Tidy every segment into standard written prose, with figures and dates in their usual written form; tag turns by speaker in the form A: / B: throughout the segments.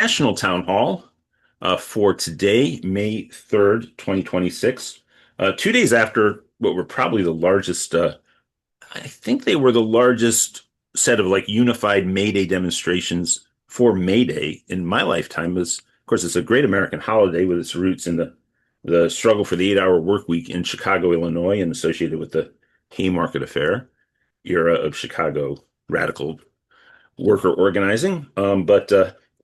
A: National Town Hall for today, May 3rd, 2026. 2 days after what were probably the largest, I think they were the largest set of like unified May Day demonstrations for May Day in my lifetime. Of course, it's a great American holiday with its roots in the struggle for the 8-hour work week in Chicago, Illinois, and associated with the Haymarket Affair era of Chicago radical worker organizing. But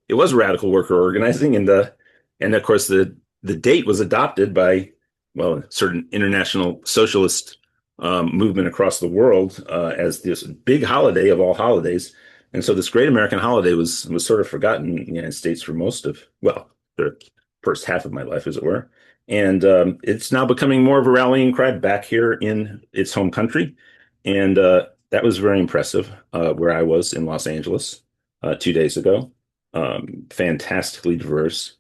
A: it was radical worker organizing, and of course the date was adopted by a certain international socialist movement across the world as this big holiday of all holidays. And so this great American holiday was sort of forgotten in the United States for most of the first half of my life, as it were. And it's now becoming more of a rallying cry back here in its home country. And that was very impressive where I was in Los Angeles 2 days ago. Fantastically diverse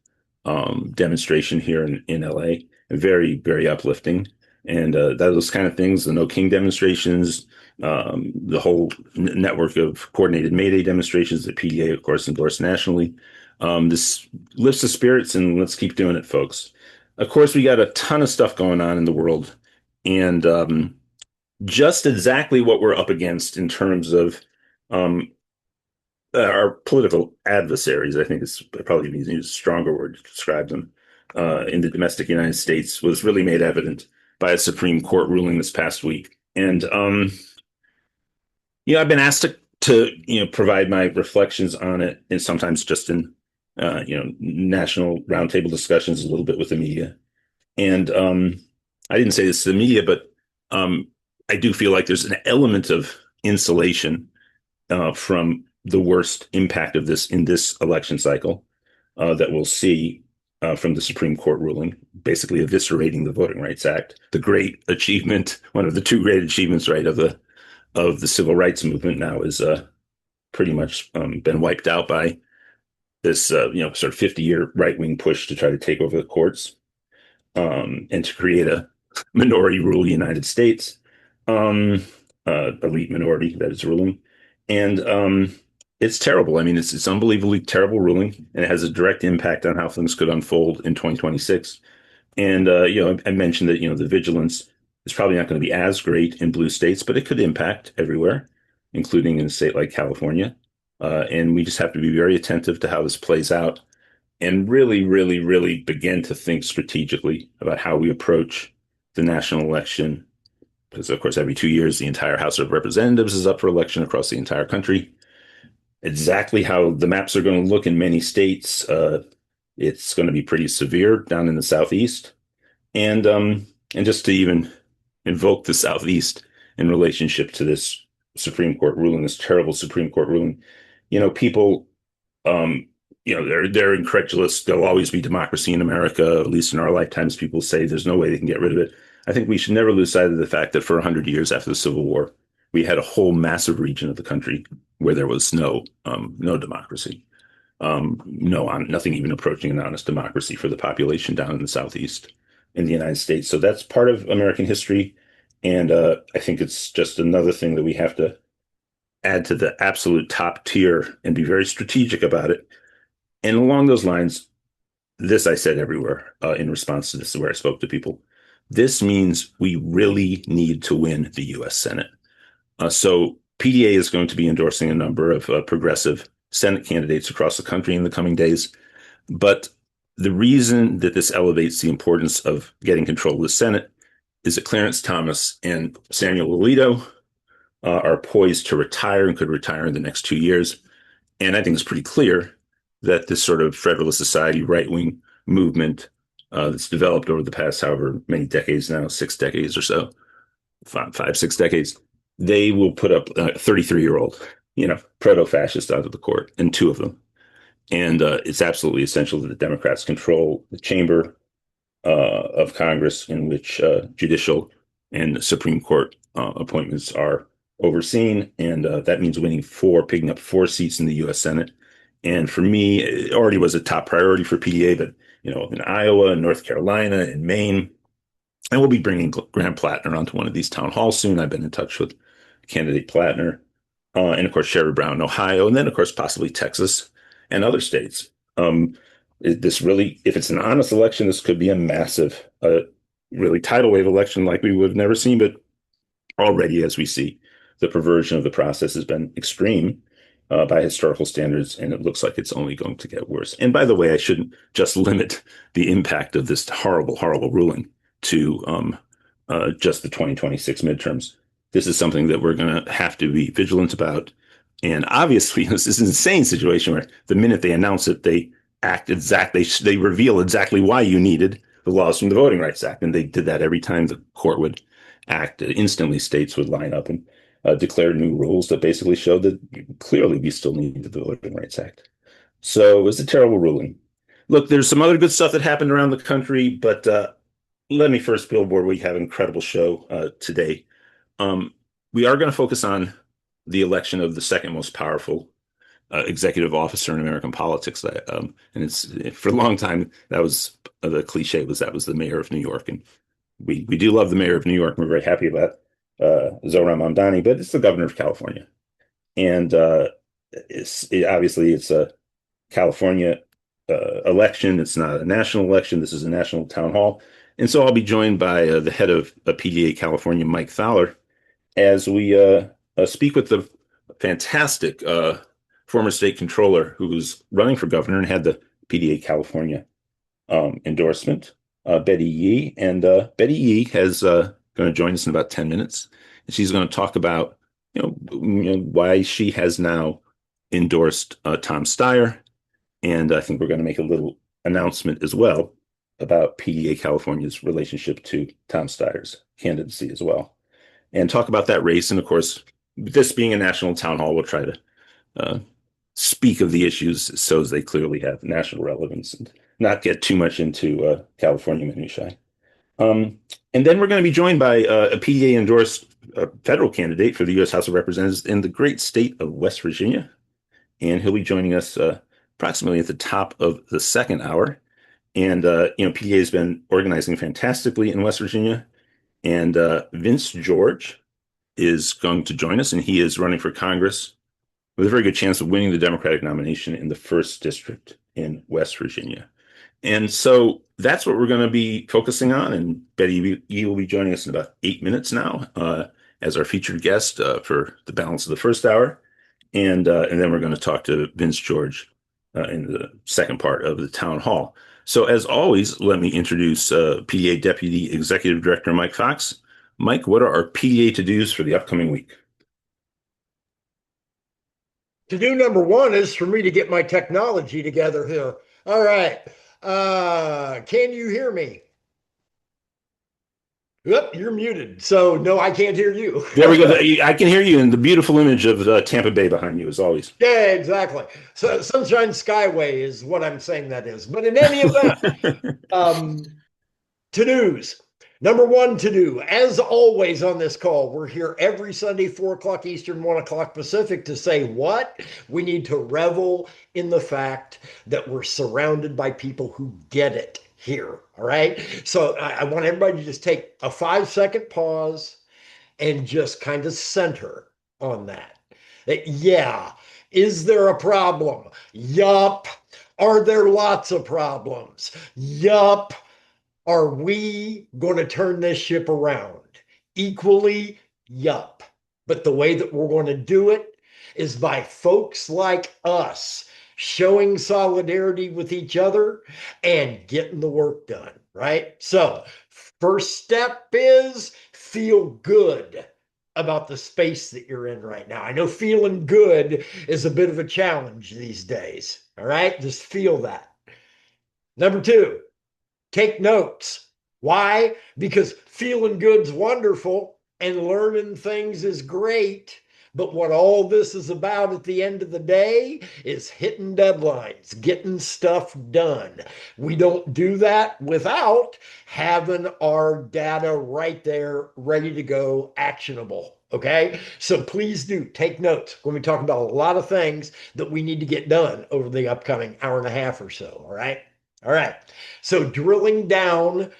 A: demonstration here in LA. Very, very uplifting. And those kind of things, the No King demonstrations, the whole network of coordinated May Day demonstrations that PDA, of course, endorsed nationally. This lifts the spirits, and let's keep doing it, folks. Of course, we got a ton of stuff going on in the world, and just exactly what we're up against in terms of um, our political adversaries. I think it's probably using a stronger word to describe them in the domestic United States was really made evident by a Supreme Court ruling this past week. And I've been asked to provide my reflections on it, and sometimes just in national roundtable discussions, a little bit with the media. And I didn't say this to the media, but I do feel like there's an element of insulation from the worst impact of this in this election cycle that we'll see from the Supreme Court ruling, basically eviscerating the Voting Rights Act, the great achievement, one of the two great achievements, right, of the civil rights movement. Now is pretty much been wiped out by this sort of 50-year right-wing push to try to take over the courts and to create a minority rule United States, elite minority that is ruling. And it's terrible. I mean, it's unbelievably terrible ruling, and it has a direct impact on how things could unfold in 2026. And I mentioned that the vigilance is probably not going to be as great in blue states, but it could impact everywhere, including in a state like California. And we just have to be very attentive to how this plays out, and really, really, really begin to think strategically about how we approach the national election. Because, of course, every 2 years, the entire House of Representatives is up for election across the entire country. Exactly how the maps are going to look in many states, it's going to be pretty severe down in the Southeast. And just to even invoke the Southeast in relationship to this Supreme Court ruling, this terrible Supreme Court ruling, people, they're incredulous. There'll always be democracy in America, at least in our lifetimes. People say there's no way they can get rid of it. I think we should never lose sight of the fact that for 100 years after the Civil War, we had a whole massive region of the country where there was no democracy, nothing even approaching an honest democracy for the population down in the Southeast in the United States. So that's part of American history, and I think it's just another thing that we have to add to the absolute top tier and be very strategic about it. And along those lines, this I said everywhere in response to this, where I spoke to people. This means we really need to win the U.S. Senate. So PDA is going to be endorsing a number of progressive Senate candidates across the country in the coming days. But the reason that this elevates the importance of getting control of the Senate is that Clarence Thomas and Samuel Alito are poised to retire and could retire in the next 2 years. And I think it's pretty clear that this sort of Federalist Society right-wing movement that's developed over the past however many decades now, 6 decades or so, 6 decades, they will put up a 33-year-old, proto-fascist onto the court, and two of them. And it's absolutely essential that the Democrats control the chamber of Congress in which judicial and Supreme Court appointments are overseen. And that means picking up 4 seats in the U.S. Senate. And for me, it already was a top priority for PDA, but in Iowa and North Carolina and Maine, and we'll be bringing Graham Plattner onto one of these town halls soon. I've been in touch with candidate Plattner, and of course Sherrod Brown in Ohio, and then of course possibly Texas and other states. This really, if it's an honest election, this could be a massive, really tidal wave election like we would have never seen. But already, as we see, the perversion of the process has been extreme by historical standards, and it looks like it's only going to get worse. And by the way, I shouldn't just limit the impact of this horrible, horrible ruling to just the 2026 midterms. This is something that we're going to have to be vigilant about. And obviously, this is an insane situation where the minute they announce it, they act exactly, they reveal exactly why you needed the laws from the Voting Rights Act. And they did that every time the court would act. Instantly, states would line up and declare new rules that basically showed that clearly we still needed the Voting Rights Act. So it was a terrible ruling. Look, there's some other good stuff that happened around the country, but let me first billboard we have an incredible show today. Um, we are going to focus on the election of the second most powerful executive officer in American politics. And it's for a long time that was the cliche was that was the mayor of New York, and we do love the mayor of New York. We're very happy about Zohran Mamdani, but it's the governor of California, and obviously it's a California election. It's not a national election. This is a national town hall, and so I'll be joined by the head of PDA California, Mike Fowler, as we speak with the fantastic former state controller who was running for governor and had the PDA California endorsement, Betty Yee. And Betty Yee is going to join us in about 10 minutes. And she's going to talk about, why she has now endorsed Tom Steyer. And I think we're going to make a little announcement as well about PDA California's relationship to Tom Steyer's candidacy as well. And talk about that race. And of course, this being a national town hall, we'll try to speak of the issues so as they clearly have national relevance and not get too much into California minutiae. And then we're going to be joined by a PDA-endorsed federal candidate for the U.S. House of Representatives in the great state of West Virginia. And he'll be joining us approximately at the top of the second hour. And, PDA has been organizing fantastically in West Virginia. And Vince George is going to join us, and he is running for Congress with a very good chance of winning the Democratic nomination in the first district in West Virginia. And so that's what we're going to be focusing on. And Betty Yee will be joining us in about 8 minutes now as our featured guest for the balance of the first hour. And then we're going to talk to Vince George in the second part of the town hall. So as always, let me introduce PDA Deputy Executive Director Mike Fox. Mike, what are our PDA to-dos for the upcoming week?
B: To-do number one is for me to get my technology together here. All right. Can you hear me? Yep, you're muted. So no, I can't hear you.
A: There we go. I can hear you in the beautiful image of Tampa Bay behind you, as always.
B: Yeah, exactly. So Sunshine Skyway is what I'm saying that is. But in any event, to-dos. Number one to do, as always on this call, we're here every Sunday, 4 o'clock Eastern, 1 o'clock Pacific to say what? We need to revel in the fact that we're surrounded by people who get it here. All right. So I want everybody to just take a 5-second pause and just kind of center on that. Yeah. Is there a problem? Yup. Are there lots of problems? Yup. Are we going to turn this ship around? Equally, yup. But the way that we're going to do it is by folks like us showing solidarity with each other and getting the work done, right? So, first step is feel good about the space that you're in right now. I know feeling good is a bit of a challenge these days, all right? Just feel that. Number two, take notes. Why? Because feeling good's wonderful and learning things is great. But what all this is about at the end of the day is hitting deadlines, getting stuff done. We don't do that without having our data right there, ready to go, actionable. Okay. So please do take notes when we talk about a lot of things that we need to get done over the upcoming hour and a half or so. All right. All right. So drilling down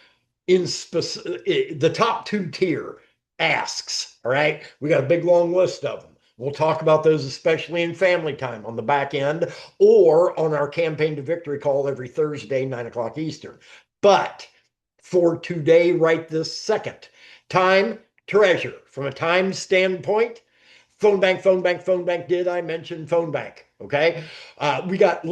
B: in the top 2 tier asks. All right. We got a big long list of them. We'll talk about those, especially in family time on the back end or on our campaign to victory call every Thursday, 9 o'clock Eastern. But for today, right this second, time, treasure. From a time standpoint, phone bank, phone bank, phone bank. Did I mention phone bank? Okay. We've got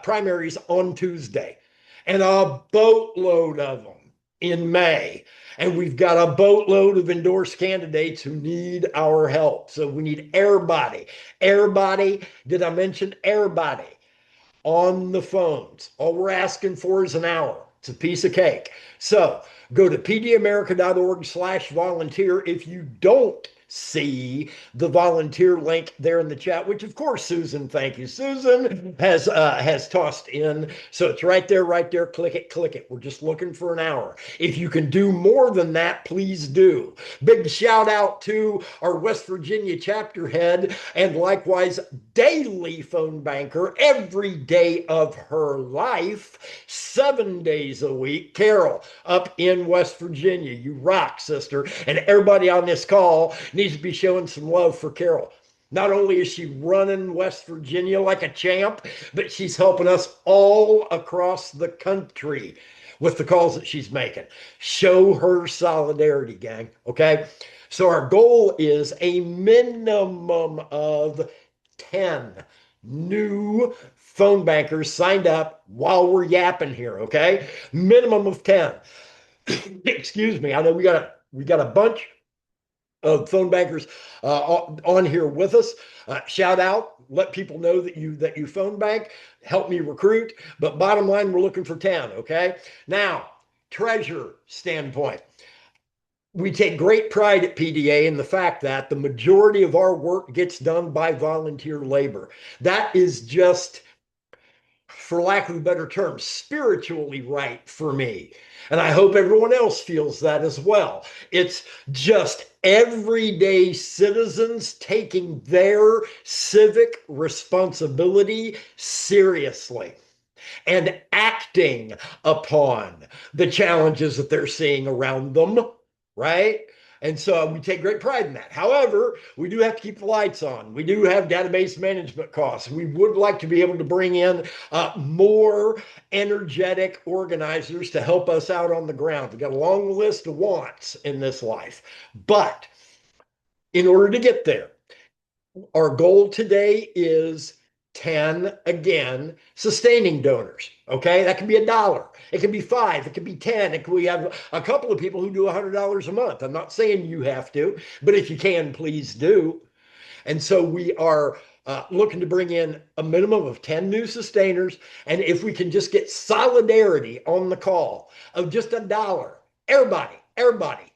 B: primaries on Tuesday and a boatload of them in May. And we've got a boatload of endorsed candidates who need our help. So we need everybody. Everybody. Did I mention everybody? On the phones. All we're asking for is an hour. It's a piece of cake. So go to pdamerica.org/volunteer if you don't see the volunteer link there in the chat, which of course Susan, thank you, Susan has tossed in. So it's right there, right there. Click it, click it. We're just looking for an hour. If you can do more than that, please do. Big shout out to our West Virginia chapter head and likewise daily phone banker every day of her life, 7 days a week, Carol, up in West Virginia. You rock, sister. And everybody on this call needs to be showing some love for Carol. Not only is she running West Virginia like a champ, but she's helping us all across the country with the calls that she's making. Show her solidarity, gang. Okay. So our goal is a minimum of 10 new phone bankers signed up while we're yapping here. Okay. Minimum of 10. Excuse me. I know we got a bunch of phone bankers on here with us. Shout out, let people know that you phone bank, help me recruit. But bottom line, we're looking for 10. Okay. Now, treasure standpoint. We take great pride at PDA in the fact that the majority of our work gets done by volunteer labor. That is just, for lack of a better term, spiritually right for me. And I hope everyone else feels that as well. It's just everyday citizens taking their civic responsibility seriously and acting upon the challenges that they're seeing around them, right? And so we take great pride in that. However, we do have to keep the lights on. We do have database management costs. We would like to be able to bring in more energetic organizers to help us out on the ground. We've got a long list of wants in this life. But in order to get there, our goal today is 10, again, sustaining donors. Okay, that can be $1, it can be 5, it can be 10. We have a couple of people who do $100 a month. I'm not saying you have to, but if you can, please do. And so we are looking to bring in a minimum of 10 new sustainers. And if we can just get solidarity on the call of just $1, everybody,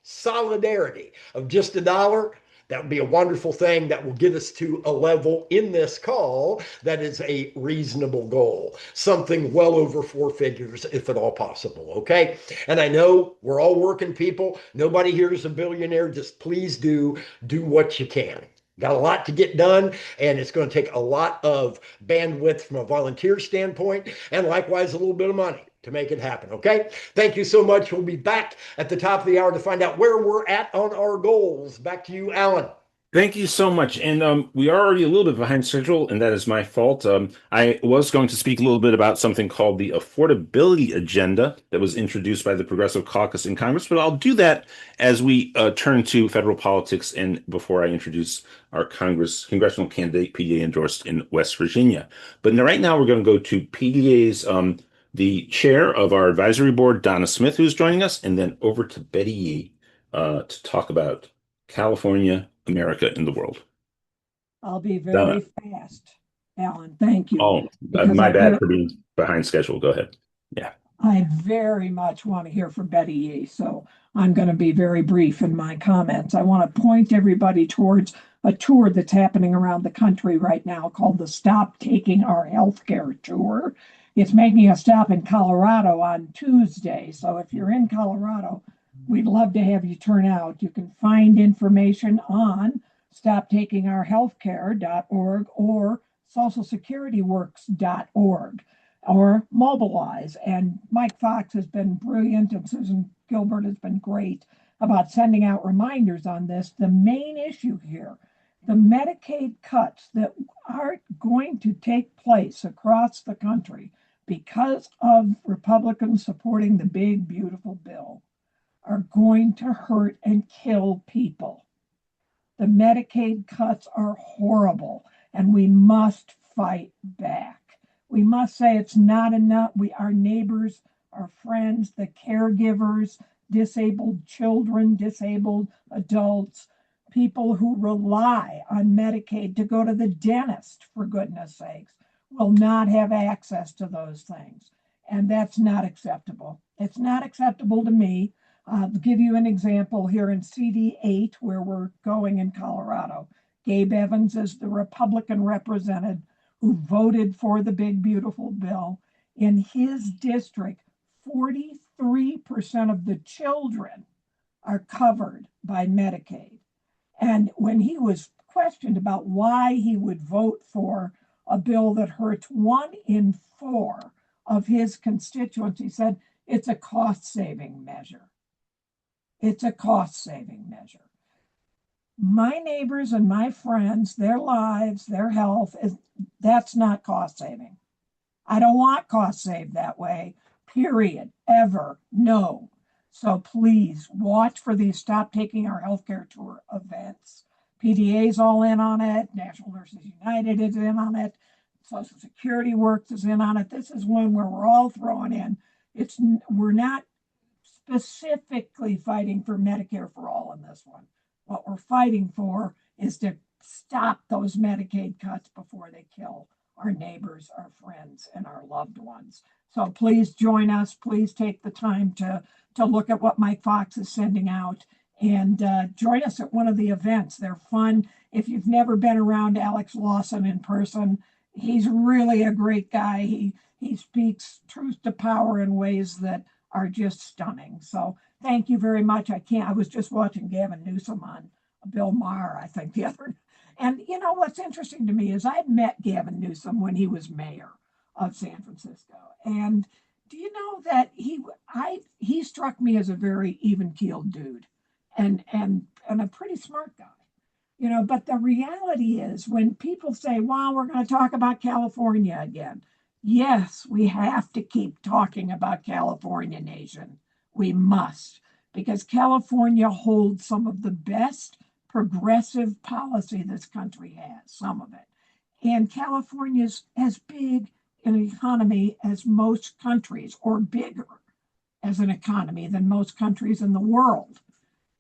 B: solidarity of just $1, that would be a wonderful thing that will get us to a level in this call that is a reasonable goal, something well over 4 figures, if at all possible. Okay. And I know we're all working people. Nobody here is a billionaire. Just please do what you can. Got a lot to get done, and it's going to take a lot of bandwidth from a volunteer standpoint, and likewise a little bit of money to make it happen. Okay. Thank you so much. We'll be back at the top of the hour to find out where we're at on our goals. Back to you, Alan.
A: Thank you so much. And we are already a little bit behind schedule, and that is my fault. I was going to speak a little bit about something called the Affordability Agenda that was introduced by the Progressive Caucus in Congress, but I'll do that as we turn to federal politics and before I introduce our congressional candidate, PDA endorsed in West Virginia. But right now, we're going to go to PDA's the chair of our advisory board, Donna Smith, who's joining us, and then over to Betty Yee to talk about California, America, and the world.
C: I'll be
A: Donna.
C: very fast, Alan. Thank you.
A: Oh,
C: Because
A: my bad for being behind schedule. Go ahead. Yeah.
C: I very much want to hear from Betty Yee, so I'm going to be very brief in my comments. I want to point everybody towards a tour that's happening around the country right now called the Stop Taking Our Healthcare Tour. It's making a stop in Colorado on Tuesday. So if you're in Colorado, we'd love to have you turn out. You can find information on stoptakingourhealthcare.org or socialsecurityworks.org or mobilize. And Mike Fox has been brilliant and Susan Gilbert has been great about sending out reminders on this. The main issue here The Medicaid cuts that are going to take place across the country because of Republicans supporting the big, beautiful bill are going to hurt and kill people. The Medicaid cuts are horrible, and we must fight back. We must say it's not enough. Our neighbors, our friends, the caregivers, disabled children, disabled adults, people who rely on Medicaid to go to the dentist, for goodness sakes, will not have access to those things. And that's not acceptable. It's not acceptable to me. I'll give you an example here in CD8, where we're going in Colorado. Gabe Evans is the Republican representative who voted for the big, beautiful bill. In his district, 43% of the children are covered by Medicaid. And when he was questioned about why he would vote for a bill that hurts 1 in 4 of his constituents, he said, it's a cost-saving measure. It's a cost-saving measure. My neighbors and my friends, their lives, their health, that's not cost-saving. I don't want cost saved that way, period, ever, no. So please watch for these Stop Taking Our Healthcare Tour events. PDA's all in on it. National Nurses United is in on it. Social Security Works is in on it. This is one where we're all throwing in. We're not specifically fighting for Medicare for all in this one. What we're fighting for is to stop those Medicaid cuts before they kill our neighbors, our friends, and our loved ones. So please join us. Please take the time to look at what Mike Fox is sending out, and join us at one of the events. They're fun. If you've never been around Alex Lawson in person, he's really a great guy. He speaks truth to power in ways that are just stunning. So thank you very much. I was just watching Gavin Newsom on Bill Maher, I think, the other. And you know what's interesting to me is I met Gavin Newsom when he was mayor of San Francisco. And do you know that he struck me as a very even-keeled dude and a pretty smart guy. But the reality is when people say, well, we're going to talk about California again. Yes, we have to keep talking about California, nation. We must, because California holds some of the best progressive policy this country has, some of it. And California's as big an economy as most countries, or bigger as an economy than most countries in the world.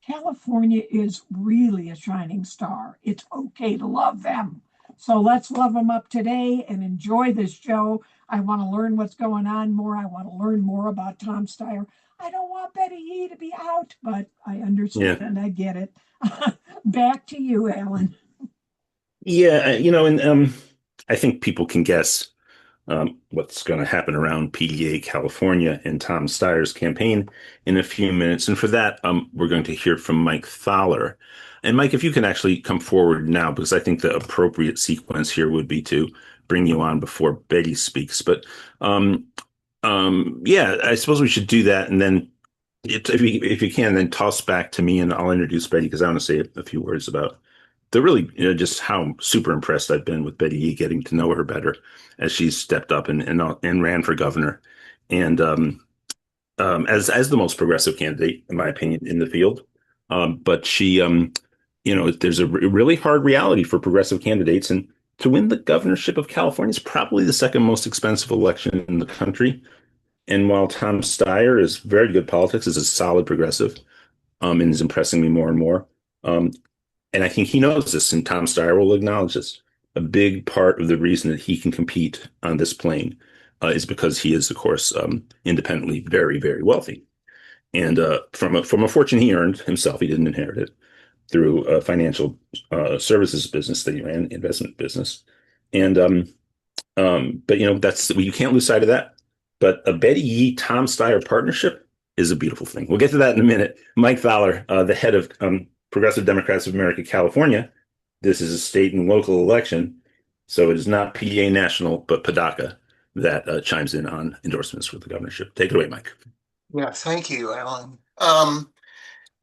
C: California is really a shining star. It's okay to love them. So let's love them up today and enjoy this show. I want to learn what's going on more. I want to learn more about Tom Steyer. I don't want Betty Yee to be out, but I understand. Yeah. I get it. Back to you, Alan.
A: Yeah, and I think people can guess what's going to happen around PDA California and Tom Steyer's campaign in a few minutes. And for that, we're going to hear from Mike Thaler. And Mike, if you can actually come forward now, because I think the appropriate sequence here would be to bring you on before Betty speaks. But yeah, I suppose we should do that. And then if you can, then toss back to me and I'll introduce Betty, because I want to say a few words about really, just how super impressed I've been with Betty Yee, getting to know her better as she's stepped up and ran for governor, and as the most progressive candidate, in my opinion, in the field. But she, there's a really hard reality for progressive candidates, and to win the governorship of California is probably the second most expensive election in the country. And while Tom Steyer is very good politics, is a solid progressive, and is impressing me more and more. And I think he knows this, and Tom Steyer will acknowledge this. A big part of the reason that he can compete on this plane is because he is, of course, independently very, very wealthy. And from a fortune he earned himself, he didn't inherit it, through a financial services business that he ran, investment business. And but you can't lose sight of that. But a Betty Yee Tom Steyer partnership is a beautiful thing. We'll get to that in a minute. Mike Thaler, the head of Progressive Democrats of America, California. This is a state and local election, so it is not PDA national, but PDACA that chimes in on endorsements for the governorship. Take it away, Mike.
D: Yeah, thank you, Alan.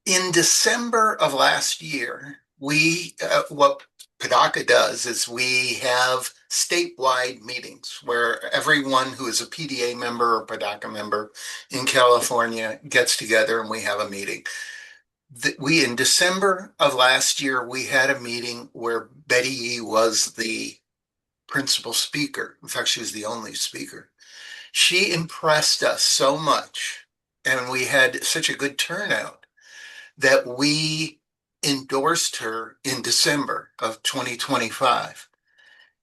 D: In December of last year, what PDA does is we have statewide meetings where everyone who is a PDA member or PDA member in California gets together and we have a meeting. In December of last year, we had a meeting where Betty Yee was the principal speaker. In fact, she was the only speaker. She impressed us so much, and we had such a good turnout that we endorsed her in December of 2025.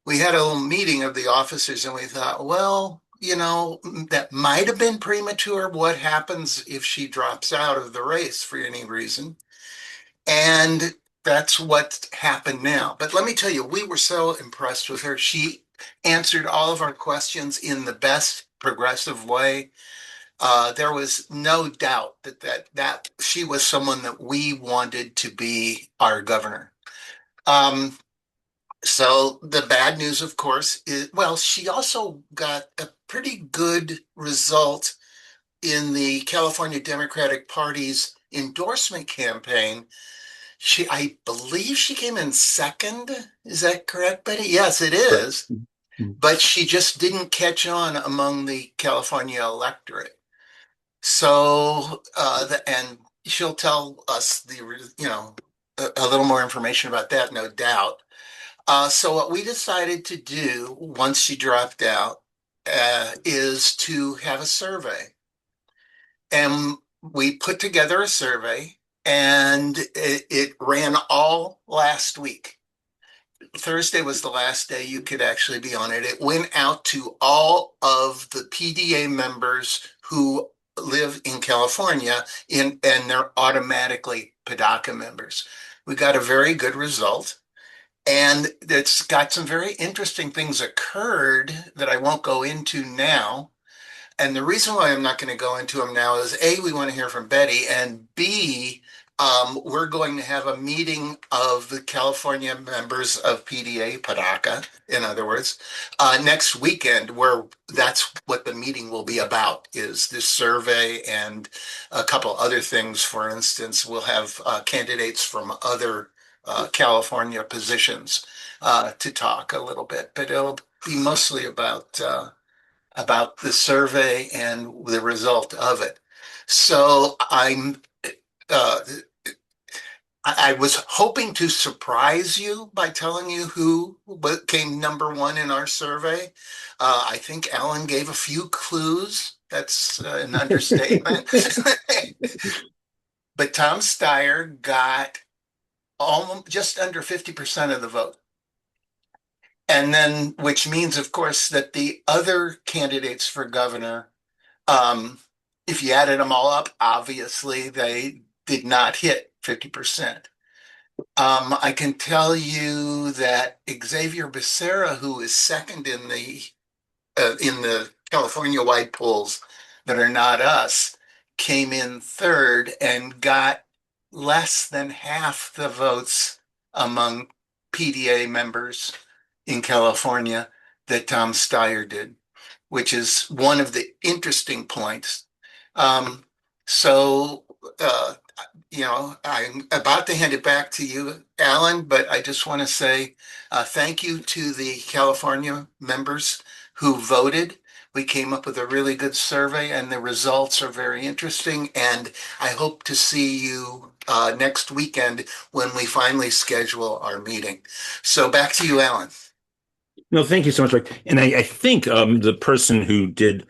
D: We had a little meeting of the officers and we thought, well, that might have been premature. What happens if she drops out of the race for any reason? And that's what happened now. But let me tell you, we were so impressed with her. She answered all of our questions in the best progressive way. There was no doubt that she was someone that we wanted to be our governor. Um, so the bad news, of course, is well, she also got a pretty good result in the California Democratic Party's endorsement campaign. I believe she came in second. Is that correct, Betty? Yes, it
A: Correct.
D: is. But she just didn't catch on among the California electorate. So, and she'll tell us a little more information about that, no doubt. So what we decided to do once she dropped out is to have a survey. And we put together a survey and it ran all last week. Thursday was the last day you could actually be on it. It went out to all of the PDA members who live in California and they're automatically PDACA members. We got a very good result. And it's got some very interesting things occurred that I won't go into now. And the reason why I'm not going to go into them now is A, we want to hear from Betty, and B, we're going to have a meeting of the California members of PDA, PDACA, in other words, next weekend, where that's what the meeting will be about, is this survey and a couple other things. For instance, we'll have candidates from other California positions to talk a little bit, but it'll be mostly about the survey and the result of it. So uh, I was hoping to surprise you by telling you who came number one in our survey. I think Alan gave a few clues. That's an understatement. But Tom Steyer got almost just under 50% of the vote. And then, which means, of course, that the other candidates for governor, um, if you added them all up, obviously they did not hit 50%. I can tell you that Xavier Becerra, who is second in the California-wide polls that are not us, came in third and got less than half the votes among PDA members in California that Tom Steyer did, which is one of the interesting points. Um, so, uh, I'm about to hand it back to you, Alan, but I just want to say thank you to the California members who voted. We came up with a really good survey, and the results are very interesting. And I hope to see you next weekend when we finally schedule our meeting. So back to you, Alan.
A: No, thank you so much, Rick. And I think the person who did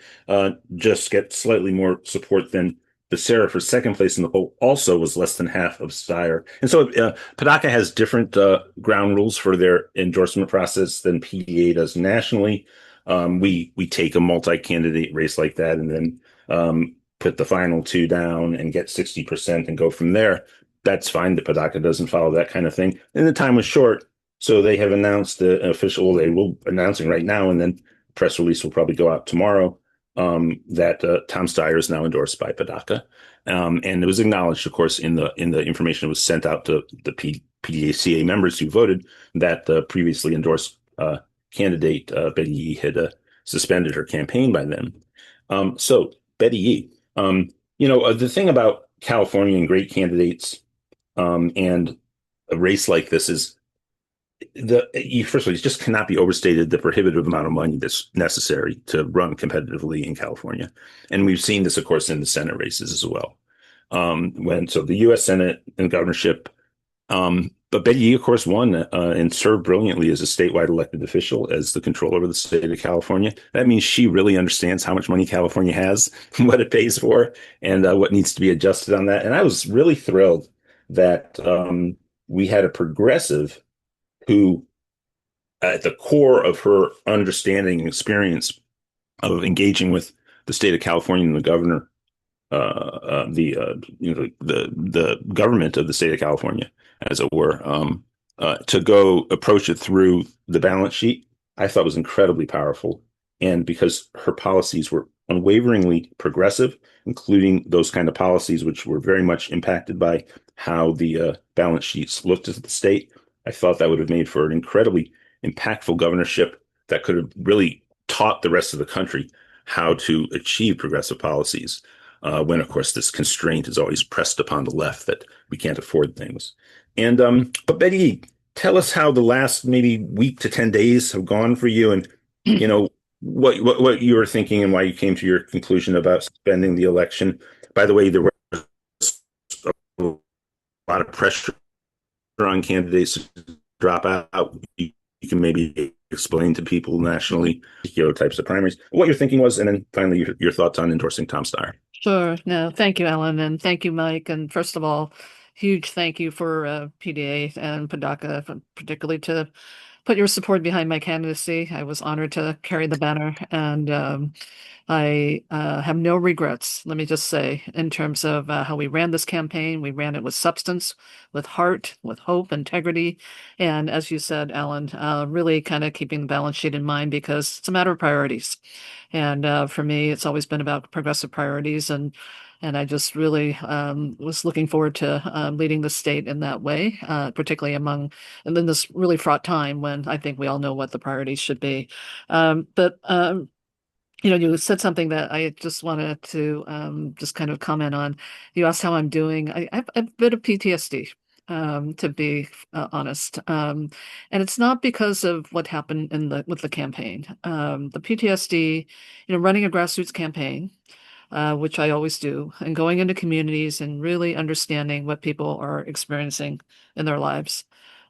A: just get slightly more support than Becerra for second place in the poll also was less than half of Steyer. And so PDACA has different ground rules for their endorsement process than PDA does nationally. We take a multi-candidate race like that and then put the final two down and get 60% and go from there. That's fine. The PDACA doesn't follow that kind of thing. And the time was short. So they have announced the official, they will announcing right now, and then press release will probably go out tomorrow, that Tom Steyer is now endorsed by PDACA. And it was acknowledged, of course, in the information that was sent out to the PDACA members who voted that the previously endorsed candidate, Betty Yee, had suspended her campaign by then. So Betty Yee, the thing about California and great candidates and a race like this is first of all, it just cannot be overstated the prohibitive amount of money that's necessary to run competitively in California. And we've seen this, of course, in the Senate races as well. So the U.S. Senate and governorship, but Betty Yee, of course, won and served brilliantly as a statewide elected official as the controller of the state of California. That means she really understands how much money California has, what it pays for, and what needs to be adjusted on that. And I was really thrilled that we had a progressive who, at the core of her understanding and experience of engaging with the state of California and the governor, the government of the state of California, as it were, to go approach it through the balance sheet, I thought was incredibly powerful. And because her policies were unwaveringly progressive, including those kind of policies which were very much impacted by how the balance sheets looked at the state, I thought that would have made for an incredibly impactful governorship that could have really taught the rest of the country how to achieve progressive policies. When, of course, this constraint is always pressed upon the left that we can't afford things. And but Betty, tell us how the last maybe week to 10 days have gone for you, and what you were thinking and why you came to your conclusion about suspending the election. By the way, there was a lot of pressure on candidates to drop out. You can maybe explain to people nationally, types of primaries, what your thinking was, and then finally your thoughts on endorsing Tom Steyer.
E: Sure. No, thank you, Ellen, and thank you, Mike. And first of all, huge thank you for PDA and PDACA, particularly to put your support behind my candidacy. I was honored to carry the banner, and I have no regrets, let me just say, in terms of how we ran this campaign. We ran it with substance, with heart, with hope, integrity, and as you said, Alan, really kind of keeping the balance sheet in mind because it's a matter of priorities. And for me, it's always been about progressive priorities, and I just really was looking forward to leading the state in that way, particularly and in this really fraught time when I think we all know what the priorities should be. But you said something that I just wanted to just kind of comment on. You asked how I'm doing. I've a bit of PTSD, to be honest, and it's not because of what happened with the campaign. The PTSD, running a grassroots campaign, which I always do, and going into communities and really understanding what people are experiencing in their lives.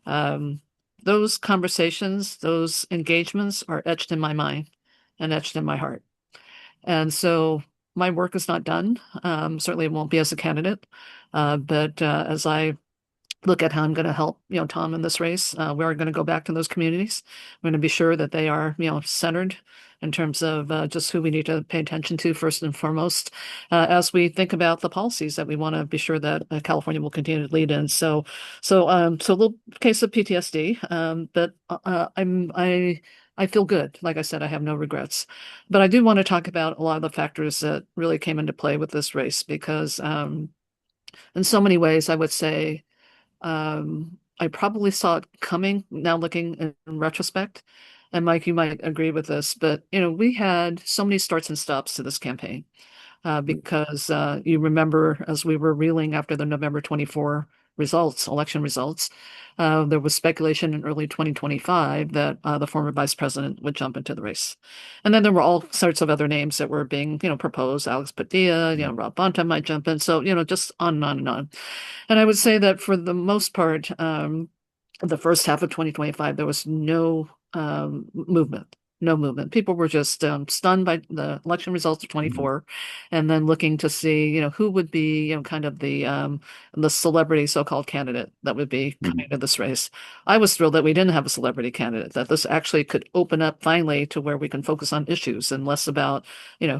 E: Um, those conversations, those engagements are etched in my mind and etched in my heart. And so my work is not done. Certainly it won't be as a candidate. But as I look at how I'm going to help, Tom in this race, we're going to go back to those communities. We're going to be sure that they are, centered in terms of just who we need to pay attention to first and foremost, as we think about the policies that we want to be sure that California will continue to lead in. So a little case of PTSD, but I feel good. Like I said, I have no regrets. But I do want to talk about a lot of the factors that really came into play with this race because in so many ways, I would say I probably saw it coming now looking in retrospect. And Mike, you might agree with this, but we had so many starts and stops to this campaign because you remember as we were reeling after the November 24 election results, there was speculation in early 2025 that the former vice president would jump into the race. And then there were all sorts of other names that were being, proposed. Alex Padilla, Rob Bonta might jump in. So, just on and on and on. And I would say that for the most part, the first half of 2025, there was no movement. No movement. People were just stunned by the election results of 24, and then looking to see, who would be, kind of the celebrity so-called candidate that would be coming to this race. I was thrilled that we didn't have a celebrity candidate, that this actually could open up finally to where we can focus on issues and less about,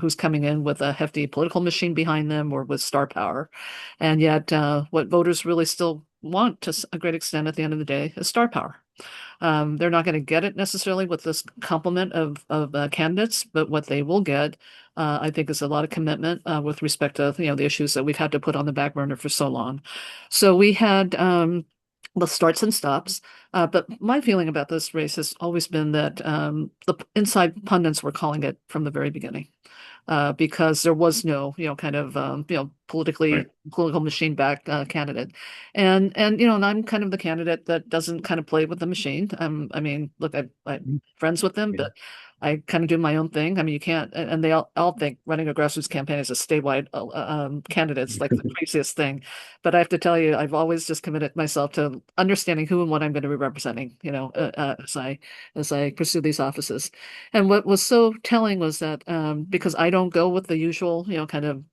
E: who's coming in with a hefty political machine behind them or with star power. And yet, what voters really still want to a great extent at the end of the day is star power. They're not going to get it necessarily with this complement of candidates, but what they will get, I think, is a lot of commitment with respect to the issues that we've had to put on the back burner for so long. So we had the starts and stops, but my feeling about this race has always been that the inside pundits were calling it from the very beginning. because there was no, kind of,
A: Right.
E: political machine back candidate. And I'm kind of the candidate that doesn't kind of play with the machine. I mean, look, I'm friends with them,
A: Yeah.
E: but I kind of do my own thing. I mean, you can't, and they all think running a grassroots campaign as a statewide candidate's like the craziest thing. But I have to tell you, I've always just committed myself to understanding who and what I'm going to be representing, as I pursue these offices. And what was so telling was that because I don't go with the usual, kind of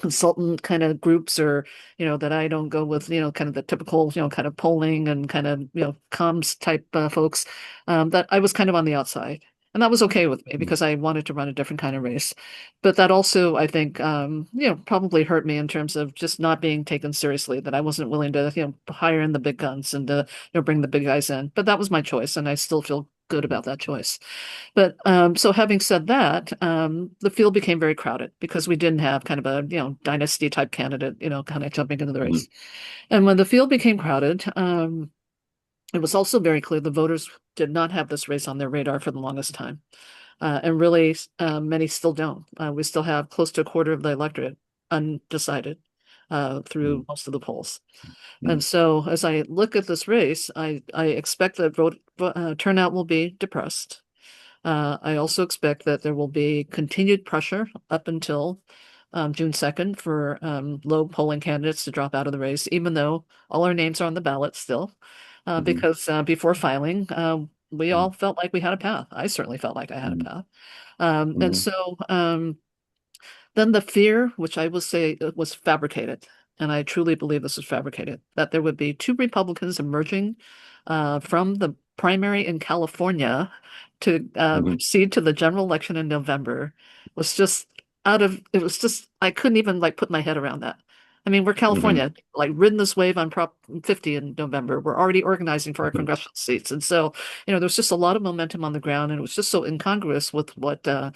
E: consultant kind of groups, or that I don't go with kind of the typical kind of polling and kind of comms type folks, that I was kind of on the outside, and that was okay with me because I wanted to run a different kind of race. But that also, I think, probably hurt me in terms of just not being taken seriously, that I wasn't willing to hire in the big guns and to bring the big guys in. But that was my choice, and I still feel good about that choice. But so having said that, the field became very crowded because we didn't have kind of a, dynasty type candidate, kind of jumping into the
A: Mhm.
E: race. And when the field became crowded, it was also very clear the voters did not have this race on their radar for the longest time. And really, many still don't. We still have close to a quarter of the electorate undecided through
A: Mhm.
E: most of the polls. And
A: Mhm.
E: so as I look at this race, I expect that turnout will be depressed. I also expect that there will be continued pressure up until June 2nd for low polling candidates to drop out of the race, even though all our names are on the ballot still.
A: Mhm.
E: Because before filing, we
A: Mhm.
E: all felt like we had a path. I certainly felt like I had a
A: Mhm.
E: path. And
A: Mhm.
E: so then the fear, which I will say was fabricated, and I truly believe this was fabricated, that there would be two Republicans emerging from the primary in California to
A: Mhm.
E: proceed to the general election in November, was just it was just, I couldn't even like put my head around that. I mean, we're
A: Mhm.
E: California, like ridden this wave on Prop 50 in November. We're already organizing for our
A: Mhm.
E: congressional seats. And so, there's just a lot of momentum on the ground, and it was just so incongruous with what the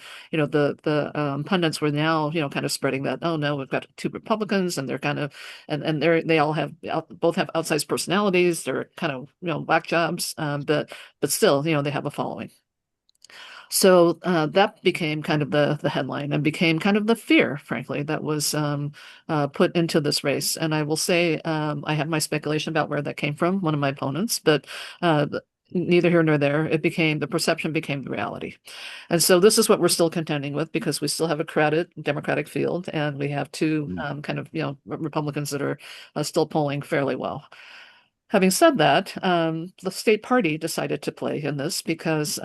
E: pundits were now kind of spreading that, oh no, we've got two Republicans, and they're kind of and they all have both have outsized personalities. They're kind of whack jobs, but still they have a following. So that became kind of the headline, and became kind of the fear, frankly, that was put into this race. And I will say, I have my speculation about where that came from, one of my opponents, but uh, neither here nor there. The perception became the reality. And so this is what we're still contending with, because we still have a crowded Democratic field, and we have two
A: Mhm.
E: kind of Republicans that are still polling fairly well. Having said that, the state party decided to play in this because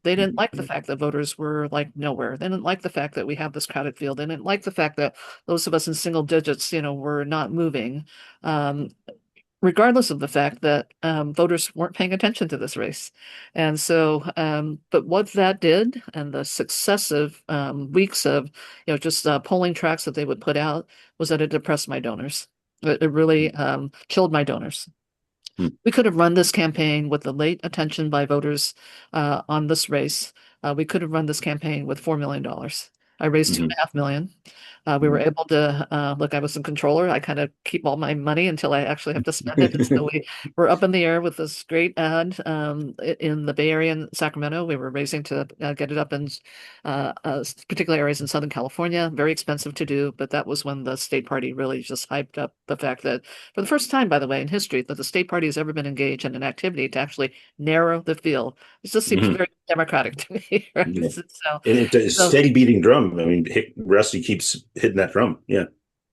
E: they didn't like the
A: Mhm.
E: fact that voters were like nowhere. They didn't like the fact that we have this crowded field. They didn't like the fact that those of us in single digits, were not moving, um, regardless of the fact that voters weren't paying attention to this race. And so, but what that did, and the successive weeks of, just polling tracks that they would put out, was that it depressed my donors. It really chilled my donors.
A: Mhm.
E: We could have run this campaign with the late attention by voters on this race. We could have run this campaign with $4 million. I raised two and
A: Mhm.
E: a half million. We were
A: Mhm.
E: able to look. I was in controller. I kind of keep all my money until I actually have to spend it. And so we were up in the air with this great ad in the Bay Area in Sacramento. We were raising to get it up in particular areas in Southern California. Very expensive to do, but that was when the state party really just hyped up the fact that, for the first time, by the way, in history, that the state party has ever been engaged in an activity to actually narrow the field. It just seems
A: Mhm.
E: very democratic to me, right?
A: Yeah.
E: So,
A: And it's a
E: so
A: steady beating drum. I mean, Rusty keeps hitting that drum. Yeah.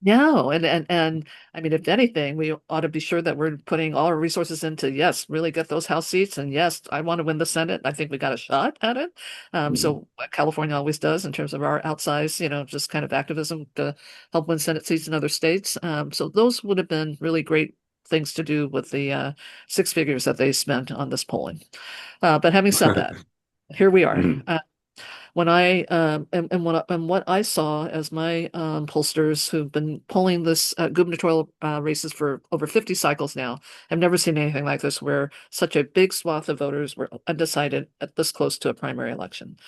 E: no, and I mean, if anything, we ought to be sure that we're putting all our resources into, yes, really get those House seats, and yes, I want to win the Senate. I think we got a shot at it.
A: Mhm.
E: So what California always does in terms of our outsized, just kind of activism to help win Senate seats in other states. So those would have been really great things to do with the six figures that they spent on this polling. But having said that, here we are.
A: Mhm.
E: When I and what I saw as my pollsters who've been polling this gubernatorial races for over 50 cycles now, I've never seen anything like this, where such a big swath of voters were undecided at this close to a primary election.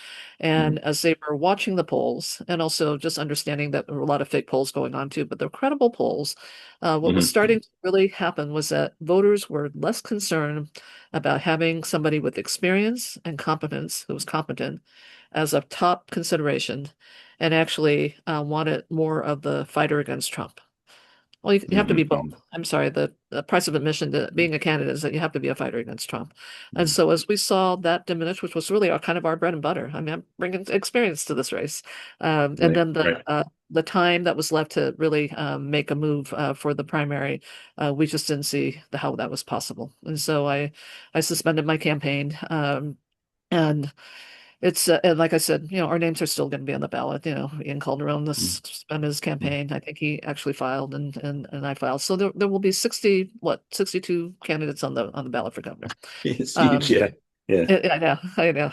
E: And
A: Mhm.
E: as they were watching the polls, and also just understanding that there were a lot of fake polls going on too, but they're credible polls, what was
A: Mhm.
E: starting to really happen was that voters were less concerned about having somebody with experience and competence who was competent, as a top consideration and actually wanted more of the fighter against Trump. Well, you have to be both.
A: Mhm.
E: I'm sorry, the price of admission to being a candidate is that you have to be a fighter against Trump. And so as we saw that diminish, which was really our kind of our bread and butter, I mean, I'm bringing experience to this race. And
A: Right,
E: then
A: right.
E: the time that was left to really make a move for the primary, we just didn't see how that was possible. And so I suspended my campaign. And it's and like I said, our names are still going to be on the ballot. Ian Calderon
A: Mhm.
E: this suspend his campaign. I think he actually filed, and I filed. So there will be 62 candidates on the ballot for governor.
A: It's huge.
E: Um,
A: Yeah. Yeah.
E: I know.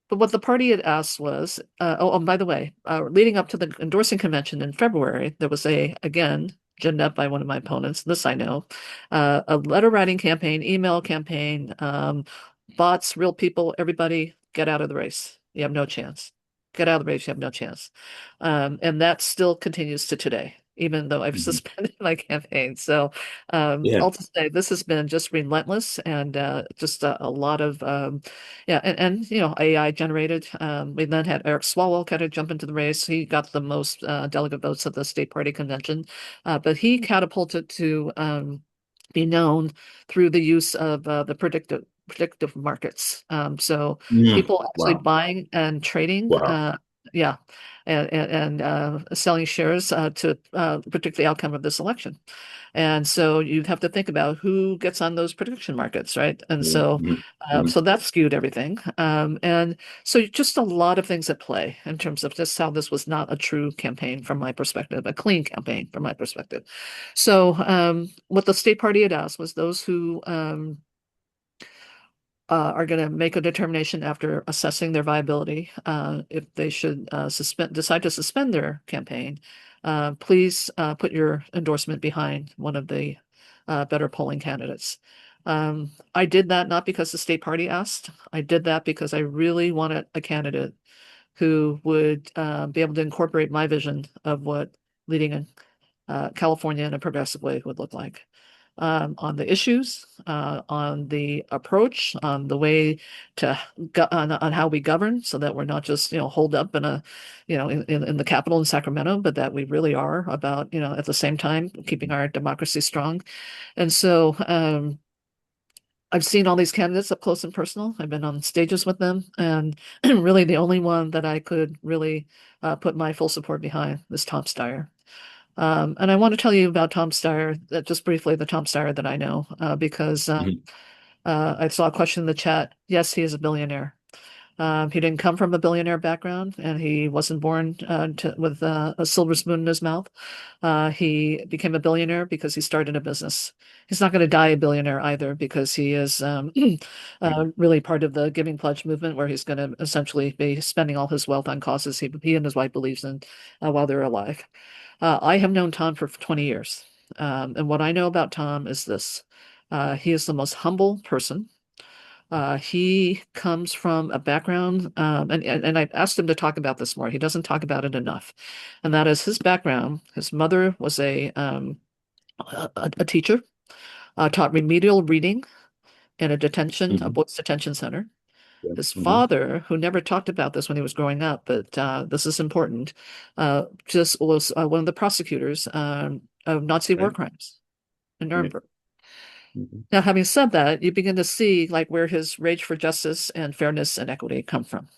E: But what the party had asked was, and by the way, leading up to the endorsing convention in February, there was again, ginned up by one of my opponents, this I know, a letter writing campaign, email campaign, bots, real people, everybody get out of the race. You have no chance. Get out of the race, you have no chance. And that still continues to today, even though I've
A: Mhm.
E: suspended my campaign. So
A: Yeah.
E: I'll just say this has been just relentless and just a lot of yeah, and AI generated. We then had Eric Swalwell kind of jump into the race. He got the most delegate votes at the state party convention, but he catapulted to be known through the use of the predictive markets. So people actually
A: Wow.
E: buying and trading,
A: Wow.
E: yeah, and selling shares to predict the outcome of this election. And so you have to think about who gets on those prediction markets, right? And so,
A: Mhm. Mhm.
E: so that skewed everything. And so just a lot of things at play in terms of just how this was not a true campaign from my perspective, a clean campaign from my perspective. So, what the state party had asked was those who are going to make a determination after assessing their viability if they should decide to suspend their campaign. Please put your endorsement behind one of the better polling candidates. I did that not because the state party asked. I did that because I really wanted a candidate who would be able to incorporate my vision of what leading California in a progressive way would look like. On the issues, on the approach, on the way to on how we govern, so that we're not just holed up in in the Capitol in Sacramento, but that we really are about at the same time keeping our democracy strong. And so I've seen all these candidates up close and personal. I've been on stages with them, and really the only one that I could really put my full support behind is Tom Steyer. And I want to tell you about Tom Steyer, just briefly, the Tom Steyer that I know, because
A: Mhm.
E: I saw a question in the chat. Yes, he is a billionaire. He didn't come from a billionaire background, and he wasn't born with a silver spoon in his mouth. He became a billionaire because he started a business. He's not going to die a billionaire either because he is really part of the Giving Pledge movement, where he's going to essentially be spending all his wealth on causes he and his wife believes in while they're alive. I have known Tom for 20 years, and what I know about Tom is this: he is the most humble person. He comes from a background, and I asked him to talk about this more. He doesn't talk about it enough, and that is his background. His mother was a teacher, taught remedial reading in a
A: Mhm.
E: boys' detention center.
A: Yeah.
E: His
A: Mhm.
E: father, who never talked about this when he was growing up, but this is important, just was one of the prosecutors of Nazi war
A: Right.
E: crimes in
A: Right.
E: Nuremberg.
A: Mhm.
E: Now, having said that, you begin to see like where his rage for justice and fairness and equity come from.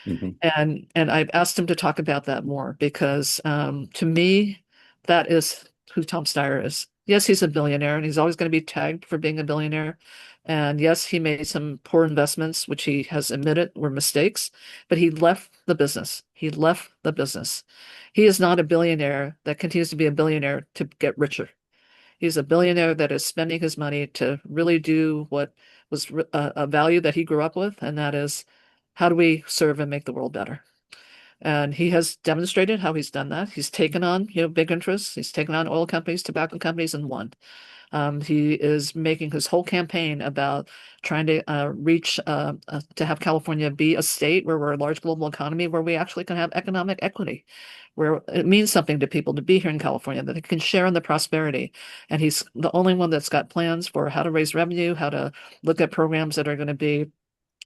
A: Mhm.
E: And I've asked him to talk about that more because to me, that is who Tom Steyer is. Yes, he's a billionaire and he's always going to be tagged for being a billionaire. And yes, he made some poor investments, which he has admitted were mistakes, but he left the business. He left the business. He is not a billionaire that continues to be a billionaire to get richer. He's a billionaire that is spending his money to really do what was a value that he grew up with, and that is how do we serve and make the world better? And he has demonstrated how he's done that. He's taken on, big interests. He's taken on oil companies, tobacco companies, and won. He is making his whole campaign about trying to reach to have California be a state where we're a large global economy, where we actually can have economic equity, where it means something to people to be here in California, that they can share in the prosperity. And he's the only one that's got plans for how to raise revenue, how to look at programs that are going to be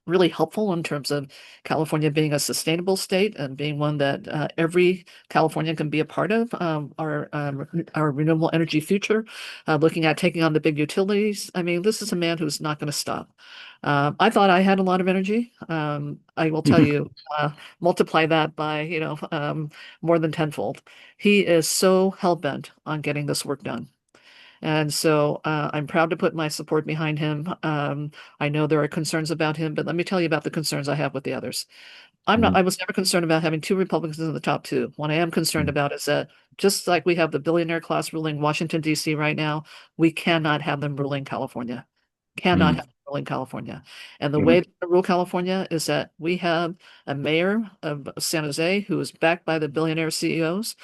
E: really helpful in terms of California being a sustainable state and being one that every Californian can be a part of. Our renewable energy future, looking at taking on the big utilities. I mean, this is a man who's not going to stop. I thought I had a lot of energy. I will tell you, multiply that by, more than tenfold. He is so hell-bent on getting this work done. And so I'm proud to put my support behind him. I know there are concerns about him, but let me tell you about the concerns I have with the others. I was never concerned about having two Republicans in the top two. What I am concerned about is that just like we have the billionaire class ruling Washington, D.C. right now, we cannot have them ruling California. Cannot have them ruling California. And the way to rule California is that we have a mayor of San Jose who is backed by the billionaire CEOs.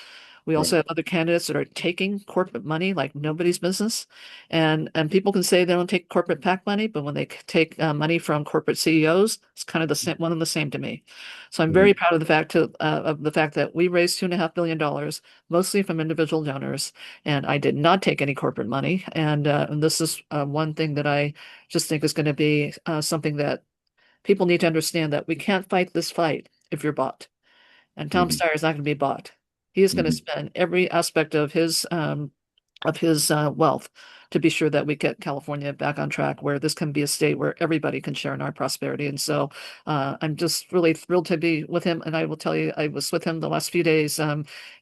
E: We also have other candidates that are taking corporate money like nobody's business. And people can say they don't take corporate PAC money, but when they take money from corporate CEOs, it's kind of the same, one and the same to me. So I'm very proud of the fact that we raised $2.5 billion, mostly from individual donors, and I did not take any corporate money. And this is one thing that I just think is going to be something that people need to understand, that we can't fight this fight if you're bought. And Tom Steyer is not going to be bought. He is going to spend every aspect of his wealth to be sure that we get California back on track, where this can be a state where everybody can share in our prosperity. And so I'm just really thrilled to be with him. And I will tell you, I was with him the last few days.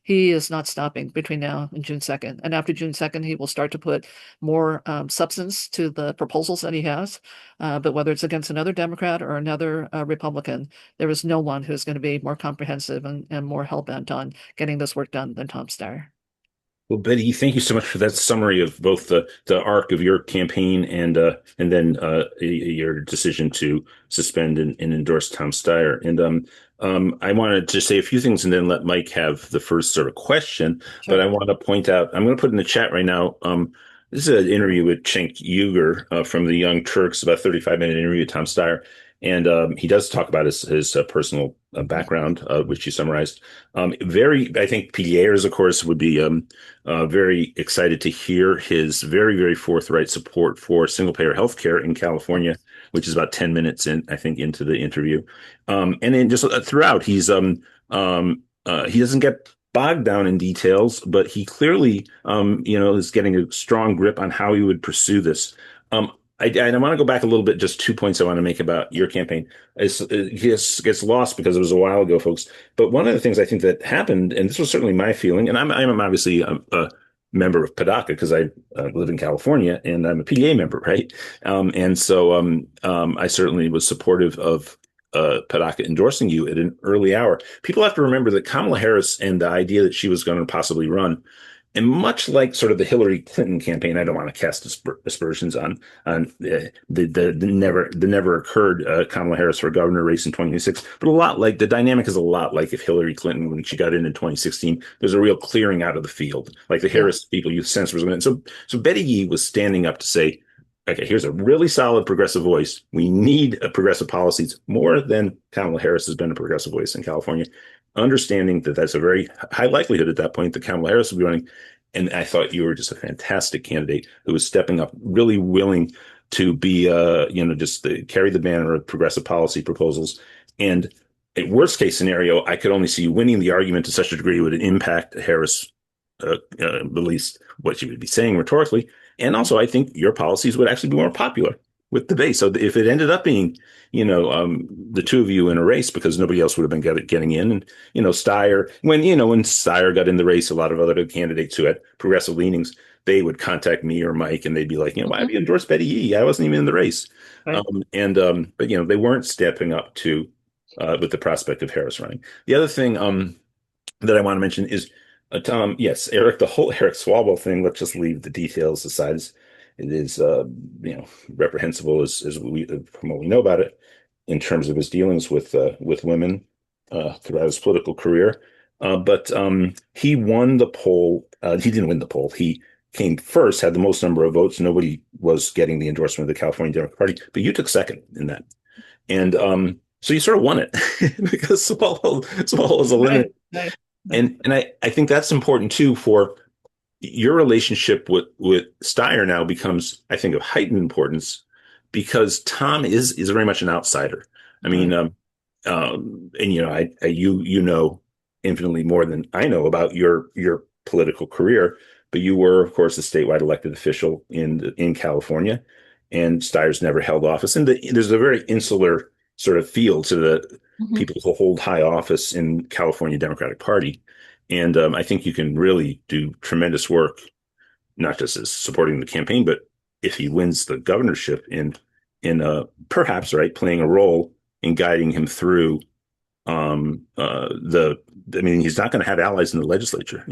E: He is not stopping between now and June 2nd. And after June 2nd, he will start to put more substance to the proposals that he has. But whether it's against another Democrat or another Republican, there is no one who's going to be more comprehensive and more hell-bent on getting this work done than Tom Steyer.
A: Well, Betty, thank you so much for that summary of both the arc of your campaign and then your decision to suspend and endorse Tom Steyer. And I wanted to say a few things and then let Mike have the first sort of question.
E: Sure.
A: But I want to point out, I'm going to put in the chat right now. This is an interview with Cenk Uygur from the Young Turks, about a 35-minute interview with Tom Steyer. And he does talk about his personal background, which you summarized. I think PDAers, of course, would be very excited to hear his very, very forthright support for single-payer healthcare in California, which is about 10 minutes in, I think, into the interview. And then just throughout, he doesn't get bogged down in details, but he clearly, is getting a strong grip on how he would pursue this. I want to go back a little bit, just 2 points I want to make about your campaign. It gets lost because it was a while ago, folks. But one of the things I think that happened, and this was certainly my feeling, and I'm obviously a member of PDACA because I live in California and I'm a PDA member, right? And so I certainly was supportive of PDACA endorsing you at an early hour. People have to remember that Kamala Harris and the idea that she was going to possibly run, and much like sort of the Hillary Clinton campaign, I don't want to cast aspersions on the never occurred Kamala Harris for governor race in 2026, but a lot like the dynamic is a lot like if Hillary Clinton, when she got in 2016, there's a real clearing out of the field. Like the Harris people, you sense was going to. So Betty Yee was standing up to say, okay, here's a really solid progressive voice. We need progressive policies more than Kamala Harris has been a progressive voice in California, understanding that that's a very high likelihood at that point that Kamala Harris will be running. And I thought you were just a fantastic candidate who was stepping up, really willing to be, carry the banner of progressive policy proposals. And a worst case scenario, I could only see you winning the argument to such a degree would it impact Harris, at least what she would be saying rhetorically. And also, I think your policies would actually be more popular with the base. So if it ended up being, the two of you in a race because nobody else would have been getting in, and Steyer, when Steyer got in the race, a lot of other candidates who had progressive leanings, they would contact me or Mike, and they'd be like, why have you endorsed Betty Yee? I wasn't even in the race,
E: Right.
A: But they weren't stepping up to with the prospect of Harris running. The other thing that I want to mention is. Tom, yes, Eric, the whole Eric Swalwell thing, let's just leave the details aside. It is, reprehensible as from what we know about it in terms of his dealings with women throughout his political career. But he won the poll. He didn't win the poll. He came first, had the most number of votes. Nobody was getting the endorsement of the California Democratic Party, but you took second in that. And so you sort of won it because Swalwell is a limit.
E: Right.
A: And I think that's important too for your relationship with Steyer now becomes, I think, of heightened importance because Tom is very much an outsider. I mean,
E: Right.
A: and you know infinitely more than I know about your political career, but you were, of course, a statewide elected official in California, and Steyer's never held office. And there's a very insular sort of feel to the
E: Mhm.
A: people who hold high office in California Democratic Party, and I think you can really do tremendous work, not just as supporting the campaign, but if he wins the governorship in perhaps right playing a role in guiding him through the I mean he's not going to have allies in the legislature,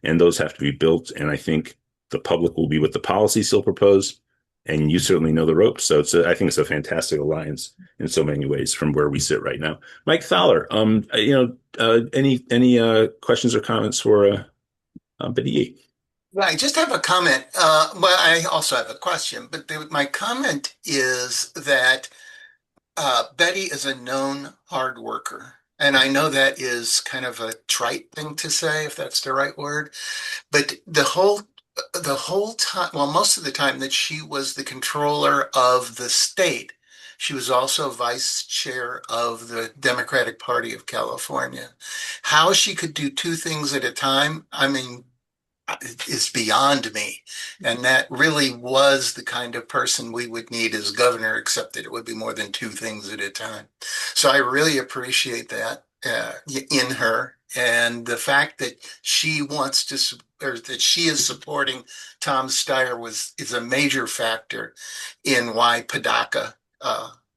A: and those have to be built, and I think the public will be with the policies he'll propose, and you certainly know the ropes. So I think it's a fantastic alliance in so many ways from where we sit right now. Mike Thaler, any questions or comments for BDE?
D: Yeah, I just have a comment. Well, I also have a question, but my comment is that Betty is a known hard worker. And I know that is kind of a trite thing to say, if that's the right word. But the whole time, well, most of the time that she was the controller of the state, she was also vice chair of the Democratic Party of California. How she could do two things at a time, I mean, is beyond me. And that really was the kind of person we would need as governor, except that it would be more than two things at a time. So I really appreciate that in her. And the fact that she wants to, or that she is supporting Tom Steyer is a major factor in why PDACA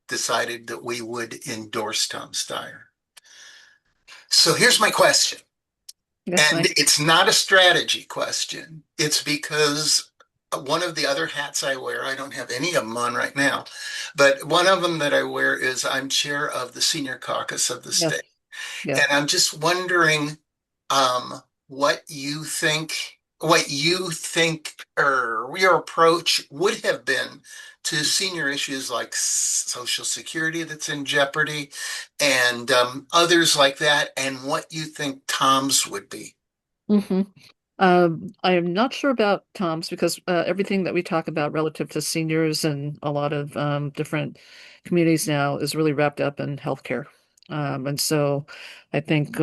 D: decided that we would endorse Tom Steyer. So here's my question.
E: Yes,
D: And
E: Mike.
D: it's not a strategy question. It's because one of the other hats I wear, I don't have any of them on right now, but one of them that I wear is I'm chair of the senior caucus of the
E: Yes.
D: state.
E: Yeah.
D: And I'm just wondering um, what you think or your approach would have been to senior issues like Social Security that's in jeopardy and others like that, and what you think Tom's would be.
E: hmm I am not sure about Tom's because everything that we talk about relative to seniors and a lot of different communities now is really wrapped up in healthcare. And so I think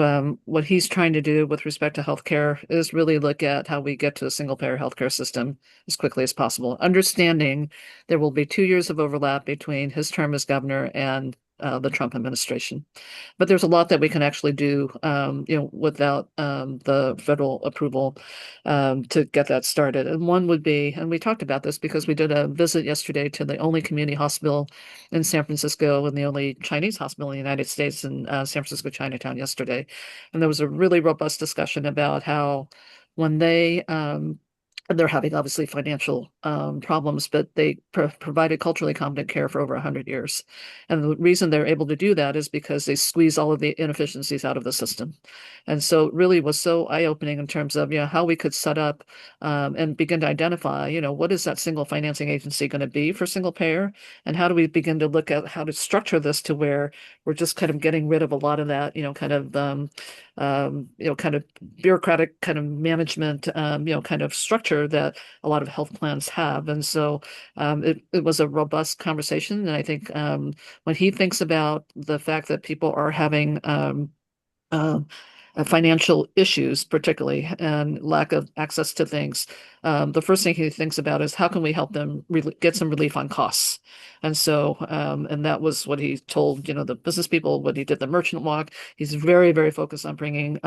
E: what he's trying to do with respect to healthcare is really look at how we get to a single payer healthcare system as quickly as possible, understanding there will be 2 years of overlap between his term as governor and the Trump administration. But there's a lot that we can actually do, without the federal approval to get that started. And one would be, and we talked about this because we did a visit yesterday to the only community hospital in San Francisco and the only Chinese hospital in the United States in San Francisco Chinatown yesterday. And there was a really robust discussion about how when they're having obviously financial problems, but they provided culturally competent care for over 100 years. And the reason they're able to do that is because they squeeze all of the inefficiencies out of the system. And so it really was so eye-opening in terms of, how we could set up and begin to identify, what is that single financing agency going to be for single payer? And how do we begin to look at how to structure this to where we're just kind of getting rid of a lot of that, kind of bureaucratic kind of management, kind of structure that a lot of health plans have. And so it was a robust conversation. And I think when he thinks about the fact that people are having um, financial issues, particularly, and lack of access to things, the first thing he thinks about is how can we help them get some relief on costs. And so, and that was what he told, the business people, what he did the merchant walk. He's very, very focused on bringing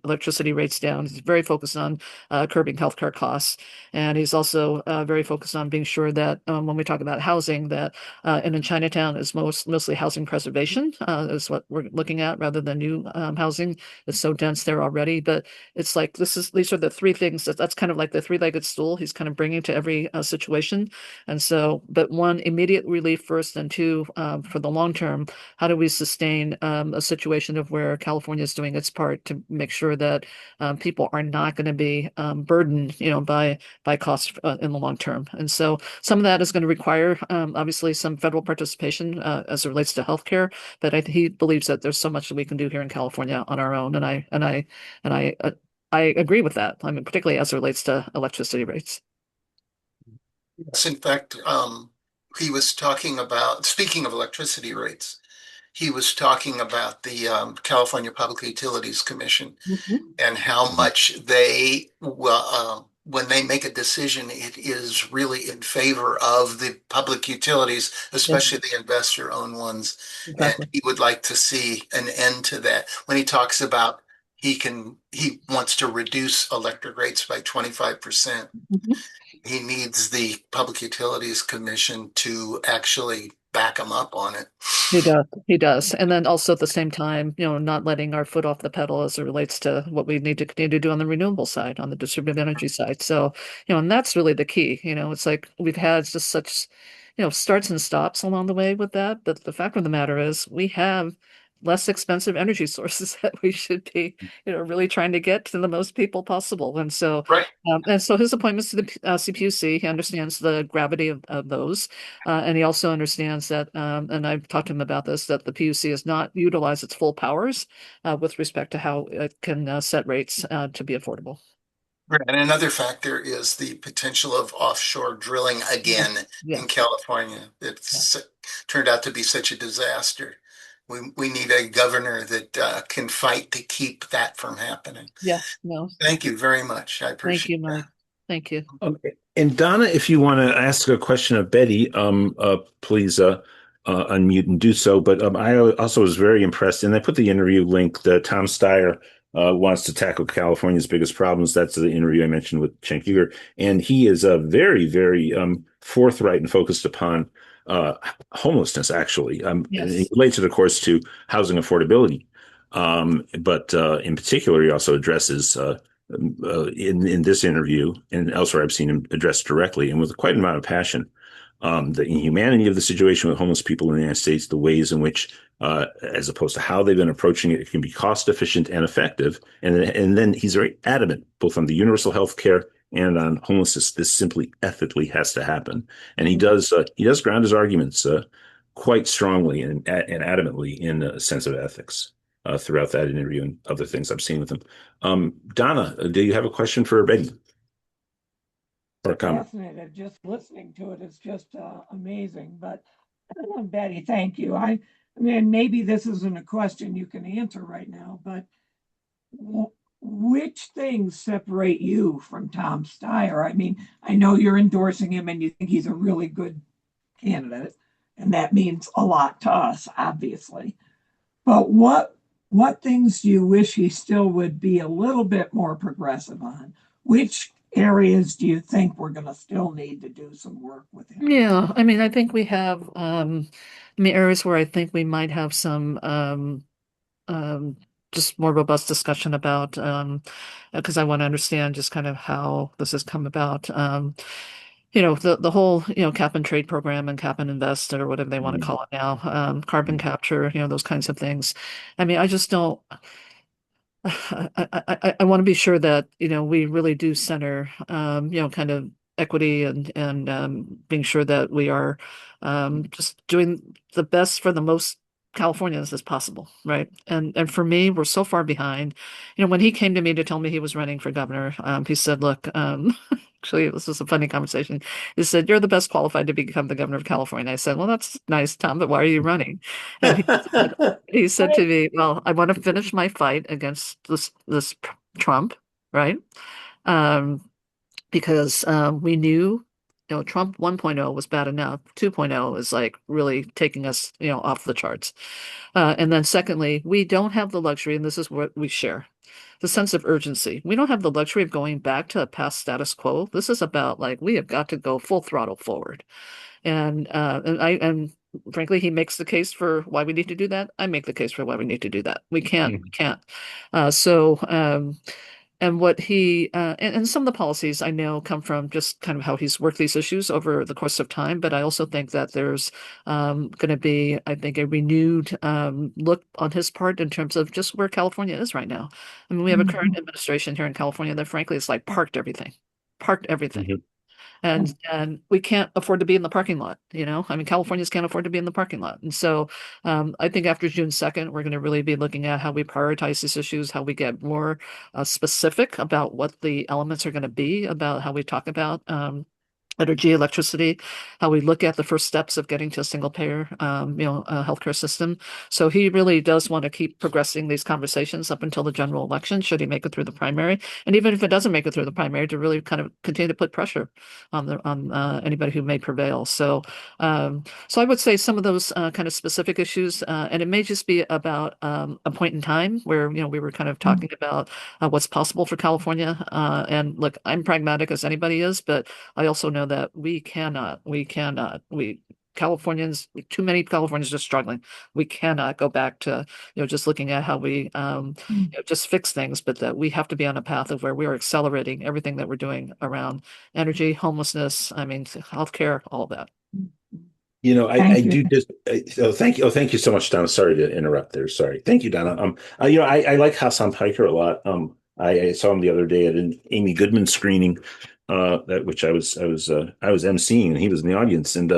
E: electricity rates down. He's very focused on curbing healthcare costs. And he's also very focused on being sure that when we talk about housing, that and in Chinatown is mostly housing preservation is what we're looking at rather than new housing. It's so dense there already, but it's like these are the three things that's kind of like the three-legged stool he's kind of bringing to every situation. And so, but one, immediate relief first, and two, for the long term, how do we sustain a situation of where California is doing its part to make sure that people are not going to be burdened, by costs in the long term. And so some of that is going to require obviously some federal participation as it relates to healthcare, but he believes that there's so much that we can do here in California on our own, and I agree with that. I mean, particularly as it relates to electricity rates.
D: Yes, in fact, he was talking about, speaking of electricity rates, he was talking about the California Public Utilities Commission
E: Mhm.
D: and how much they, well, when they make a decision, it is really in favor of the public utilities,
E: Yeah,
D: especially the investor-owned ones. And
E: exactly.
D: he would like to see an end to that. When he talks about he wants to reduce electric rates by 25%.
E: Mhm.
D: He needs the Public Utilities Commission to actually back him up on it.
E: He does. He does. And then also at the same time, not letting our foot off the pedal as it relates to what we need to continue to do on the renewable side, on the distributed energy side. So, and that's really the key. It's like we've had just such, starts and stops along the way with that. But the fact of the matter is we have less expensive energy sources that we should be, really trying to get to the most people possible.
D: Right.
E: And so his appointments to the CPUC, he understands the gravity of those. And he also understands that, and I've talked to him about this, that the PUC has not utilized its full powers with respect to how it can set rates to be affordable.
D: Right. And another factor is the potential of offshore drilling
E: Yeah.
D: again in
E: Yes.
D: California.
E: Yeah.
D: It's turned out to be such a disaster. We need a governor that can fight to keep that from happening.
E: Yeah. No.
D: Thank you very much. I
E: Thank
D: appreciate
E: you, Mike.
D: that.
E: Thank you.
A: Okay. And Donna, if you want to ask a question of Betty, please unmute and do so. But I also was very impressed, and I put the interview link that Tom Steyer wants to tackle California's biggest problems. That's the interview I mentioned with Cenk Uygur, and he is very, very forthright and focused upon homelessness. Actually, and it
E: Yes.
A: relates it, of course, to housing affordability. But in particular, he also addresses in this interview and elsewhere, I've seen him address directly and with quite an amount of passion the inhumanity of the situation with homeless people in the United States, the ways in which, as opposed to how they've been approaching it, it can be cost efficient and effective. And then he's very adamant both on the universal health care and on homelessness. This simply ethically has to happen, and he does ground his arguments quite strongly and adamantly in a sense of ethics. Throughout that interview and other things I've seen with him. Donna, do you have a question for Betty or a comment?
C: Fascinated. Just listening to it is just amazing. But Betty, thank you. I mean, maybe this isn't a question you can answer right now, but which things separate you from Tom Steyer? I mean, I know you're endorsing him and you think he's a really good candidate, and that means a lot to us, obviously. But what things do you wish he still would be a little bit more progressive on? Which areas do you think we're going to still need to do some work with him?
E: Yeah. I mean, I think we have, areas where I think we might have some, um, just more robust discussion about, because I want to understand just kind of how this has come about. The whole, cap and trade program and cap and invest or whatever they want to call it now, carbon capture, those kinds of things. I mean, I just don't. I want to be sure that, we really do center, kind of equity and being sure that we are just doing the best for the most Californians as possible, right? And for me, we're so far behind. When he came to me to tell me he was running for governor, he said, "Look, actually, this was a funny conversation. He said, 'You're the best qualified to become the governor of California.' I said, 'Well, that's nice, Tom, but why are you running?' And he said to me, "Well, I want to finish my fight against this Trump, right? Um, because we knew, Trump 1.0 was bad enough. 2.0 is like really taking us, off the charts. And then secondly, we don't have the luxury, and this is what we share, the sense of urgency. We don't have the luxury of going back to a past status quo. This is about like we have got to go full throttle forward. And frankly, he makes the case for why we need to do that. I make the case for why we need to do that. We can't. So and what he and some of the policies I know come from just kind of how he's worked these issues over the course of time. But I also think that there's going to be, I think, a renewed look on his part in terms of just where California is right now. I mean, we have a current administration here in California that frankly is like parked everything.
A: Mhm.
E: And we can't afford to be in the parking lot, I mean, Californians can't afford to be in the parking lot. And so I think after June 2nd, we're going to really be looking at how we prioritize these issues, how we get more specific about what the elements are going to be, about how we talk about energy, electricity, how we look at the first steps of getting to a single payer, healthcare system. So he really does want to keep progressing these conversations up until the general election, should he make it through the primary. And even if it doesn't make it through the primary, to really kind of continue to put pressure on anybody who may prevail. So I would say some of those kind of specific issues, and it may just be about a point in time where, we were kind of talking about what's possible for California. And look, I'm pragmatic as anybody is, but I also know that Californians, too many Californians are struggling. We cannot go back to, just looking at how we just fix things, but that we have to be on a path of where we are accelerating everything that we're doing around energy, homelessness, I mean, healthcare, all of that.
A: I
C: Thank you.
A: do just thank you. Oh, thank you so much, Donna. Sorry to interrupt there. Sorry. Thank you, Donna. I like Hassan Piker a lot. I saw him the other day at an Amy Goodman screening, which I was emceeing, and he was in the audience, and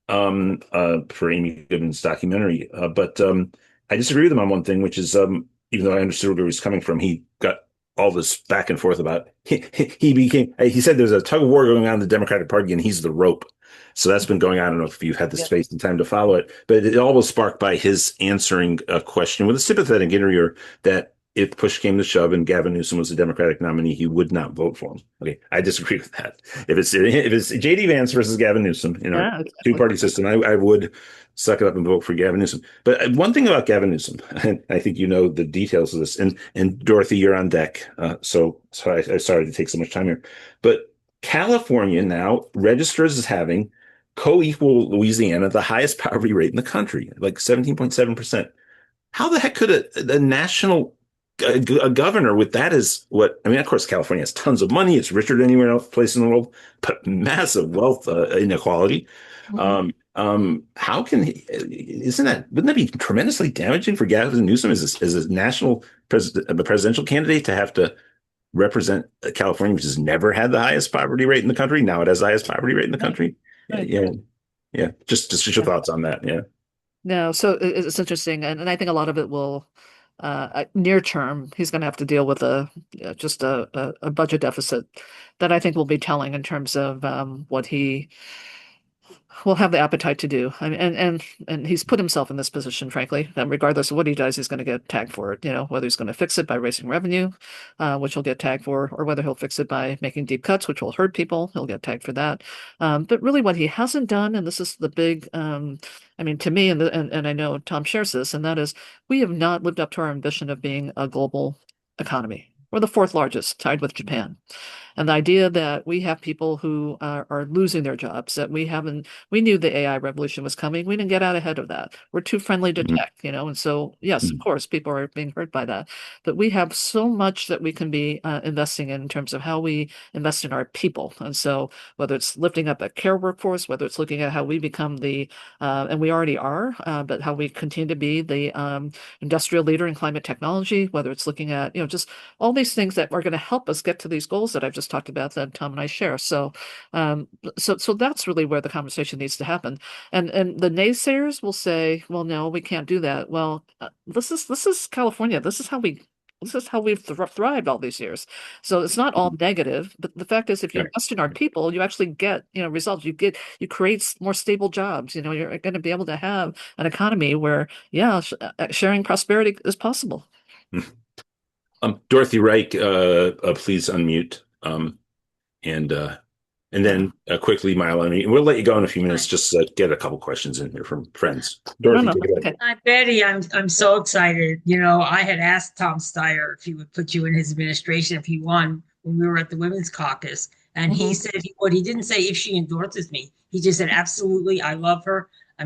E: Uh-huh.
A: for Amy Goodman's documentary. But I disagree with him on one thing, which is even though I understood where he was coming from, he got all this back and forth about he said there's a tug of war going on in the Democratic Party, and he's the rope. So that's been going on. I don't know if you've had the
E: Yeah.
A: space and time to follow it, but it all was sparked by his answering a question with a sympathetic interviewer that if push came to shove and Gavin Newsom was the Democratic nominee, he would not vote for him. Okay, I disagree with that. If it's JD Vance versus Gavin Newsom in our
E: Yeah, exactly.
A: two-party system, I would suck it up and vote for Gavin Newsom. But one thing about Gavin Newsom, and I think you know the details of this, and Dorothy, you're on deck. So I'm sorry to take so much time here, but California now registers as having co-equal Louisiana, the highest poverty rate in the country, like 17.7%. How the heck could a national a governor with that is what I mean? Of course, California has tons of money; it's richer than anywhere else place in the world, but massive wealth inequality. How can he? Wouldn't that be tremendously damaging for Gavin Newsom as a national presidential candidate to have to represent California, which has never had the highest poverty rate in the country? Now it has the highest poverty rate in the country.
E: Right.
A: Yeah. Just your thoughts on that. Yeah.
E: No, so it's interesting, and I think a lot of it will, near term, he's going to have to deal with just a budget deficit that I think will be telling in terms of what he will have the appetite to do. I mean, and he's put himself in this position, frankly, that regardless of what he does, he's going to get tagged for it. Whether he's going to fix it by raising revenue, which he'll get tagged for, or whether he'll fix it by making deep cuts, which will hurt people, he'll get tagged for that. But really, what he hasn't done, and this is the big, I mean, to me, and I know Tom shares this, and that is, we have not lived up to our ambition of being a global economy. We're the fourth largest, tied with Japan. And the idea that we have people who are losing their jobs, that we knew the AI revolution was coming. We didn't get out ahead of that. We're too friendly to tech, and so, yes, of course, people are being hurt by that. But we have so much that we can be investing in terms of how we invest in our people. And so whether it's lifting up a care workforce, whether it's looking at how we become and we already are, but how we continue to be the industrial leader in climate technology, whether it's looking at, just all these things that are going to help us get to these goals that I've just talked about that Tom and I share. So that's really where the conversation needs to happen. And the naysayers will say, well, no, we can't do that. Well, this is California. This is how we've thrived all these years. So it's not all negative, but the fact is, if you invest in our people, you actually get, results. You create more stable jobs. You're going to be able to have an economy where, sharing prosperity is possible.
A: Dorothy Reich, please unmute. And then quickly, Milo, I mean, we'll let you go in a few minutes. Just get a couple questions in here from friends. Dorothy,
E: No,
A: take it away.
E: okay.
F: Hi, Betty. I'm so excited. I had asked Tom Steyer if he would put you in his administration if he won when we were at the Women's Caucus, and he said he didn't say if she endorses me. He just said absolutely. I love her. I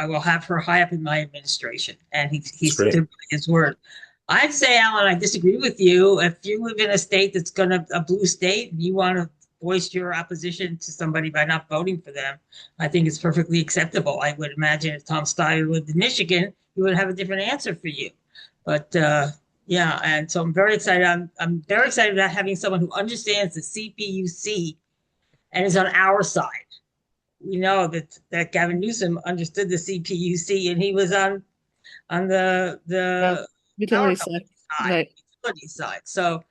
F: will have her high up in my administration, and he stood by his word. I'd say, Alan, I disagree with you. If you live in a state that's a blue state, and you want to voice your opposition to somebody by not voting for them, I think it's perfectly acceptable. I would imagine if Tom Steyer lived in Michigan, he would have a different answer for you. But yeah, and so I'm very excited. I'm very excited about having someone who understands the CPUC and is on our side. We know that Gavin Newsom understood the CPUC, and he was on the
E: utility side. Right.
F: Utility side. So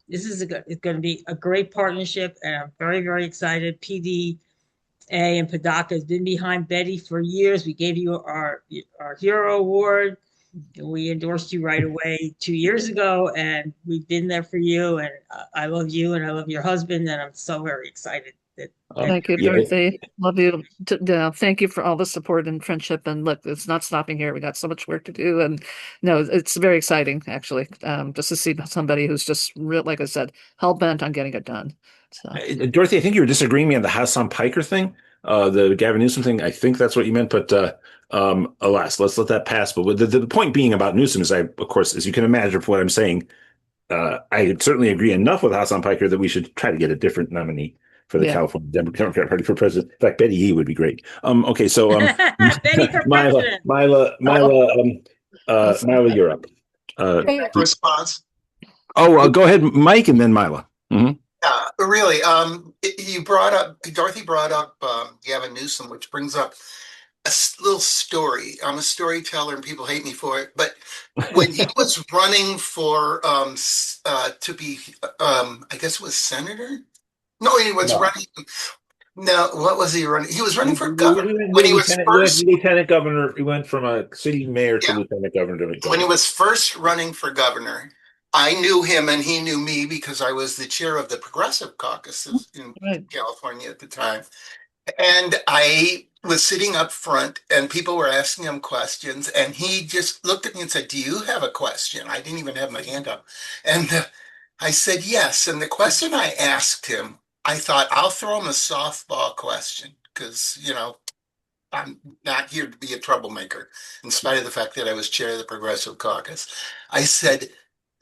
F: This is it's going to be a great partnership, and I'm very, very excited. PDA and Padaka has been behind Betty for years. We gave you our Hero Award, and we endorsed you right away 2 years ago, and we've been there for you. And I love you, and I love your husband, and I'm so very excited that
E: Thank you,
A: Yeah,
E: Dorothy. Love you. Thank you for all the support and friendship. And look, it's not stopping here. We got so much work to do. And no, it's very exciting, actually, just to see somebody who's just real, like I said, hell bent on getting it done. So,
A: Dorothy, I think you were disagreeing with me on the House on Piker thing, the Gavin Newsom thing. I think that's what you meant, but alas, let's let that pass. But the point being about Newsom is, of course, as you can imagine from what I'm saying, I certainly agree enough with House on Piker that we should try to get a different nominee for the
E: yeah.
A: California Democratic Party for president. In fact, Betty Yee would be great. Okay, so
F: Betty for president.
A: Mila, you're up.
D: Response.
A: Go ahead, Mike, and then Mila.
D: Really, Dorothy brought up Gavin Newsom, which brings up a little story. I'm a storyteller and people hate me for it, but when he was running for to be I guess it was senator. No, he was running. No, what was he running? He was running for governor when he was first
A: lieutenant governor. He went from a city mayor to lieutenant governor.
D: When he was first running for governor. I knew him and he knew me because I was the chair of the Progressive Caucus in California at the time. And I was sitting up front and people were asking him questions. And he just looked at me and said, "Do you have a question?" I didn't even have my hand up. And I said, "Yes." And the question I asked him, I thought, I'll throw him a softball question because, I'm not here to be a troublemaker, in spite of the fact that I was chair of the Progressive Caucus. I said,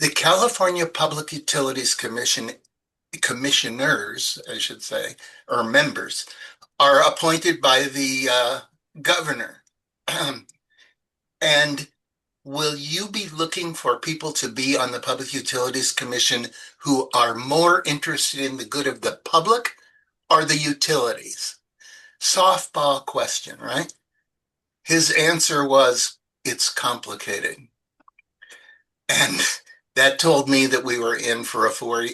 D: the California Public Utilities Commission commissioners, I should say, or members, are appointed by the governor. And will you be looking for people to be on the Public Utilities Commission who are more interested in the good of the public or the utilities? Softball question, right? His answer was, it's complicated. And that told me that we were in for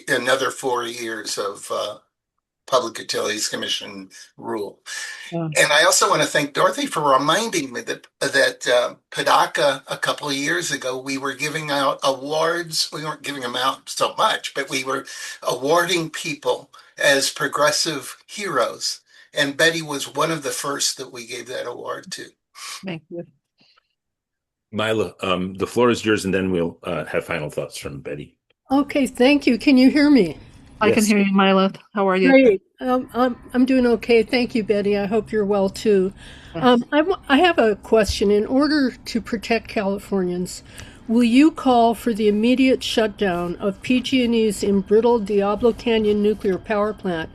D: another 4 years of Public Utilities Commission rule.
E: Yeah.
D: And I also want to thank Dorothy for reminding me that Padaka, a couple of years ago, we were giving out awards. We weren't giving them out so much, but we were awarding people as progressive heroes. And Betty was one of the first that we gave that award to.
E: Thank you.
A: Mila, the floor is yours, and then we'll have final thoughts from Betty.
G: Okay, thank you. Can you hear me?
E: I can hear you, Mila. How are you?
G: Great. I'm doing okay. Thank you, Betty. I hope you're well too. I have a question. In order to protect Californians, will you call for the immediate shutdown of PG&E's embrittled Diablo Canyon nuclear power plant,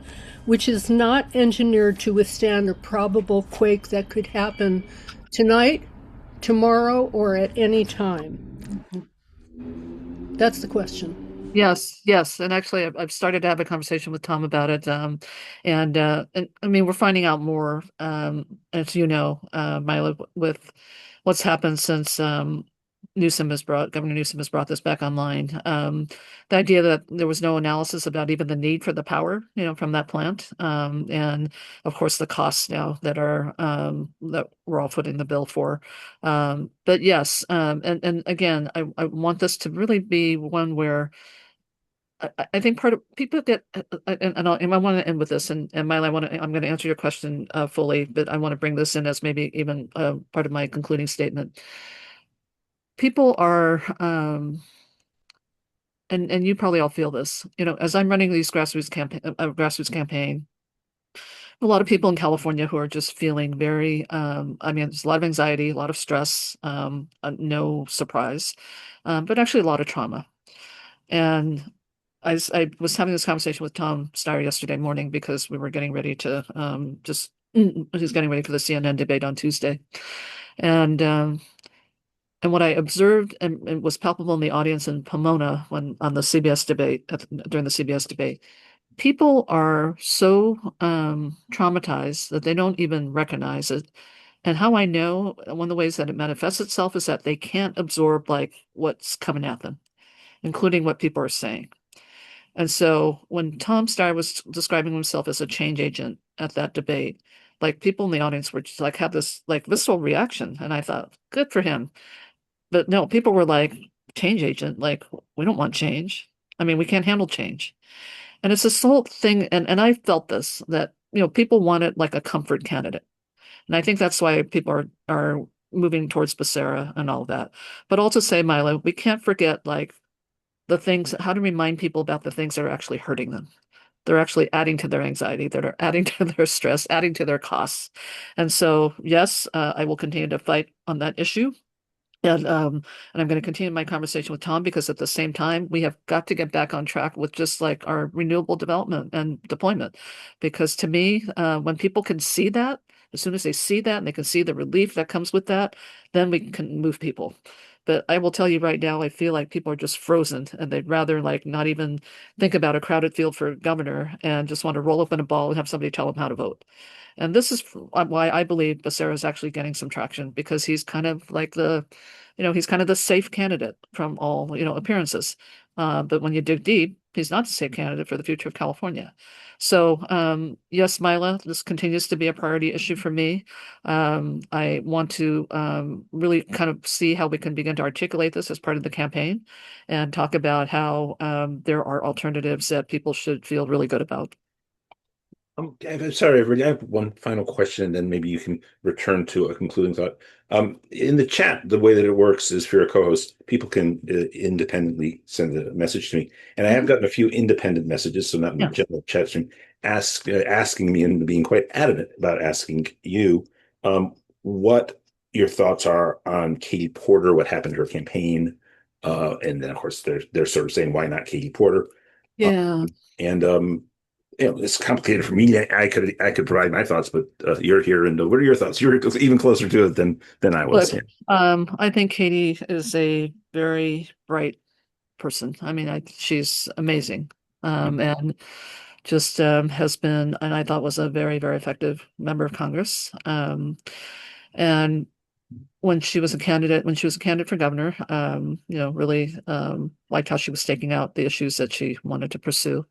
G: which is not engineered to withstand a probable quake that could happen tonight, tomorrow, or at any time? That's the question.
E: Yes, yes, and actually, I've started to have a conversation with Tom about it, and I mean, we're finding out more, as you know, Milo, with what's happened since Governor Newsom has brought this back online. The idea that there was no analysis about even the need for the power, from that plant, and of course the costs now that are that we're all footing the bill for. But yes, and again, I want this to really be one where. I think part of people get, and I want to end with this, and Miley, I'm going to answer your question fully, but I want to bring this in as maybe even part of my concluding statement. People are, and you probably all feel this, as I'm running these grassroots campaign, a lot of people in California who are just feeling very, I mean, there's a lot of anxiety, a lot of stress, no surprise, but actually a lot of trauma. And I was having this conversation with Tom Steyer yesterday morning because we were getting ready to he's getting ready for the CNN debate on Tuesday. And what I observed and was palpable in the audience in Pomona on the CBS debate, during the CBS debate, people are so traumatized that they don't even recognize it. And how I know, one of the ways that it manifests itself is that they can't absorb like what's coming at them, including what people are saying. And so when Tom Steyer was describing himself as a change agent at that debate, like people in the audience were just like had this like visceral reaction. And I thought, good for him. But no, people were like, change agent, like we don't want change. I mean, we can't handle change. And it's this whole thing, and I felt this that people wanted like a comfort candidate. And I think that's why people are moving towards Becerra and all of that. But also say, Milo, we can't forget like the things, how to remind people about the things that are actually hurting them. They're actually adding to their anxiety, that are adding to their stress, adding to their costs. And so, yes, I will continue to fight on that issue. And I'm going to continue my conversation with Tom because at the same time, we have got to get back on track with just like our renewable development and deployment. Because to me, when people can see that, as soon as they see that and they can see the relief that comes with that, then we can move people. But I will tell you right now, I feel like people are just frozen and they'd rather like not even think about a crowded field for governor and just want to roll up in a ball and have somebody tell them how to vote. And this is why I believe Becerra is actually getting some traction because he's kind of like he's kind of the safe candidate from all, appearances. But when you dig deep, he's not the safe candidate for the future of California. So, yes, Mila, this continues to be a priority issue for me. I want to really kind of see how we can begin to articulate this as part of the campaign and talk about how there are alternatives that people should feel really good about.
A: I'm sorry, I have one final question, and then maybe you can return to a concluding thought. In the chat, the way that it works is for your co-host, people can independently send a message to me, and I have gotten a few independent messages, so not in the
E: Yeah.
A: general chat stream, asking me and being quite adamant about asking you what your thoughts are on Katie Porter, what happened to her campaign, and then of course they're sort of saying why not Katie Porter,
E: Yeah.
A: and it's complicated for me. I could provide my thoughts, but you're here, and what are your thoughts? You're even closer to it than I
E: Look,
A: was. Yeah.
E: I think Katie is a very bright person. I mean, she's amazing. And just has been, and I thought was a very, very effective member of Congress. And when she was a candidate for governor, really liked how she was staking out the issues that she wanted to pursue.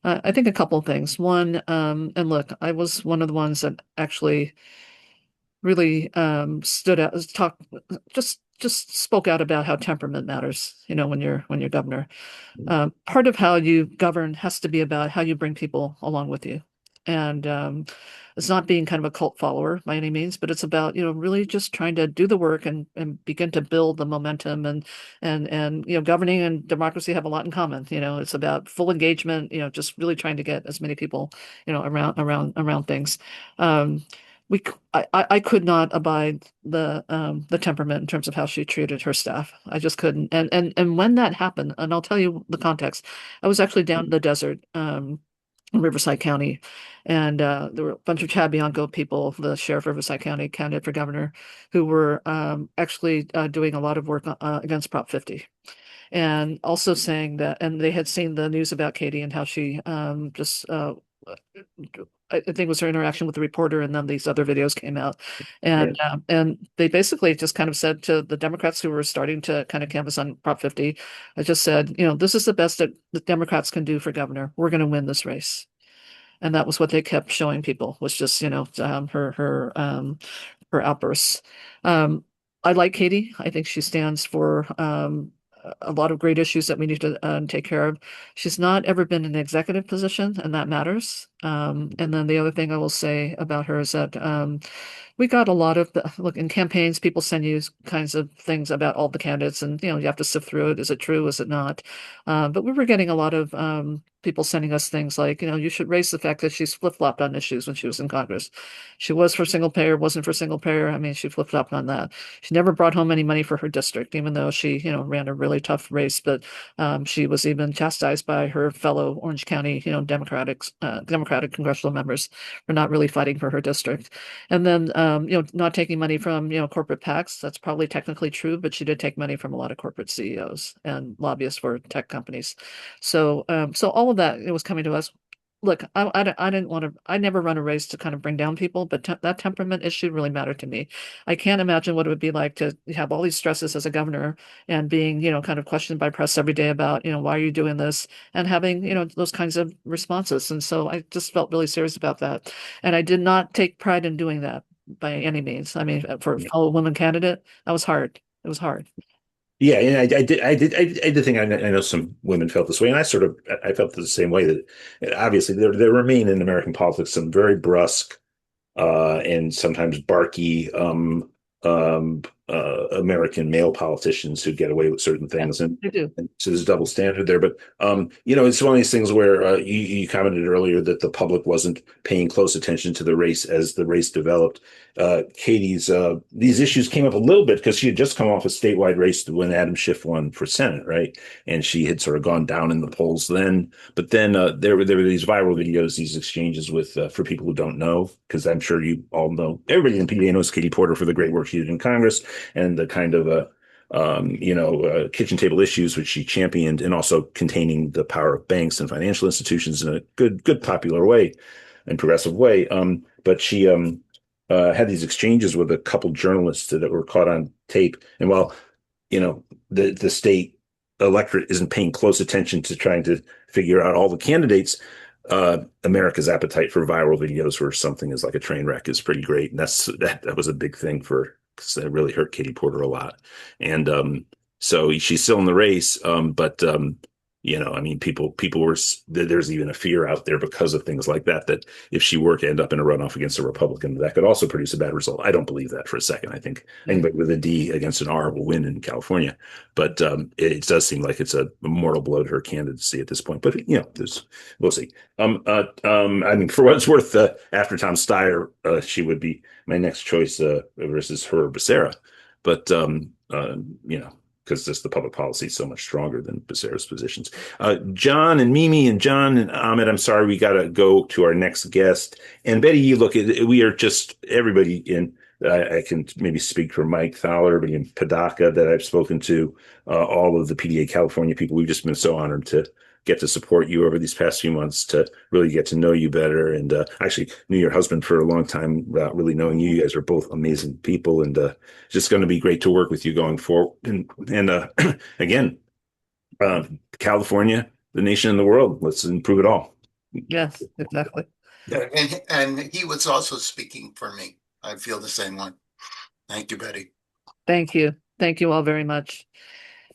E: I think a couple of things. One, and look, I was one of the ones that actually really stood out, just spoke out about how temperament matters, when you're governor. Part of how you govern has to be about how you bring people along with you. And it's not being kind of a cult follower by any means, but it's about, really just trying to do the work and begin to build the momentum and governing and democracy have a lot in common. It's about full engagement, just really trying to get as many people, around things. Um, I could not abide the temperament in terms of how she treated her staff. I just couldn't. And when that happened, and I'll tell you the context, I was actually down in the desert, in Riverside County, and there were a bunch of Chad Bianco people, the sheriff of Riverside County, candidate for governor, who were actually doing a lot of work against Prop 50 and also saying that, and they had seen the news about Katie and how she just I think it was her interaction with the reporter, and then these other videos came out, and they basically just kind of said to the Democrats who were starting to kind of canvass on Prop 50, I just said, this is the best that the Democrats can do for governor. We're going to win this race. And that was what they kept showing people was just, her outbursts. Um, I like Katie. I think she stands for a lot of great issues that we need to take care of. She's not ever been in an executive position, and that matters. And then the other thing I will say about her is that we got a lot of look in campaigns, people send you kinds of things about all the candidates, and you have to sift through it. Is it true? Is it not? But we were getting a lot of people sending us things like, you should raise the fact that she's flip-flopped on issues when she was in Congress. She was for single payer, wasn't for single payer. I mean, she flip-flopped on that. She never brought home any money for her district, even though she, ran a really tough race. But she was even chastised by her fellow Orange County, Democratic congressional members for not really fighting for her district. And then, not taking money from, corporate PACs. That's probably technically true, but she did take money from a lot of corporate CEOs and lobbyists for tech companies. So all of that, it was coming to us. look, I didn't want to, I never run a race to kind of bring down people, but that temperament issue really mattered to me. I can't imagine what it would be like to have all these stresses as a governor and being, kind of questioned by press every day about, why are you doing this? And having, those kinds of responses. And so I just felt really serious about that. And I did not take pride in doing that by any means. I mean, for a fellow woman candidate, that was hard. It was hard.
A: Yeah, and I did think I know some women felt this way, and I felt the same way that obviously there remain in American politics some very brusque and sometimes barky American male politicians who get away with certain things, and,
E: I do.
A: and so there's a double standard there. But it's one of these things where you commented earlier that the public wasn't paying close attention to the race as the race developed. Katie's these issues came up a little bit because she had just come off a statewide race when Adam Schiff won for Senate, right? And she had sort of gone down in the polls then. But then there were these viral videos, these exchanges with for people who don't know, because I'm sure you all know, everybody in PDA knows Katie Porter for the great work she did in Congress and the kind of kitchen table issues which she championed, and also containing the power of banks and financial institutions in a good popular way and progressive way. But she had these exchanges with a couple journalists that were caught on tape. And while the state electorate isn't paying close attention to trying to figure out all the candidates, America's appetite for viral videos where something is like a train wreck is pretty great, and that was a big thing because that really hurt Katie Porter a lot. And so she's still in the race, but I mean, people were there's even a fear out there because of things like that if she were to end up in a runoff against a Republican, that could also produce a bad result. I don't believe that for a second. I think anybody with a D against an R will win in California, but it does seem like it's a mortal blow to her candidacy at this point. But we'll see. I mean, for what it's worth, after Tom Steyer, she would be my next choice versus her Becerra, but because just the public policy is so much stronger than Becerra's positions. John and Mimi and John and Ahmed, I'm sorry, we got to go to our next guest. And Betty, you look, we are just everybody in. I can maybe speak for Mike Thaler, everybody in Padaka that I've spoken to, all of the PDA California people. We've just been so honored to get to support you over these past few months, to really get to know you better. And actually knew your husband for a long time without really knowing you. You guys are both amazing people, and just going to be great to work with you going forward. And again, California, the nation in the world. Let's improve it all.
E: Yes, exactly.
D: Yeah, and he was also speaking for me. I feel the same way. Thank you, Betty.
E: Thank you. Thank you all very much.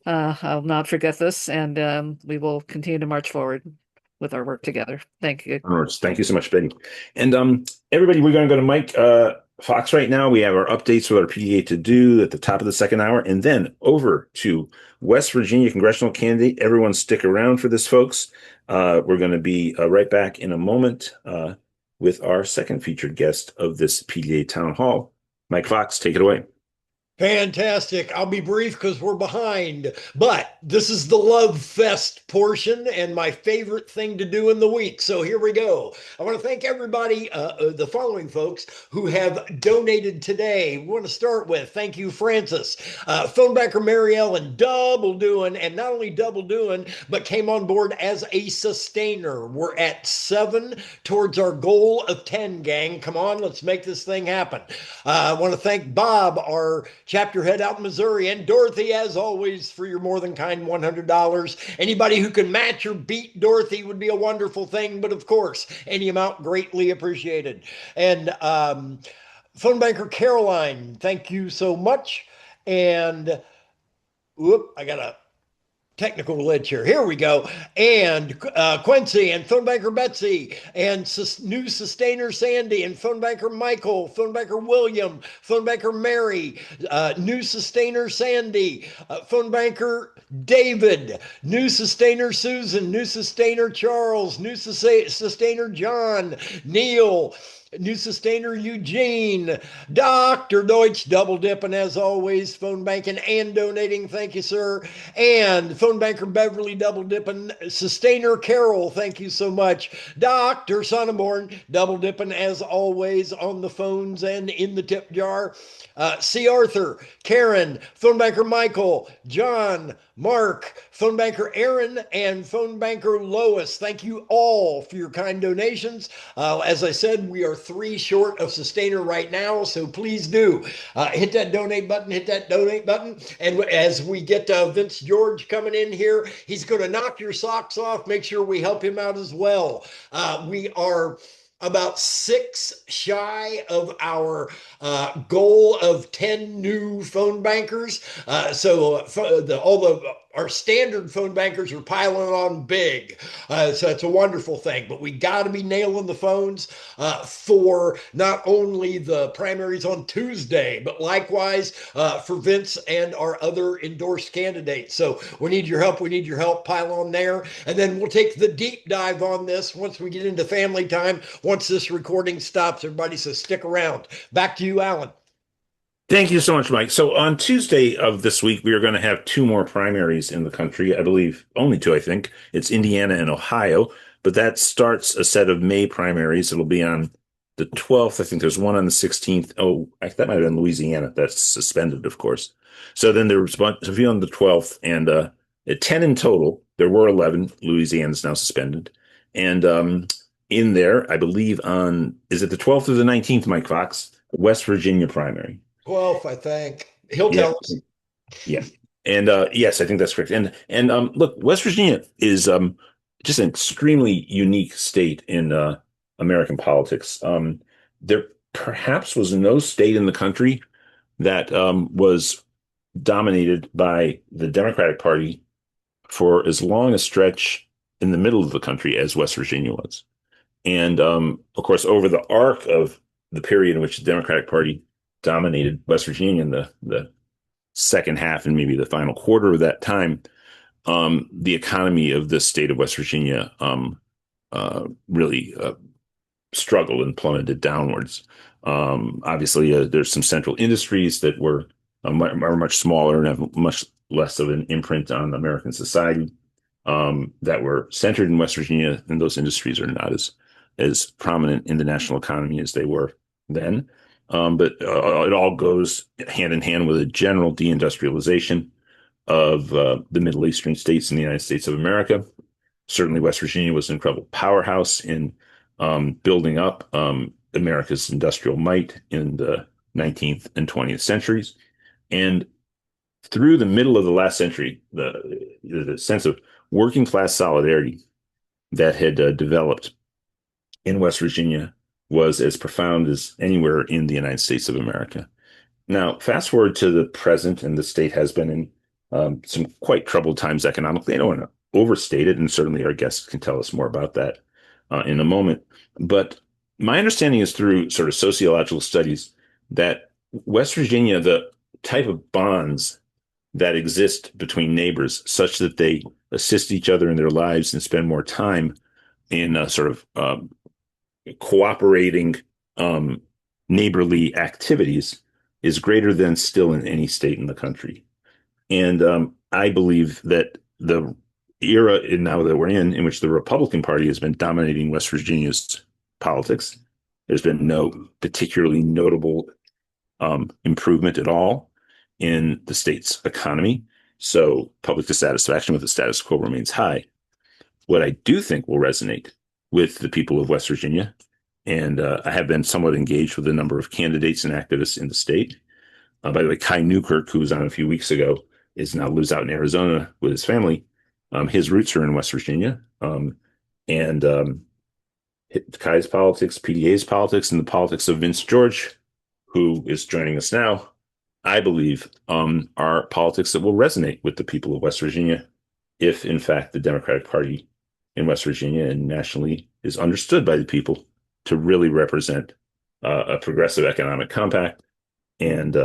E: I'll not forget this, and we will continue to march forward with our work together. Thank you.
A: Thank you so much, Betty. And everybody, we're going to go to Mike Fox right now. We have our updates with our PDA to do at the top of the second hour, and then over to West Virginia congressional candidate. Everyone stick around for this, folks. We're going to be right back in a moment with our second featured guest of this PDA town hall. Mike Fox, take it away.
B: Fantastic. I'll be brief because we're behind, but this is the love fest portion and my favorite thing to do in the week. So here we go. I want to thank everybody, the following folks who have donated today. We want to start with, thank you, Francis, Phonebacker Mary Ellen, double doing, and not only double doing, but came on board as a sustainer. We're at 7 towards our goal of 10, gang. Come on, let's make this thing happen. I want to thank Bob, our chapter head out in Missouri, and Dorothy, as always, for your more than kind $100. Anybody who can match or beat Dorothy would be a wonderful thing, but of course, any amount greatly appreciated. And phone banker Caroline, thank you so much. And I got a technical glitch here. Here we go. And Quincy and phone banker Betsy and new sustainer Sandy and phone banker Michael, phone banker William, phone banker Mary, new sustainer Sandy, phone banker David, new sustainer Susan, new sustainer Charles, new sustainer John, Neil, new sustainer Eugene, Dr. Deutsch, double dipping as always, phone banking and donating. Thank you, sir. And phone banker Beverly, double dipping. Sustainer Carol, thank you so much. Dr. Sonneborn, double dipping as always on the phones and in the tip jar. C. Arthur, Karen, phone banker Michael, John, Mark, phone banker Aaron, and phone banker Lois. Thank you all for your kind donations. As I said, we are 3 short of sustainer right now, so please do hit that donate button, hit that donate button. And as we get Vince George coming in here, he's going to knock your socks off. Make sure we help him out as well. We are about 6 shy of our goal of 10 new phone bankers. Our standard phone bankers are piling on big. So it's a wonderful thing. But we got to be nailing the phones for not only the primaries on Tuesday, but likewise for Vince and our other endorsed candidates. So we need your help. We need your help. Pile on there. And then we'll take the deep dive on this once we get into family time, once this recording stops. Everybody, so stick around. Back to you, Alan.
A: Thank you so much, Mike. So on Tuesday of this week, we are going to have 2 more primaries in the country. I believe only 2, I think. It's Indiana and Ohio, but that starts a set of May primaries. It'll be on the 12th. I think there's one on the 16th. Oh, that might have been Louisiana. That's suspended, of course. So then there was a few on the 12th, and at 10 in total. There were 11. Louisiana's now suspended. And in there, I believe is it the 12th or the 19th, Mike Fox? West Virginia primary.
B: 12th, I think. He'll tell us.
A: Yeah. And yes, I think that's correct. And look, West Virginia is just an extremely unique state in American politics. There perhaps was no state in the country that was dominated by the Democratic Party for as long a stretch in the middle of the country as West Virginia was. And of course, over the arc of the period in which the Democratic Party dominated West Virginia in the second half and maybe the final quarter of that time, the economy of the state of West Virginia really struggled and plummeted downwards. Obviously, there's some central industries that are much smaller and have much less of an imprint on American society that were centered in West Virginia, and those industries are not as prominent in the national economy as they were then. But it all goes hand in hand with a general deindustrialization of the Middle Eastern states in the United States of America. Certainly, West Virginia was an incredible powerhouse in building up America's industrial might in the 19th and 20th centuries. And through the middle of the last century, the sense of working class solidarity that had developed in West Virginia was as profound as anywhere in the United States of America. Now, fast forward to the present, and the state has been in some quite troubled times economically. I don't want to overstate it, and certainly our guests can tell us more about that in a moment. But my understanding is through sort of sociological studies that West Virginia, the type of bonds that exist between neighbors such that they assist each other in their lives and spend more time in sort of cooperating neighborly activities is greater than still in any state in the country. And I believe that the era now that we're in which the Republican Party has been dominating West Virginia's politics, there's been no particularly notable improvement at all in the state's economy. So public dissatisfaction with the status quo remains high. What I do think will resonate with the people of West Virginia, and I have been somewhat engaged with a number of candidates and activists in the state. By the way, Kai Newkirk, who was on a few weeks ago, lives out in Arizona with his family. His roots are in West Virginia. And Kai's politics, PDA's politics, and the politics of Vince George, who is joining us now, I believe are politics that will resonate with the people of West Virginia if, in fact, the Democratic Party in West Virginia and nationally is understood by the people to really represent a progressive economic compact and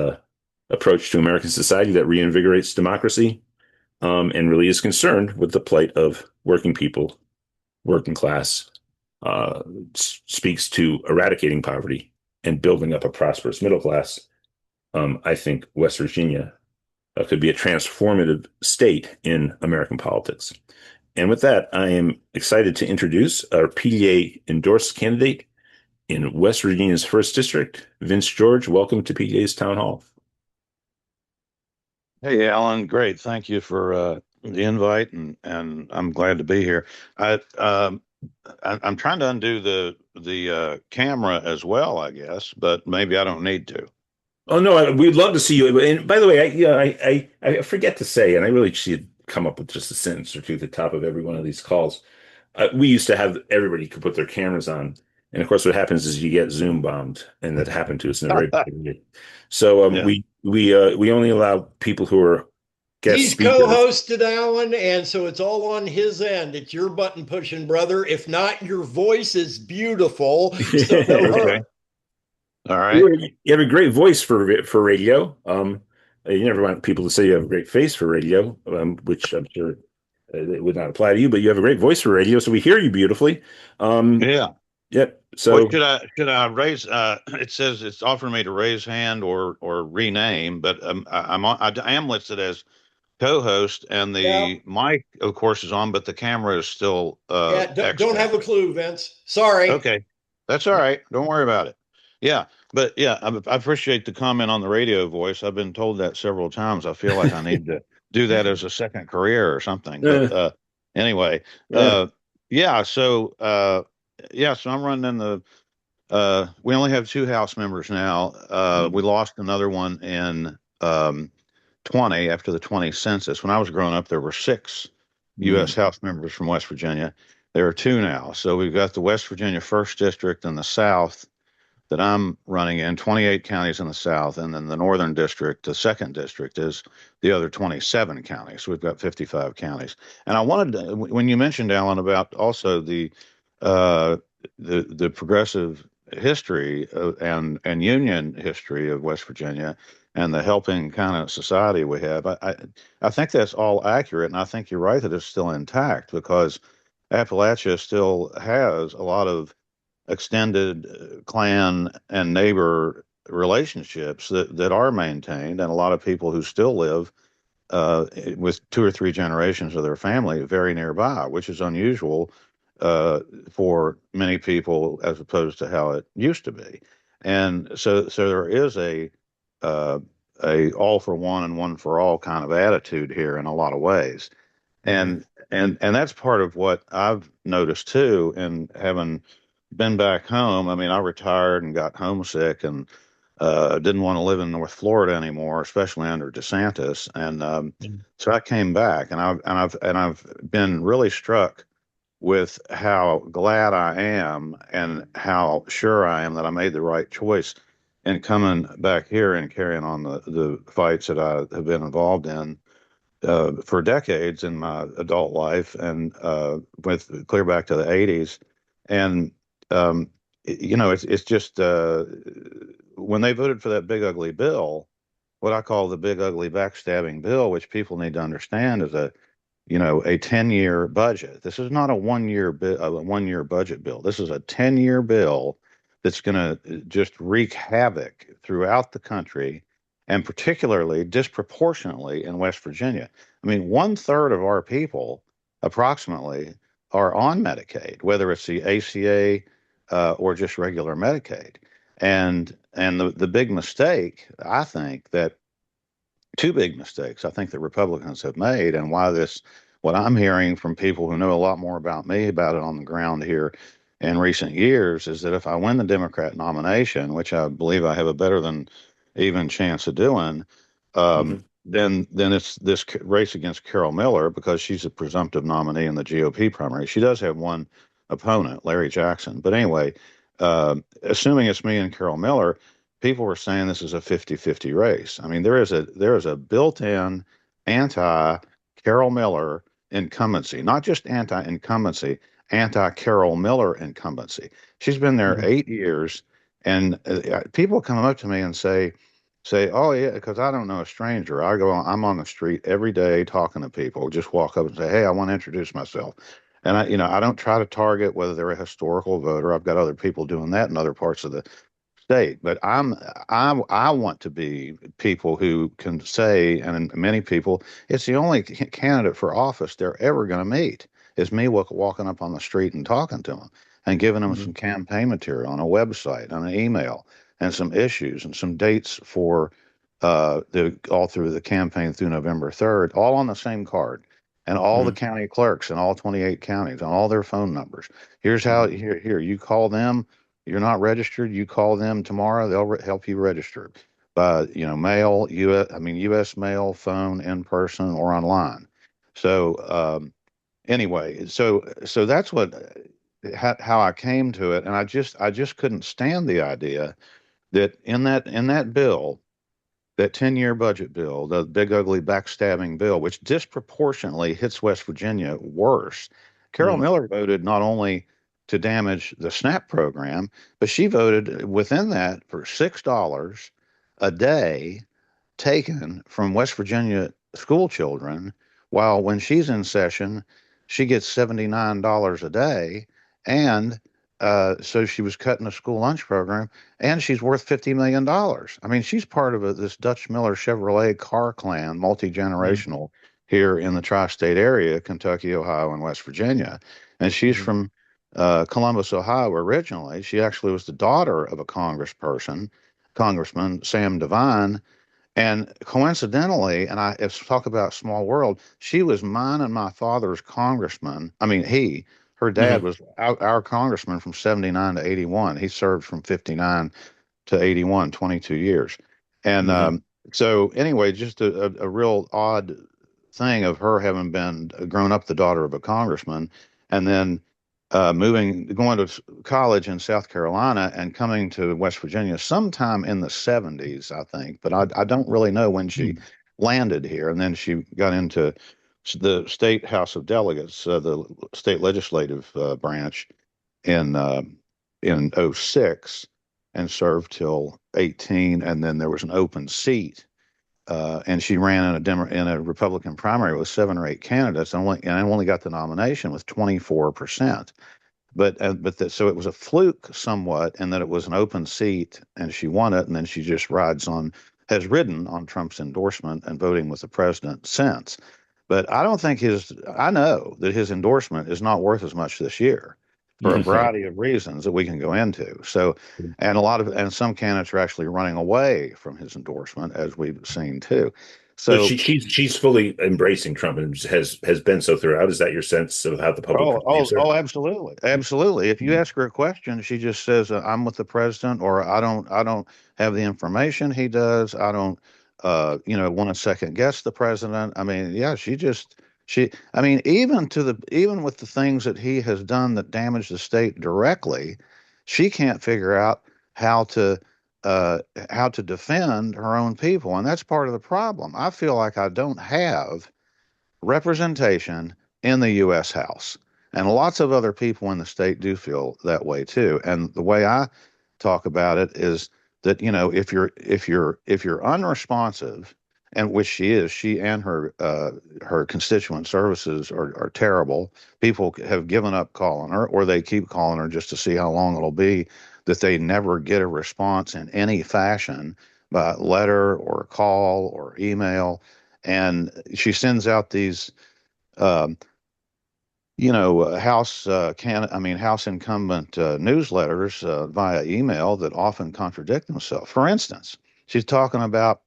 A: approach to American society that reinvigorates democracy and really is concerned with the plight of working people, working class, speaks to eradicating poverty and building up a prosperous middle class. I think West Virginia could be a transformative state in American politics. And with that, I am excited to introduce our PDA-endorsed candidate in West Virginia's 1st District, Vince George. Welcome to PDA's Town Hall.
H: Hey, Alan, great. Thank you for the invite, and I'm glad to be here. I I'm trying to undo the camera as well, I guess, but maybe I don't need to.
A: Oh no, we'd love to see you. And by the way, I forget to say, and I really should come up with just a sentence or two at the top of every one of these calls. We used to have everybody could put their cameras on, and of course, what happens is you get Zoom bombed, and that happened to us in a very bad way. So
H: Yeah.
A: we only allow people who are guest
B: He's
A: speakers.
B: co-hosted, Alan, and so it's all on his end. It's your button pushing, brother. If not, your voice is beautiful, so no
H: Okay.
B: hurt.
H: All right.
A: You have a great voice for radio. You never want people to say you have a great face for radio, which I'm sure it would not apply to you, but you have a great voice for radio, so we hear you beautifully. Um,
H: Yeah.
A: yep.
H: What
A: So
H: should I raise? It says it's offering me to raise hand or rename, but I am listed as co-host, and
B: Yeah,
H: the mic, of course, is on, but the camera is still
B: yeah. Don't
H: X'd
B: have
H: out.
B: a clue, Vince. Sorry.
H: Okay, that's all right. Don't worry about it. Yeah, but yeah, I appreciate the comment on the radio voice. I've been told that several times. I feel like I need to do that as a second career or something. But
A: uh,
H: anyway,
A: uh,
H: yeah. So I'm running in the. We only have two House members now. We lost another one in 20 after the 20 census. When I was growing up, there were six U.S. House members from West Virginia. There are two now. So we've got the West Virginia First District in the South that I'm running in, 28 counties in the South, and then the Northern District, the second district, is the other 27 counties. So we've got 55 counties. And I wanted to, when you mentioned, Alan, about also uh, the progressive history and union history of West Virginia and the helping kind of society we have, I think that's all accurate, and I think you're right that it's still intact because Appalachia still has a lot of extended clan and neighbor relationships that are maintained, and a lot of people who still live with two or three generations of their family very nearby, which is unusual uh, for many people as opposed to how it used to be. And so there is uh, a all for one and one for all kind of attitude here in a lot of ways.
B: Mhm.
H: And that's part of what I've noticed too, and having been back home. I mean, I retired and got homesick and didn't want to live in North Florida anymore, especially under DeSantis. And so I came back, and I've been really struck with how glad I am and how sure I am that I made the right choice in coming back here and carrying on the fights that I have been involved in for decades in my adult life, and with clear back to the 80s. And it's just when they voted for that big ugly bill, what I call the big ugly backstabbing bill, which people need to understand is a 10-year budget. This is not a 1 year budget bill. This is a 10-year bill that's going to just wreak havoc throughout the country, and particularly disproportionately in West Virginia. I mean, 1/3 of our people, approximately, are on Medicaid, whether it's the ACA or just regular Medicaid. And the big mistake, I think, that two big mistakes I think that Republicans have made, and why what I'm hearing from people who know a lot more about me about it on the ground here in recent years, is that if I win the Democrat nomination, which I believe I have a better than even chance of doing,
A: mhm.
H: then it's this race against Carol Miller, because she's a presumptive nominee in the GOP primary. She does have one opponent, Larry Jackson. But anyway, assuming it's me and Carol Miller, people were saying this is a 50-50 race. I mean, there is a built-in anti Carol Miller incumbency, not just anti incumbency, anti Carol Miller incumbency. She's been there 8 years, and people come up to me and say, oh yeah, because I don't know a stranger. I'm on the street every day talking to people. Just walk up and say, hey, I want to introduce myself. And I don't try to target whether they're a historical voter. I've got other people doing that in other parts of the state. But I want to be people who can say, and many people, it's the only candidate for office they're ever going to meet is me walking up on the street and talking to them and giving them some campaign material on a website, on an email, and some issues and some dates for all through the campaign through November 3rd, all on the same card, and all the county clerks in all 28 counties on all their phone numbers. Here's how, here, you call them. You're not registered. You call them tomorrow. They'll help you register by, mail, U.S. mail, phone, in person, or online. So, anyway, so that's how I came to it. And I just couldn't stand the idea that in that bill, that 10-year budget bill, the big ugly backstabbing bill, which disproportionately hits West Virginia worse. Carol Miller voted not only to damage the SNAP program, but she voted within that for $6 a day taken from West Virginia school children, while when she's in session, she gets $79 a day. And so she was cutting the school lunch program, and she's worth $50 million. I mean, she's part of this Dutch Miller Chevrolet car clan, multi-generational, here in the tri-state area, Kentucky, Ohio, and West Virginia. And she's from Columbus, Ohio originally. She actually was the daughter of a Congressman Sam Devine. And coincidentally, and if talk about small world, she was mine and my father's congressman. I mean, her dad was our congressman from 79 to 81. He served from 59 to 81, 22 years. And so anyway, just a real odd thing of her having been grown up the daughter of a congressman, and then going to college in South Carolina and coming to West Virginia sometime in the 70s, I think. But I don't really know when she landed here. And then she got into the State House of Delegates, the state legislative branch in '06, and served till 18. And then there was an open seat. And she ran in a Republican primary with 7 or 8 candidates, and only got the nomination with 24%. So it was a fluke somewhat, in that it was an open seat and she won it, and then she just has ridden on Trump's endorsement and voting with the president since. But I know that his endorsement is not worth as much this year, for a variety of reasons that we can go into. So, and some candidates are actually running away from his endorsement, as we've seen too. So
A: she's fully embracing Trump and has been so throughout. Is that your sense of how the public perceives her?
H: Oh, absolutely, absolutely. If you ask her a question, she just says, "I'm with the president," or "I don't have the information he does. I don't, want to second guess the president." I mean, yeah, I mean, even with the things that he has done that damage the state directly, she can't figure out how to defend her own people, and that's part of the problem. I feel like I don't have representation in the U.S. House, and lots of other people in the state do feel that way too. And the way I talk about it is that, if you're unresponsive, and which she and her constituent services are terrible. People have given up calling her, or they keep calling her just to see how long it'll be that they never get a response in any fashion, by letter or call or email. And she sends out these House House incumbent newsletters via email that often contradict themselves. For instance, she's talking about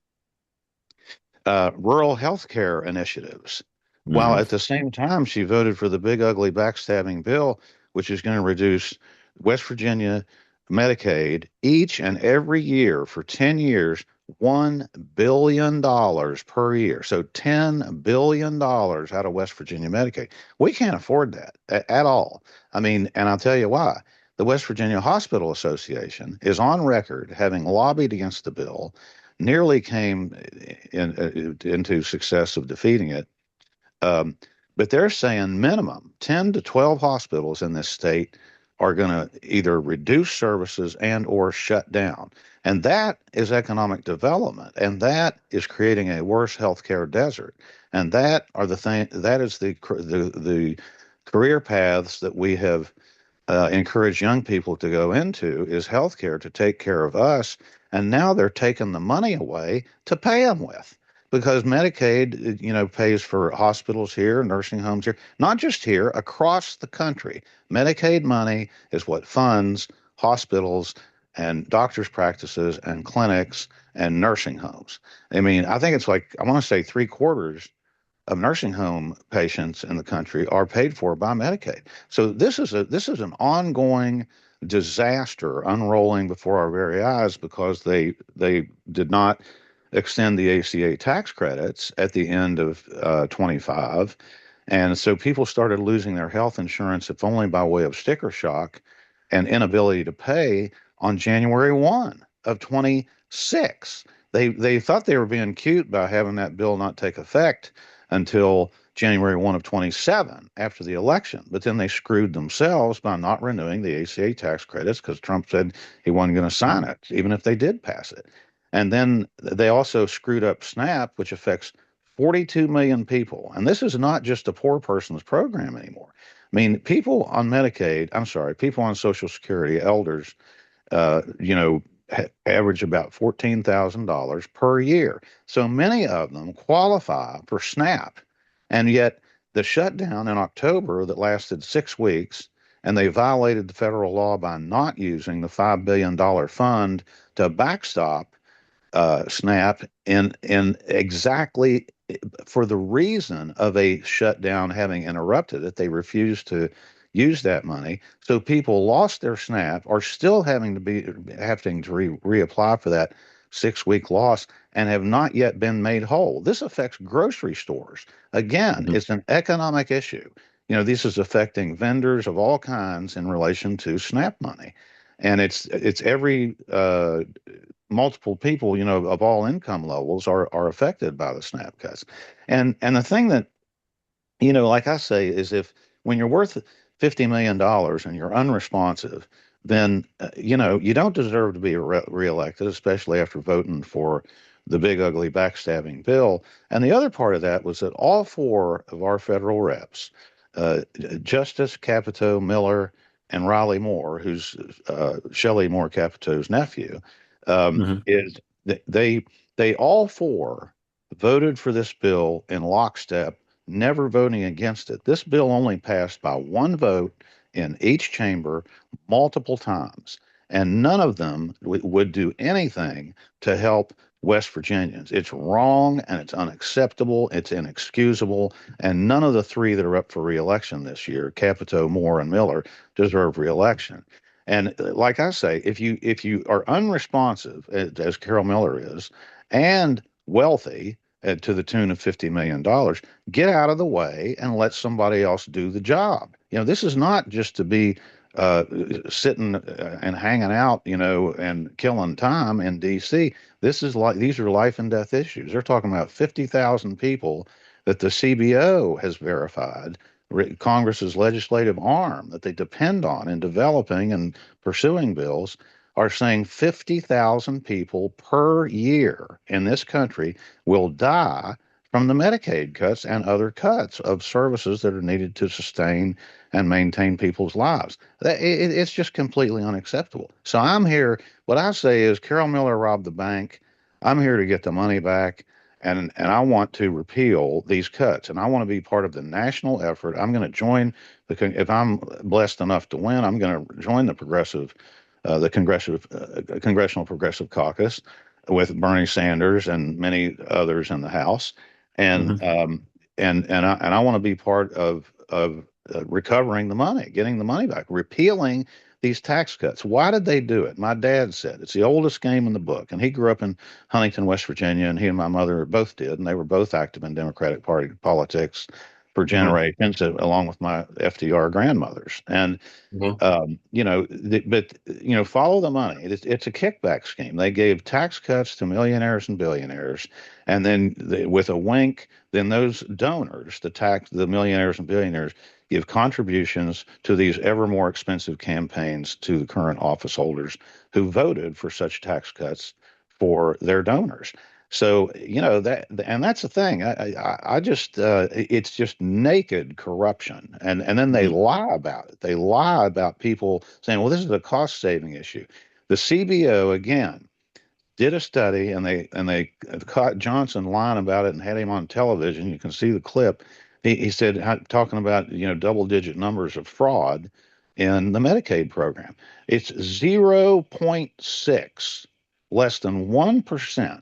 H: rural health care initiatives, while at the same time she voted for the big ugly backstabbing bill, which is going to reduce West Virginia Medicaid each and every year for 10 years, $1 billion per year. So $10 billion out of West Virginia Medicaid. We can't afford that at all. I mean, and I'll tell you why. The West Virginia Hospital Association is on record having lobbied against the bill, nearly came into success of defeating it. But they're saying minimum 10 to 12 hospitals in this state are going to either reduce services and or shut down. And that is economic development. And that is creating a worse healthcare desert. And that is the career paths that we have encouraged young people to go into, is healthcare, to take care of us. And now they're taking the money away to pay them with. Because Medicaid, pays for hospitals here, nursing homes here, not just here, across the country. Medicaid money is what funds hospitals and doctors' practices and clinics and nursing homes. I mean, I think it's like, I want to say three-quarters of nursing home patients in the country are paid for by Medicaid. So this is an ongoing disaster unrolling before our very eyes because they did not extend the ACA tax credits at the end of 25. And so people started losing their health insurance, if only by way of sticker shock and inability to pay on January 1 of 26. They thought they were being cute by having that bill not take effect until January 1 of 27 after the election. But then they screwed themselves by not renewing the ACA tax credits because Trump said he wasn't going to sign it, even if they did pass it. And then they also screwed up SNAP, which affects 42 million people. And this is not just a poor person's program anymore. I mean, people on Medicaid, I'm sorry, people on Social Security, elders, you know, average about $14,000 per year. So many of them qualify for SNAP. And yet the shutdown in October that lasted 6 weeks, and they violated the federal law by not using the $5 billion fund to backstop SNAP in exactly for the reason of a shutdown having interrupted it. They refused to use that money, so people lost their SNAP, are still having to reapply for that 6 week loss, and have not yet been made whole. This affects grocery stores. Again,
A: Mhm.
H: it's an economic issue. You know, this is affecting vendors of all kinds in relation to SNAP money, and it's every multiple people, you know, of all income levels are affected by the SNAP cuts. And the thing that, you know, like I say, is if when you're worth $50 million and you're unresponsive, then, you know, you don't deserve to be reelected, especially after voting for the big, ugly, backstabbing bill. And the other part of that was that all four of our federal reps, uh, Justice Capito, Miller, and Riley Moore, who's Shelley Moore Capito's nephew,
A: Mhm.
H: is they all four voted for this bill in lockstep, never voting against it. This bill only passed by one vote in each chamber multiple times, and none of them would do anything to help West Virginians. It's wrong and it's unacceptable. It's inexcusable, and none of the three that are up for reelection this year, Capito, Moore, and Miller, deserve reelection. And like I say, if you are unresponsive, as Carol Miller is, and wealthy to the tune of $50 million, get out of the way and let somebody else do the job. You know, this is not just to be uh, sitting and hanging out, you know, and killing time in D.C. This is like these are life and death issues. They're talking about 50,000 people that the CBO has verified, Congress's legislative arm that they depend on in developing and pursuing bills, are saying 50,000 people per year in this country will die from the Medicaid cuts and other cuts of services that are needed to sustain and maintain people's lives. It's just completely unacceptable. So I'm here. What I say is Carol Miller robbed the bank. I'm here to get the money back. And I want to repeal these cuts, and I want to be part of the national effort. I'm going to join if I'm blessed enough to win, I'm going to join the Congressional Progressive Caucus with Bernie Sanders and many others in the House, and
A: Mhm.
H: I want to be part of recovering the money, getting the money back, repealing these tax cuts. Why did they do it? My dad said it's the oldest game in the book, and he grew up in Huntington, West Virginia, and he and my mother both did, and they were both active in Democratic Party politics for
A: Mhm.
H: generations, along with my FDR grandmothers. And
A: Mhm.
H: you know, but you know, follow the money. It's a kickback scheme. They gave tax cuts to millionaires and billionaires, and then with a wink, then those donors, the millionaires and billionaires, give contributions to these ever more expensive campaigns to the current office holders who voted for such tax cuts for their donors. So you know and that's the thing. I just it's just naked corruption, and then they
A: Mhm.
H: lie about it. They lie about people saying, "Well, this is a cost saving issue." The CBO again did a study, and they caught Johnson lying about it and had him on television. You can see the clip. He said talking about double digit numbers of fraud in the Medicaid program. It's 0.6, less than 1%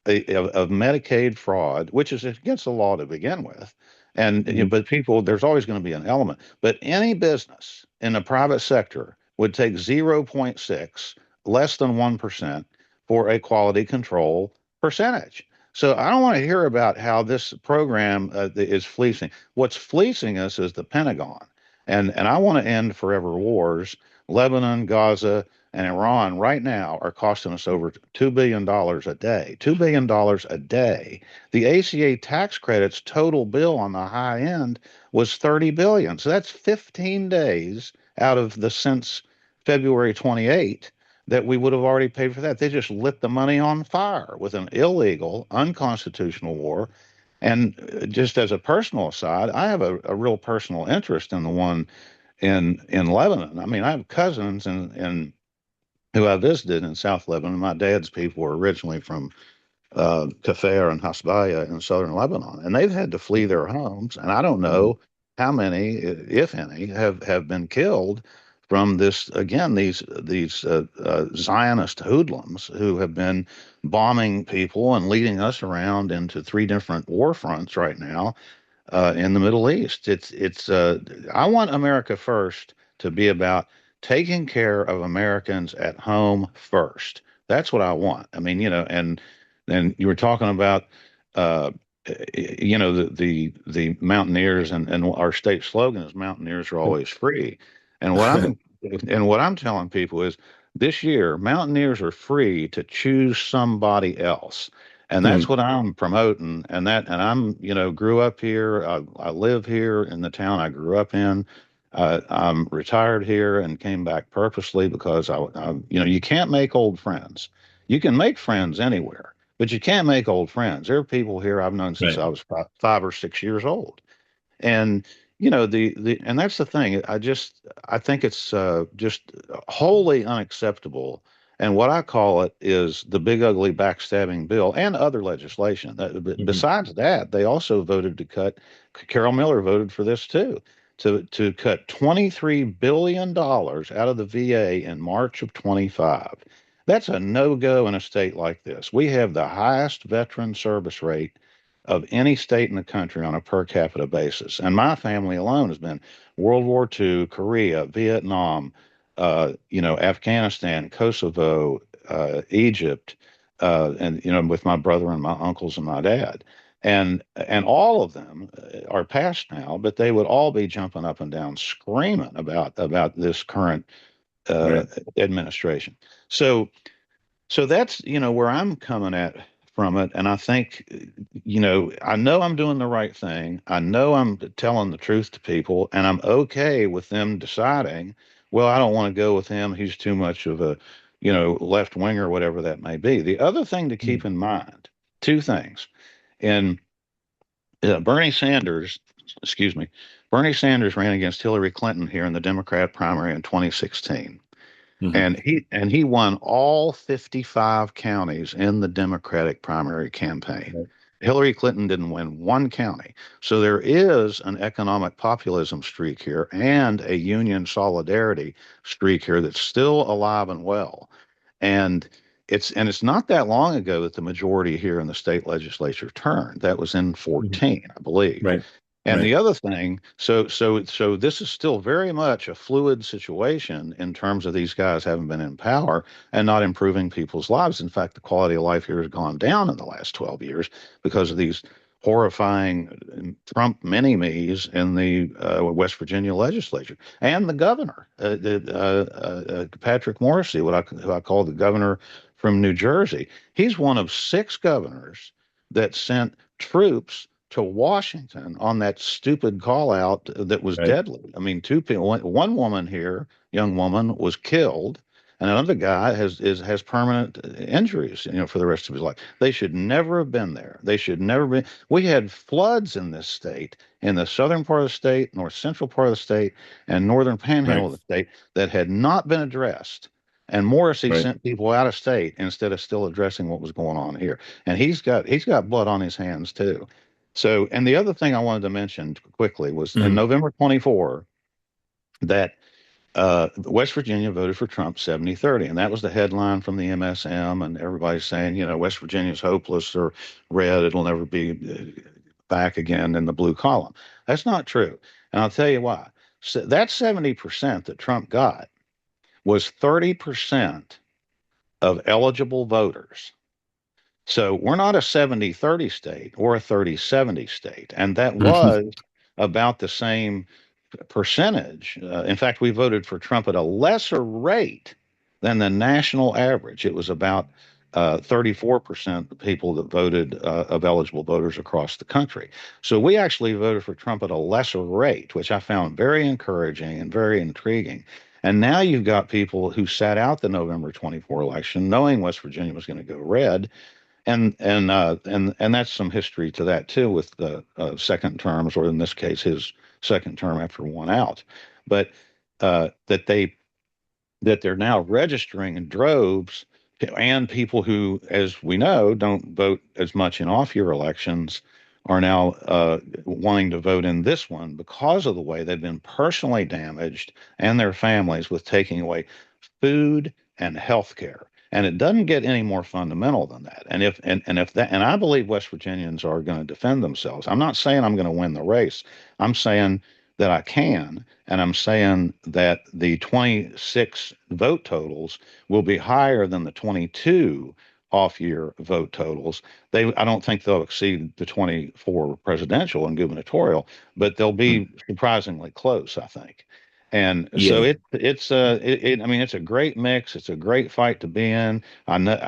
H: of Medicaid fraud, which is against the law to begin with. And but people, there's always going to be an element. But any business in the private sector would take 0.6, less than 1%, for a quality control percentage. So I don't want to hear about how this program is fleecing. What's fleecing us is the Pentagon. And I want to end forever wars. Lebanon, Gaza, and Iran right now are costing us over $2 billion a day. $2 billion a day. The ACA tax credits total bill on the high end was 30 billion. So that's 15 days out of the since February 28 that we would have already paid for that. They just lit the money on fire with an illegal, unconstitutional war. And just as a personal aside, I have a real personal interest in the one in Lebanon. I mean, I have cousins in who I visited in South Lebanon. My dad's people were originally from Kafir and Hasbaya in southern Lebanon, and they've had to flee their homes. And I don't know how many, if any, have been killed from this. Again, these Zionist hoodlums who have been bombing people and leading us around into three different war fronts right now in the Middle East. I want America First to be about taking care of Americans at home first. That's what I want. I mean, and then you were talking about, uh, the Mountaineers, and our state slogan is Mountaineers are always free. And what I'm telling people is this year, Mountaineers are free to choose somebody else. And that's what I'm promoting. And I'm, grew up here. I live here in the town I grew up in. I'm retired here and came back purposely because you can't make old friends. You can make friends anywhere, but you can't make old friends. There are people here I've known since
A: Right.
H: I was 5 or 6 years old. And and that's the thing. I think it's just wholly unacceptable. And what I call it is the big ugly backstabbing bill and other legislation. Besides that, they also voted to cut. Carol Miller voted for this too, to cut $23 billion out of the VA in March of 25. That's a no-go in a state like this. We have the highest veteran service rate of any state in the country on a per capita basis. And my family alone has been World War II, Korea, Vietnam, Afghanistan, Kosovo, Egypt, and with my brother and my uncles and my dad. And all of them are past now, but they would all be jumping up and down screaming about this current uh,
A: Right.
H: administration. So that's, where I'm coming at from it. And I think, I know I'm doing the right thing. I know I'm telling the truth to people, and I'm okay with them deciding, well, I don't want to go with him. He's too much of a, left winger, whatever that may be. The other thing to keep in mind, two things. And Bernie Sanders, excuse me, Bernie Sanders ran against Hillary Clinton here in the Democrat primary in 2016.
A: Mhm.
H: And he won all 55 counties in the Democratic primary campaign.
A: Right.
H: Hillary Clinton didn't win one county. So there is an economic populism streak here and a union solidarity streak here that's still alive and well. And it's not that long ago that the majority here in the state legislature turned. That was in
A: Mhm.
H: 14, I believe.
A: Right.
H: And
A: Right.
H: the other thing, so this is still very much a fluid situation in terms of these guys having been in power and not improving people's lives. In fact, the quality of life here has gone down in the last 12 years because of these horrifying Trump mini-me's in the West Virginia legislature and the governor, Patrick Morrisey, who I call the governor from New Jersey. He's one of 6 governors that sent troops to Washington on that stupid call out that was
A: Right.
H: deadly. I mean, two people, one woman here, young woman, was killed, and another guy has permanent injuries, for the rest of his life. They should never have been there. They should never be. We had floods in this state, in the southern part of the state, north central part of the state, and northern panhandle
A: Right.
H: of the state that had not been addressed. And Morrissey
A: Right.
H: sent people out of state instead of still addressing what was going on here. And he's got blood on his hands too. So, and the other thing I wanted to mention quickly was in
A: Mhm.
H: November 24 that West Virginia voted for Trump 70-30, and that was the headline from the MSM, and everybody's saying, West Virginia's hopeless or red, it'll never be back again in the blue column. That's not true. And I'll tell you why. So that 70% that Trump got was 30% of eligible voters. So we're not a 70-30 state or a 30-70 state. And that was about the same percentage. In fact, we voted for Trump at a lesser rate than the national average. It was about 34% of people that voted of eligible voters across the country. So we actually voted for Trump at a lesser rate, which I found very encouraging and very intriguing. And now you've got people who sat out the November 24 election, knowing West Virginia was going to go red, and that's some history to that too, with the second terms, or in this case, his second term after one out. But that they're now registering in droves, and people who, as we know, don't vote as much in off-year elections are now wanting to vote in this one because of the way they've been personally damaged, and their families, with taking away food and health care. And it doesn't get any more fundamental than that. And I believe West Virginians are going to defend themselves. I'm not saying I'm going to win the race. I'm saying that I can, and I'm saying that the 26 vote totals will be higher than the 22 off-year vote totals. I don't think they'll exceed the 24 presidential and gubernatorial, but they'll be surprisingly close, I think. And so
A: Yeah.
H: I mean, it's a great mix. It's a great fight to be in. I know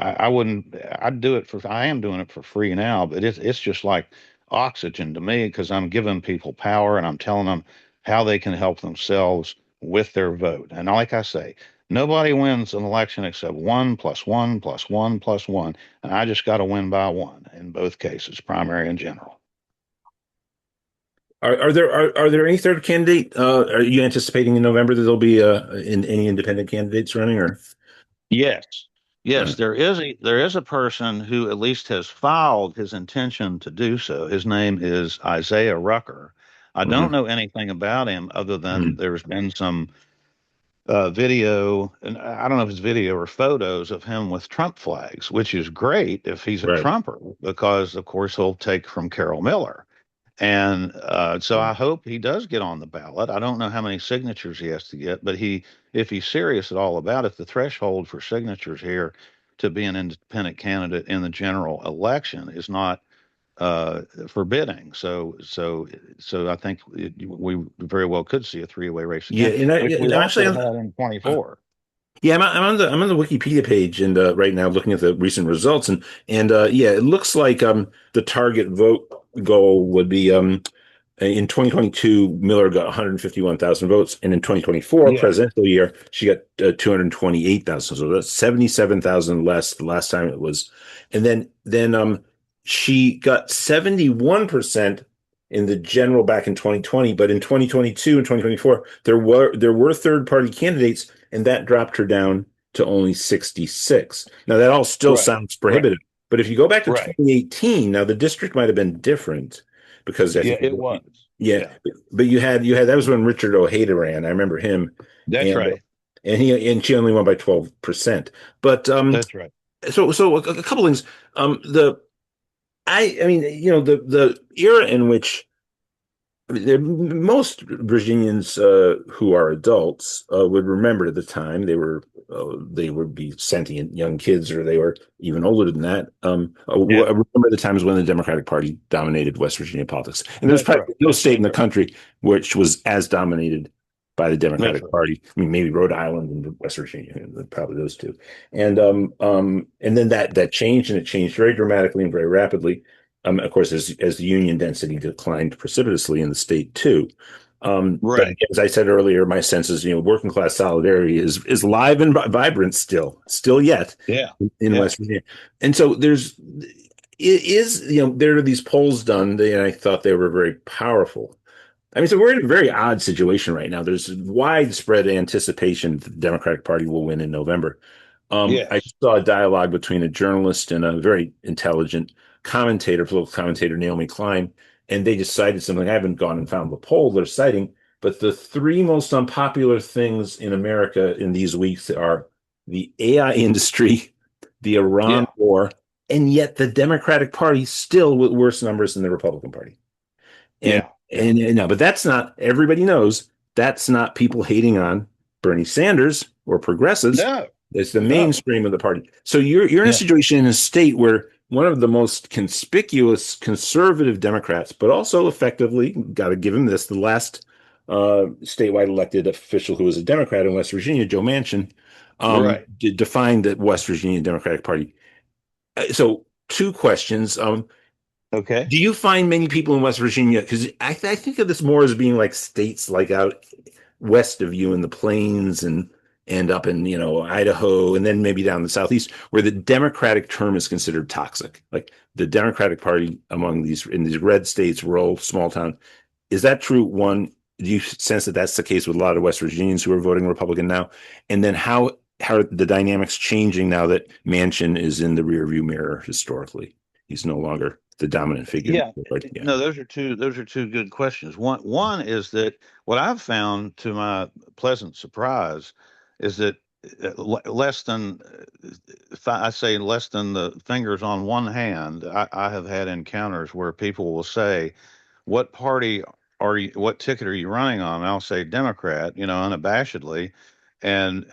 H: I'd do it I am doing it for free now, but it's just like oxygen to me, because I'm giving people power and I'm telling them how they can help themselves with their vote. And like I say, nobody wins an election except 1+1+1+1. And I just got to win by one in both cases, primary and general.
A: Are there any third candidate? Are you anticipating in November that there'll be any independent candidates running, or?
H: Yes.
A: Uh,
H: Yes, there is a person who at least has filed his intention to do so. His name is Isaiah Rucker. I don't
A: mhm,
H: know anything about him other than
A: mhm.
H: there's been some video, and I don't know if it's video or photos of him with Trump flags, which is great if he's a
A: Right.
H: Trumper, because of course he'll take from Carol Miller. And so I hope he does get on the ballot. I don't know how many signatures he has to get, but if he's serious at all about it, the threshold for signatures here to be an independent candidate in the general election is not forbidding. So I think we very well could see a three-way race
A: Yeah,
H: again,
A: and
H: which we
A: I'm actually
H: also had in 24.
A: yeah, I'm on the Wikipedia page, and right now looking at the recent results, and yeah, it looks like the target vote goal would be in 2022, Miller got 151,000 votes, and in 2024
H: Yeah,
A: presidential year, she got 228,000. So that's 77,000 less the last time it was. And then she got 71% in the general back in 2020, but in 2022 and 2024, there were third party candidates, and that dropped her down to only 66. Now that all still
H: right,
A: sounds
H: right,
A: prohibitive, but if you go back to
H: right.
A: 2018, now the district might have been different because I
H: Yeah,
A: think
H: it was.
A: yeah,
H: Yeah,
A: but you had that was when Richard Ojeda ran. I remember him,
H: that's
A: and
H: right.
A: she only won by 12%. But
H: That's right.
A: so a couple things. The I mean, the era in which, I mean, most Virginians who are adults would remember at the time they would be sentient young kids, or they were even older than that.
H: Yeah,
A: I remember the times when the Democratic Party dominated West Virginia politics, and there's
H: that's right.
A: probably no state in the country which was as dominated by the
H: That's
A: Democratic
H: right.
A: Party. I mean, maybe Rhode Island and West Virginia, probably those two. And then that changed, and it changed very dramatically and very rapidly. Of course, as the union density declined precipitously in the state too. But
H: Right.
A: again, as I said earlier, my sense is, working class solidarity is live and vibrant still yet
H: Yeah.
A: in
H: Yeah.
A: West Virginia. And so there are these polls done, and I thought they were very powerful. I mean, so we're in a very odd situation right now. There's widespread anticipation that the Democratic Party will win in November. I
H: Yes.
A: saw a dialogue between a journalist and a very intelligent political commentator, Naomi Klein, and they just cited something. I haven't gone and found the poll they're citing, But the three most unpopular things in America in these weeks are the AI industry, the Iran
H: Yeah.
A: war, and yet the Democratic Party still with worse numbers than the Republican Party. And
H: Yeah. Yeah.
A: and no, but that's not everybody knows that's not people hating on Bernie Sanders or progressives.
H: No.
A: It's the
H: No.
A: mainstream of the party. So you're in a
H: Yeah.
A: situation in a state where one of the most conspicuous conservative Democrats, but also effectively, got to give him this, the last statewide elected official who was a Democrat in West Virginia, Joe Manchin,
H: Right.
A: defined the West Virginia Democratic Party. So two questions.
H: Okay.
A: Do you find many people in West Virginia? Because I think of this more as being like states like out west of you in the plains and up in Idaho and then maybe down the southeast where the Democratic term is considered toxic. Like the Democratic Party among these in these red states, rural, small town. Is that true? One, do you sense that that's the case with a lot of West Virginians who are voting Republican now? And then how are the dynamics changing now that Manchin is in the rearview mirror historically? He's no longer the dominant figure.
H: Yeah.
A: Yeah.
H: No, those are two good questions. One is that what I've found to my pleasant surprise is that less than I say less than the fingers on one hand, I have had encounters where people will say, what party are you, what ticket are you running on? And I'll say Democrat, unabashedly. And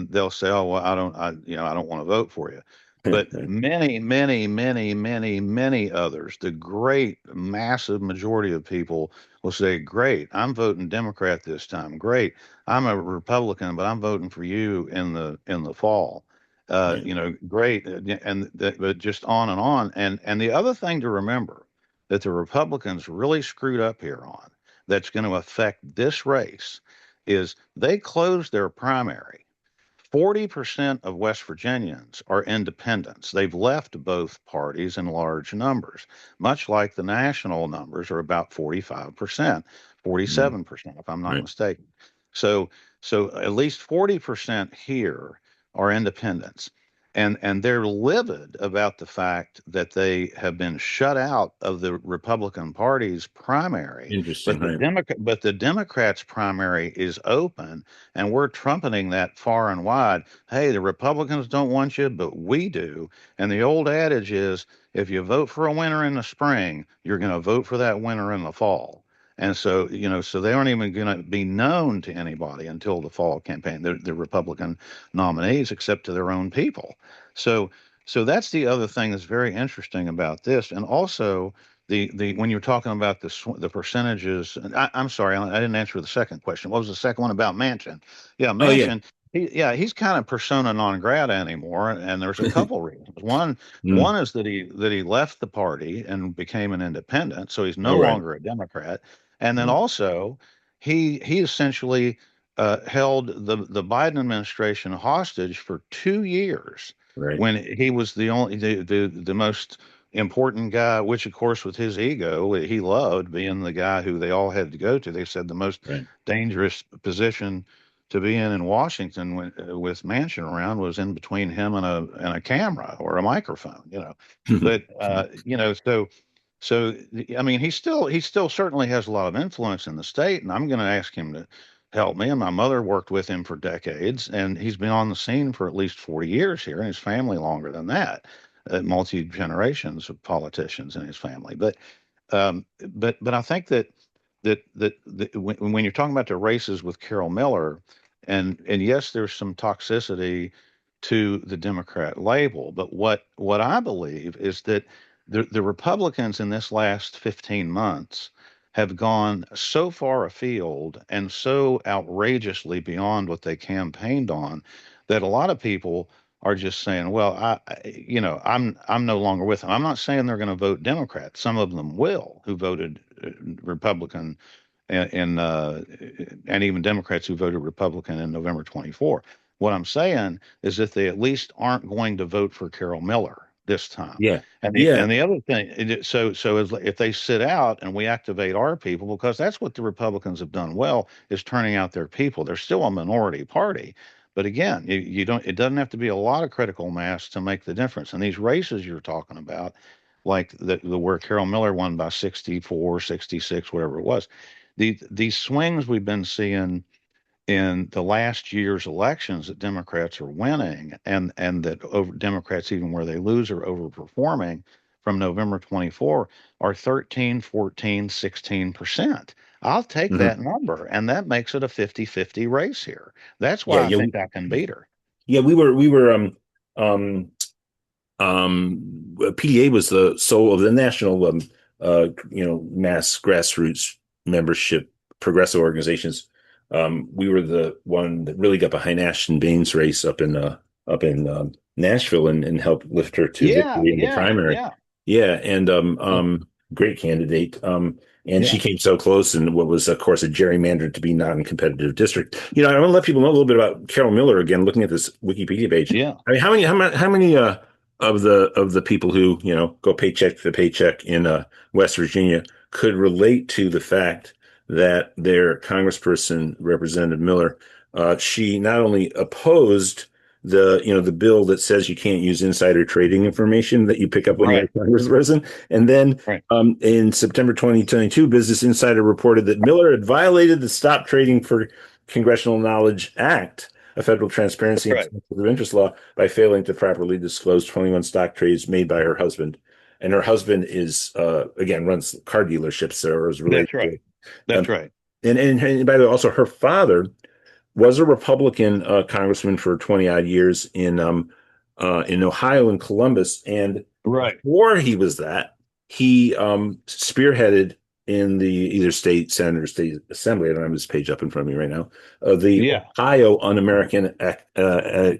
H: they'll say, oh, well, I don't want to vote for you. But many, many, many, many, many others, the great massive majority of people will say, great, I'm voting Democrat this time. Great. I'm a Republican, but I'm voting for you in the fall.
A: Yeah.
H: Great. But just on and on. And the other thing to remember that the Republicans really screwed up here on that's going to affect this race is they closed their primary. 40% of West Virginians are independents. They've left both parties in large numbers, much like the national numbers are about 45%,
A: Mm,
H: 47%, if I'm not
A: right.
H: mistaken. So, so at least 40% here are independents. And they're livid about the fact that they have been shut out of the Republican Party's primary,
A: Interesting. Right.
H: But the Democrats' primary is open, and we're trumpeting that far and wide. Hey, the Republicans don't want you, but we do. And the old adage is if you vote for a winner in the spring, you're going to vote for that winner in the fall. And so, so they aren't even going to be known to anybody until the fall campaign, the Republican nominees, except to their own people. So, so that's the other thing that's very interesting about this. And also, the when you're talking about the percentages, and I'm sorry, I didn't answer the second question. What was the second one about Manchin? Yeah,
A: Oh yeah.
H: Manchin. He's kind of persona non grata anymore, and there's a couple reasons. One,
A: Mm.
H: one is that he left the party and became an independent, so he's no
A: All right.
H: longer a Democrat. And then
A: Mm.
H: also, he essentially held the Biden administration hostage for 2 years
A: Right.
H: when he was the most important guy, which of course with his ego, he loved being the guy who they all had to go to. They said the most
A: Right.
H: dangerous position to be in Washington with Manchin around was in between him and a camera or a microphone. But so I mean he still certainly has a lot of influence in the state, and I'm going to ask him to help me. And my mother worked with him for decades, and he's been on the scene for at least 40 years here, and his family longer than that. Multi generations of politicians in his family, but I think that when you're talking about the races with Carol Miller, and yes, there's some toxicity to the Democrat label, but what I believe is that the Republicans in this last 15 months have gone so far afield and so outrageously beyond what they campaigned on that a lot of people are just saying, well, I'm no longer with them. I'm not saying they're going to vote Democrat. Some of them will, who voted Republican, and even Democrats who voted Republican in November 24. What I'm saying is that they at least aren't going to vote for Carol Miller this time.
A: Yeah.
H: And the
A: Yeah.
H: and the other thing, if they sit out and we activate our people, because that's what the Republicans have done well, is turning out their people. They're still a minority party, but again, you don't. It doesn't have to be a lot of critical mass to make the difference. And these races you're talking about, like the where Carol Miller won by 64, 66, whatever it was, these swings we've been seeing in the last year's elections that Democrats are winning, and that over Democrats, even where they lose, are overperforming from November 24, are 13, 14, 16%. I'll take
A: Mhm.
H: that number, and that makes it a 50-50 race here. That's
A: Yeah,
H: why I
A: yeah,
H: think I can beat her.
A: yeah. We were um PDA was the soul of the national mass grassroots membership progressive organizations. We were the one that really got behind Ashton Baines' race up in Nashville and helped lift her to
H: Yeah,
A: victory in the
H: yeah,
A: primary.
H: yeah,
A: Yeah, and great candidate. And she
H: yeah,
A: came so close in what was, of course, a gerrymandered to be non-competitive district. I want to let people know a little bit about Carol Miller again. Looking at this Wikipedia page,
H: yeah.
A: I mean, how many of the people who go paycheck to paycheck in West Virginia could relate to the fact that their Congressperson, Representative Miller, she not only opposed the bill that says you can't use insider trading information that you pick up when you're a
H: Right,
A: congressperson. And then
H: right,
A: in September 2022, Business Insider reported that Miller had violated the Stop Trading for Congressional Knowledge Act, a federal transparency and
H: right.
A: conflict of interest law, by failing to properly disclose 21 stock trades made by her husband. And her husband is, again, runs car dealerships or is related
H: That's right.
A: to.
H: That's
A: Um,
H: right.
A: and by the way, also her father was a Republican congressman for 20 odd years in Ohio and Columbus. And
H: Right.
A: before he was that, he spearheaded in the either state senate or state assembly. I don't have this page up in front of me right now. The
H: Yeah.
A: Ohio Un-American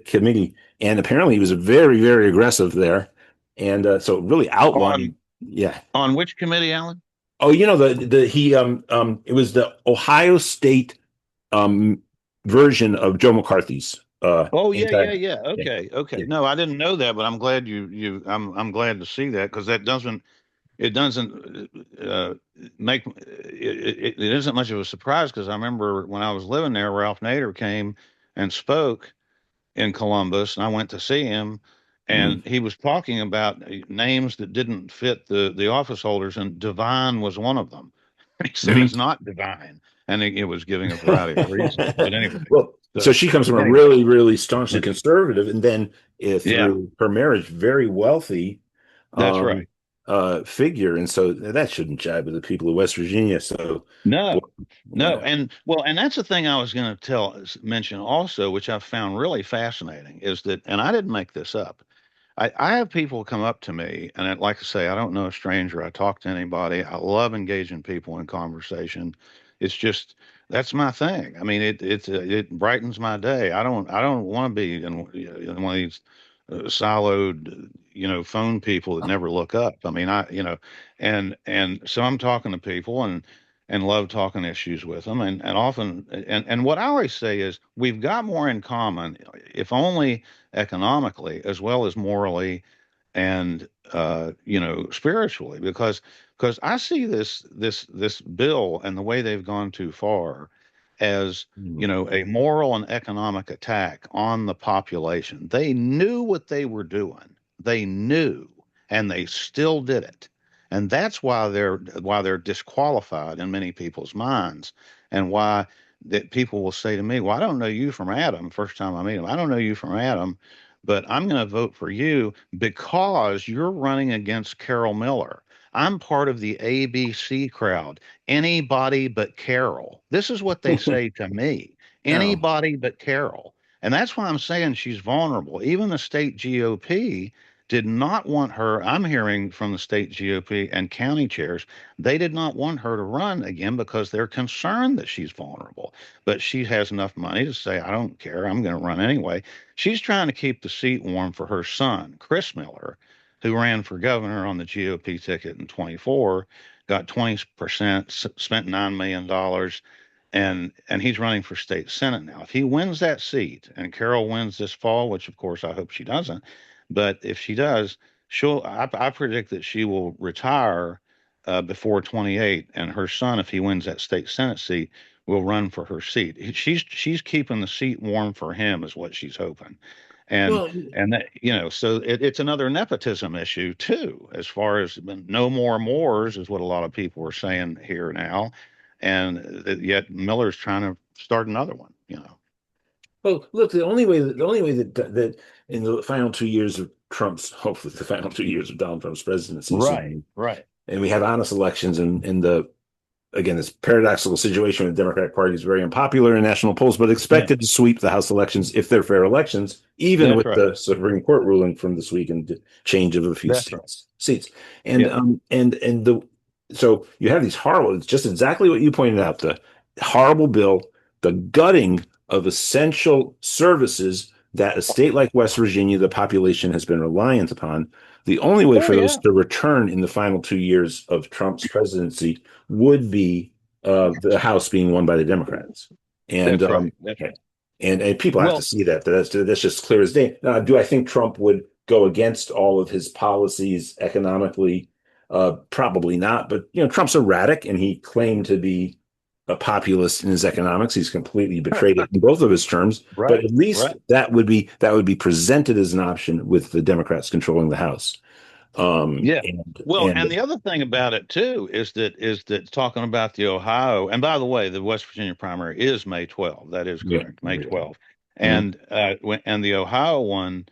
A: Committee, and apparently he was very, very aggressive there, and so really outlawing.
H: On
A: Yeah.
H: on which committee, Alan?
A: Oh, the he it was the Ohio State um version of Joe McCarthy's
H: Oh yeah,
A: anti.
H: yeah, yeah.
A: Yeah,
H: Okay, okay.
A: yeah.
H: No, I didn't know that, but I'm glad I'm glad to see that because that doesn't make it isn't much of a surprise because I remember when I was living there, Ralph Nader came and spoke in Columbus, and I went to see him,
A: Mhm.
H: and he was talking about names that didn't fit the office holders, and Divine was one of them. He said
A: Mhm.
H: he's not divine, and it was giving a variety of reasons. But anyway,
A: Well, so
H: so
A: she comes from a
H: anyway,
A: really, really staunchly
H: yeah,
A: conservative, and then
H: yeah,
A: through her marriage, very wealthy
H: that's
A: um,
H: right.
A: figure, and so that shouldn't jibe with the people of West Virginia. So, boy,
H: No, no,
A: yeah.
H: and well, and that's the thing I was going to mention also, which I've found really fascinating, is that, and I didn't make this up. I have people come up to me, and like I say, I don't know a stranger. I talk to anybody. I love engaging people in conversation. It's just that's my thing. I mean, it brightens my day. I don't want to be in one of these siloed, phone people that never look up. I mean, and so I'm talking to people and love talking issues with them, and often and what I always say is we've got more in common, if only economically as well as morally and spiritually, because I see this bill and the way they've gone too far as
A: Mhm.
H: a moral and economic attack on the population. They knew what they were doing. They knew, and they still did it. And that's why they're disqualified in many people's minds, and why that people will say to me, "Well, I don't know you from Adam." First time I meet them, I don't know you from Adam, but I'm going to vote for you because you're running against Carol Miller. I'm part of the ABC crowd. Anybody but Carol. This is what they say to me.
A: Oh.
H: Anybody but Carol. And that's why I'm saying she's vulnerable. Even the state GOP did not want her. I'm hearing from the state GOP and county chairs, they did not want her to run again because they're concerned that she's vulnerable. But she has enough money to say, I don't care. I'm going to run anyway. She's trying to keep the seat warm for her son, Chris Miller, who ran for governor on the GOP ticket in 24, got 20%, spent $9 million, and he's running for state senate now. If he wins that seat and Carol wins this fall, which of course I hope she doesn't, but if she does, I predict that she will retire before 28, and her son, if he wins that state senate seat, will run for her seat. She's keeping the seat warm for him, is what she's hoping, and
A: Well,
H: and that so it's another nepotism issue too, as far as no more Moors is what a lot of people are saying here now, and yet Miller's trying to start another one.
A: Well, look, the only way that in the final 2 years of Trump's, hopefully the final 2 years of Donald Trump's presidency,
H: Right, right.
A: and we have honest elections, and in the again, this paradoxical situation with the Democratic Party is very unpopular in national polls, but
H: Yeah,
A: expected to sweep the House elections if they're fair elections, even
H: that's
A: with
H: right.
A: the Supreme Court ruling from this week and change of a few
H: That's right.
A: seats. And
H: Yeah,
A: the so you have these horrible, it's just exactly what you pointed out, the horrible bill, the gutting of essential services that a state like West Virginia, the population has been reliant upon. The only way
H: oh
A: for those
H: yeah,
A: to return in the final 2 years of Trump's presidency would be the House being won by the Democrats. And
H: that's right. That's right.
A: and people have to
H: Well,
A: see that. That's just clear as day. Do I think Trump would go against all of his policies economically? Probably not. But Trump's erratic, and he claimed to be a populist in his economics. He's completely betrayed it in both of his terms. But
H: right,
A: at least
H: right.
A: that would be presented as an option with the Democrats controlling the House.
H: Yeah.
A: And
H: Well, and the other thing about it too is that talking about the Ohio, and by the way, the West Virginia primary is May 12th. That is
A: yeah,
H: correct, May
A: yeah.
H: 12th.
A: Mhm.
H: And the Ohio one,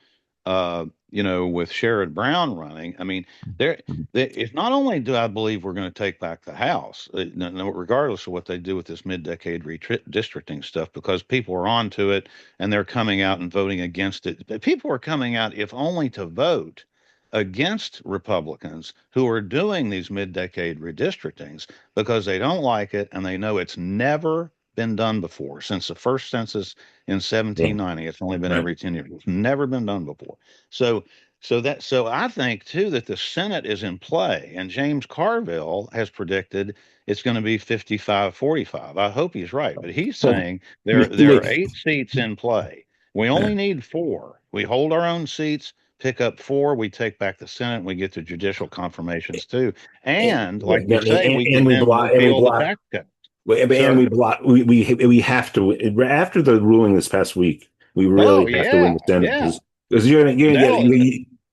H: with Sherrod Brown running, I mean, there, it's not only do I believe we're going to take back the House, regardless of what they do with this mid-decade redistricting stuff, because people are onto it and they're coming out and voting against it. But people are coming out, if only to vote against Republicans who are doing these mid-decade redistrictings because they don't like it and they know it's never been done before since the first census in
A: Yeah,
H: 1790. It's only been
A: right.
H: every 10 years. It's never been done before. So I think too that the Senate is in play, and James Carville has predicted it's going to be 55-45. I hope he's right, but he's
A: Well,
H: saying there are 8 seats in play. We
A: yeah.
H: only need 4. We hold our own seats, pick up 4, we take back the Senate, and we get the judicial confirmations too. And like you say, we
A: And
H: can
A: we
H: then
A: block and we
H: repeal the
A: block
H: tax cut.
A: and
H: Sir?
A: we block we have to after the ruling this past week. We
H: Oh
A: really have to win
H: yeah,
A: the Senate
H: yeah.
A: because you're gonna get
H: That'll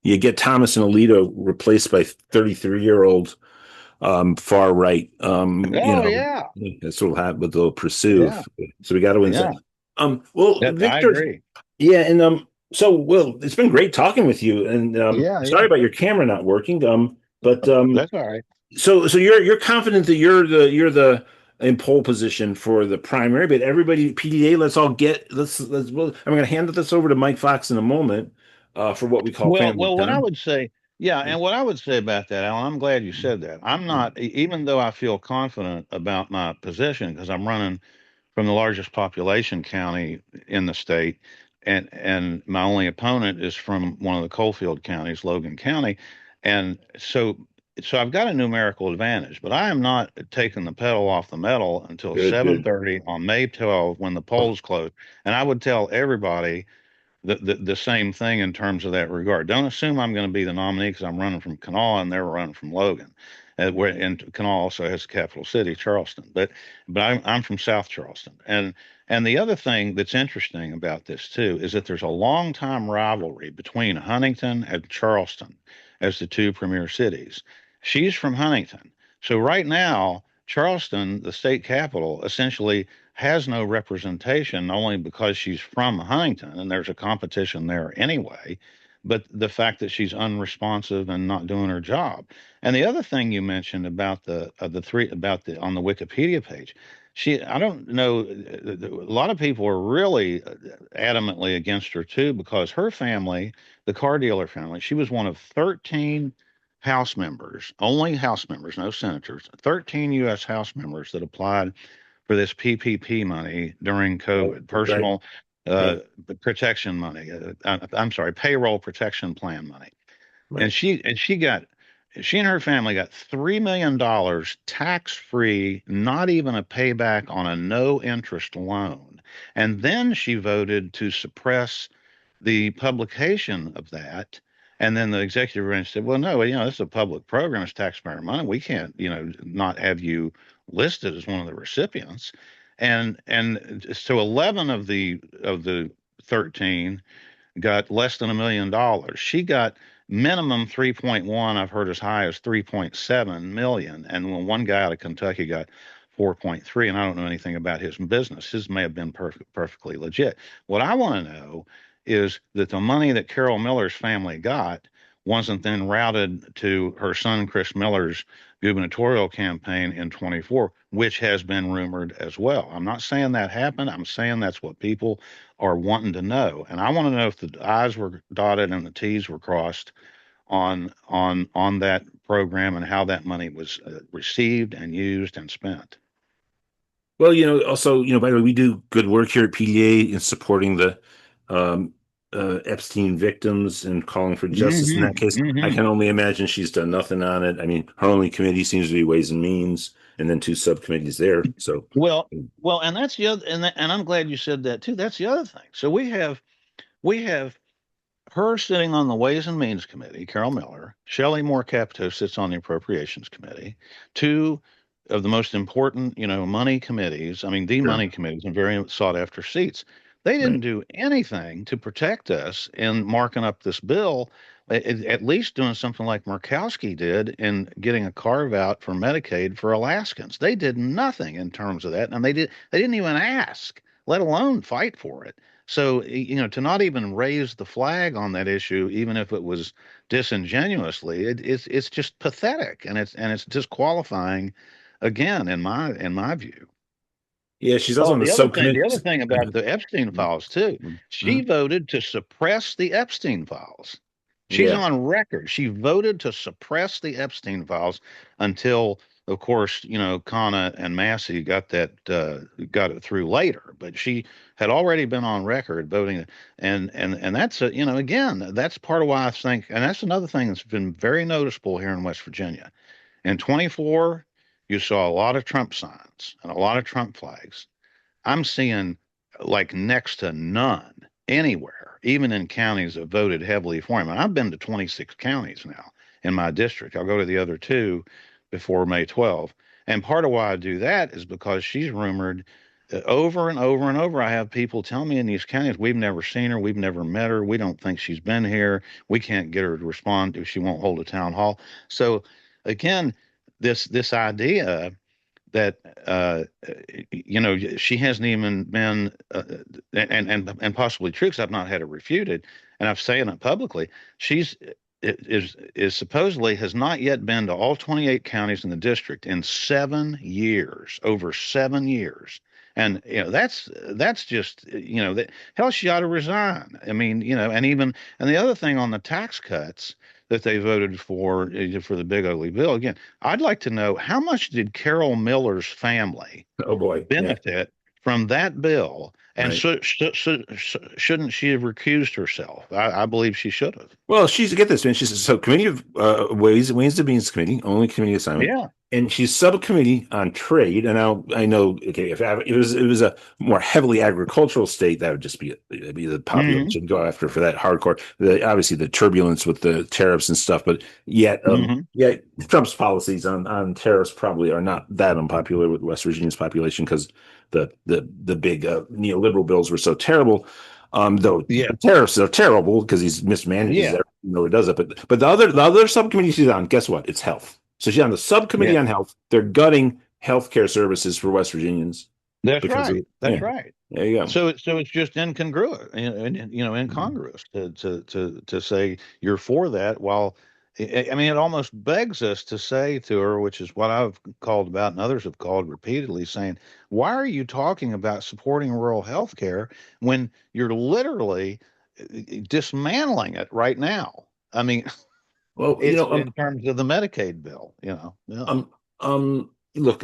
A: you get Thomas and Alito replaced by 33-year-old far right.
H: oh yeah,
A: That's what will happen. What they'll pursue.
H: yeah,
A: So we got to win.
H: yeah.
A: Well,
H: That I
A: Victor.
H: agree.
A: Yeah, and so well, it's been great talking with you, and
H: Yeah,
A: sorry
H: yeah.
A: about your camera not working. But
H: That's all right.
A: so you're confident that you're the in pole position for the primary, but everybody PDA, let's well, I'm going to hand this over to Mike Fox in a moment for what we call
H: Well,
A: family
H: well, what I
A: time.
H: would say, yeah, and what I would say about that, Alan, I'm glad you said that. I'm not, even though I feel confident about my position because I'm running from the largest population county in the state, and my only opponent is from one of the coalfield counties, Logan County, and so I've got a numerical advantage, but I am not taking the pedal off the metal until
A: Good.
H: 7:30 on May 12th when the
A: Oh,
H: polls close, and I would tell everybody the same thing in terms of that regard. Don't assume I'm going to be the nominee because I'm running from Kanawha and they're running from Logan. And Kanawha also has the capital city, Charleston. But I'm from South Charleston. And the other thing that's interesting about this too is that there's a long time rivalry between Huntington and Charleston as the 2 premier cities. She's from Huntington. So right now, Charleston, the state capital, essentially has no representation only because she's from Huntington and there's a competition there anyway, but the fact that she's unresponsive and not doing her job. And the other thing you mentioned about the 3 about the on the Wikipedia page, I don't know, a lot of people are really adamantly against her too because her family, the car dealer family, she was one of 13 House members, only House members, no senators, 13 U.S. House members that applied for this PPP money during COVID,
A: right.
H: personal
A: Yeah.
H: uh, protection money. I'm sorry, payroll protection plan money.
A: Right.
H: And she and her family got $3 million tax free, not even a payback on a no interest loan. And then she voted to suppress the publication of that. And then the executive branch said, well, no, this is a public program, it's taxpayer money. We can't, not have you listed as one of the recipients. And so 11 of the 13 got less than $1 million. She got minimum 3.1. I've heard as high as 3.7 million. And when one guy out of Kentucky got 4.3, and I don't know anything about his business. His may have been perfectly legit. What I want to know is that the money that Carol Miller's family got wasn't then routed to her son Chris Miller's gubernatorial campaign in 24, which has been rumored as well. I'm not saying that happened. I'm saying that's what people are wanting to know. And I want to know if the I's were dotted and the T's were crossed on that program and how that money was received and used and spent.
A: Well, also, by the way, we do good work here at PDA in supporting the um, Epstein victims and calling for justice in that case. I can only imagine she's done nothing on it. I mean, her only committee seems to be Ways and Means, and then two subcommittees there. So,
H: well, and that's the other, and I'm glad you said that too. That's the other thing. So we have her sitting on the Ways and Means Committee, Carol Miller. Shelley Moore Capito sits on the Appropriations Committee. Two of the most important, money committees,
A: sure.
H: money committees and very sought after seats. They didn't
A: Right.
H: do anything to protect us in marking up this bill, at least doing something like Murkowski did in getting a carve out for Medicaid for Alaskans. They did nothing in terms of that, and they didn't even ask, let alone fight for it. So, to not even raise the flag on that issue, even if it was disingenuously, it's just pathetic, and it's disqualifying, again, in my view.
A: Yeah, she's also
H: Oh,
A: on the
H: the other
A: subcommittee.
H: thing about the Epstein files too, she
A: Mhm.
H: voted to suppress the Epstein files. She's
A: Yeah.
H: on record. She voted to suppress the Epstein files until, of course, Kana and Massey got it through later. But she had already been on record voting, and that's again, that's part of why I think, and that's another thing that's been very noticeable here in West Virginia. In 24, you saw a lot of Trump signs and a lot of Trump flags. I'm seeing like next to none anywhere, even in counties that voted heavily for him. And I've been to 26 counties now in my district. I'll go to the other two before May 12th. And part of why I do that is because she's rumored over and over and over. I have people tell me in these counties, we've never seen her, we've never met her, we don't think she's been here, we can't get her to respond if she won't hold a town hall. So again, this idea that she hasn't even been and possibly true because I've not had it refuted, and I've said it publicly. She's is supposedly has not yet been to all 28 counties in the district in 7 years, over 7 years. And that's just that hell, she ought to resign. And the other thing on the tax cuts that they voted for the big ugly bill, again, I'd like to know how much did Carol Miller's family
A: Oh boy. Yeah.
H: benefit from that bill, and
A: Right.
H: shouldn't she have recused herself? I believe she should have.
A: Well, she's get this, man. She's so committee of Ways and Means Committee, only committee assignment,
H: Yeah.
A: and she's subcommittee on trade. And now I know, okay, if it was a more heavily agricultural state, that would just be the
H: Hmm.
A: population go after for that hardcore. Obviously the turbulence with the tariffs and stuff, but
H: Hmm.
A: yet Trump's policies on tariffs probably are not that unpopular with West Virginia's population because the big neoliberal bills were so terrible. Though
H: Yeah.
A: the tariffs are terrible because he mismanages
H: Yeah.
A: everything, it does it. But the other subcommittee she's on, guess what? It's health. So she's on the subcommittee
H: Yeah.
A: on health. They're gutting healthcare services for West Virginians
H: That's
A: because of
H: right. That's
A: yeah.
H: right.
A: There you go.
H: So it's just incongruous, incongruous to say you're for that while it almost begs us to say to her, which is what I've called about and others have called repeatedly, saying, why are you talking about supporting rural health care when you're literally dismantling it right now? I mean,
A: Well,
H: it's in terms of the Medicaid bill, yeah.
A: look,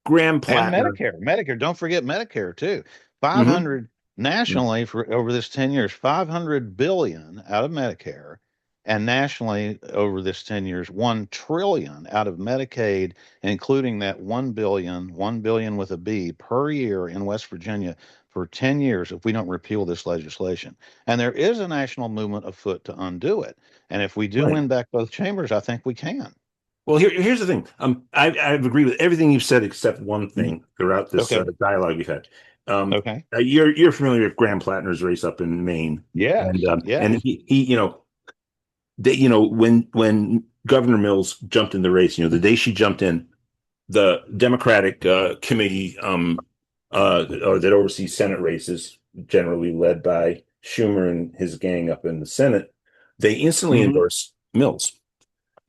A: Graham
H: And
A: Plattner,
H: Medicare. Don't forget Medicare too.
A: hmm
H: 500 nationally for over this 10 years, 500 billion out of Medicare, and nationally over this 10 years, 1 trillion out of Medicaid, including that 1 billion with a B per year in West Virginia for 10 years if we don't repeal this legislation. And there is a national movement afoot to undo it. And if we do
A: right.
H: win back both chambers, I think we can.
A: Well, here's the thing. I agree with everything you've said except one
H: Mhm.
A: thing throughout this
H: Okay.
A: dialogue you've had.
H: Okay.
A: You're familiar with Graham Plattner's race up in Maine,
H: Yes.
A: and
H: Yes.
A: when Governor Mills jumped in the race, the day she jumped in, the Democratic committee or that oversees Senate races, generally led by Schumer and his gang up in the Senate, they instantly
H: Hmm.
A: endorsed Mills,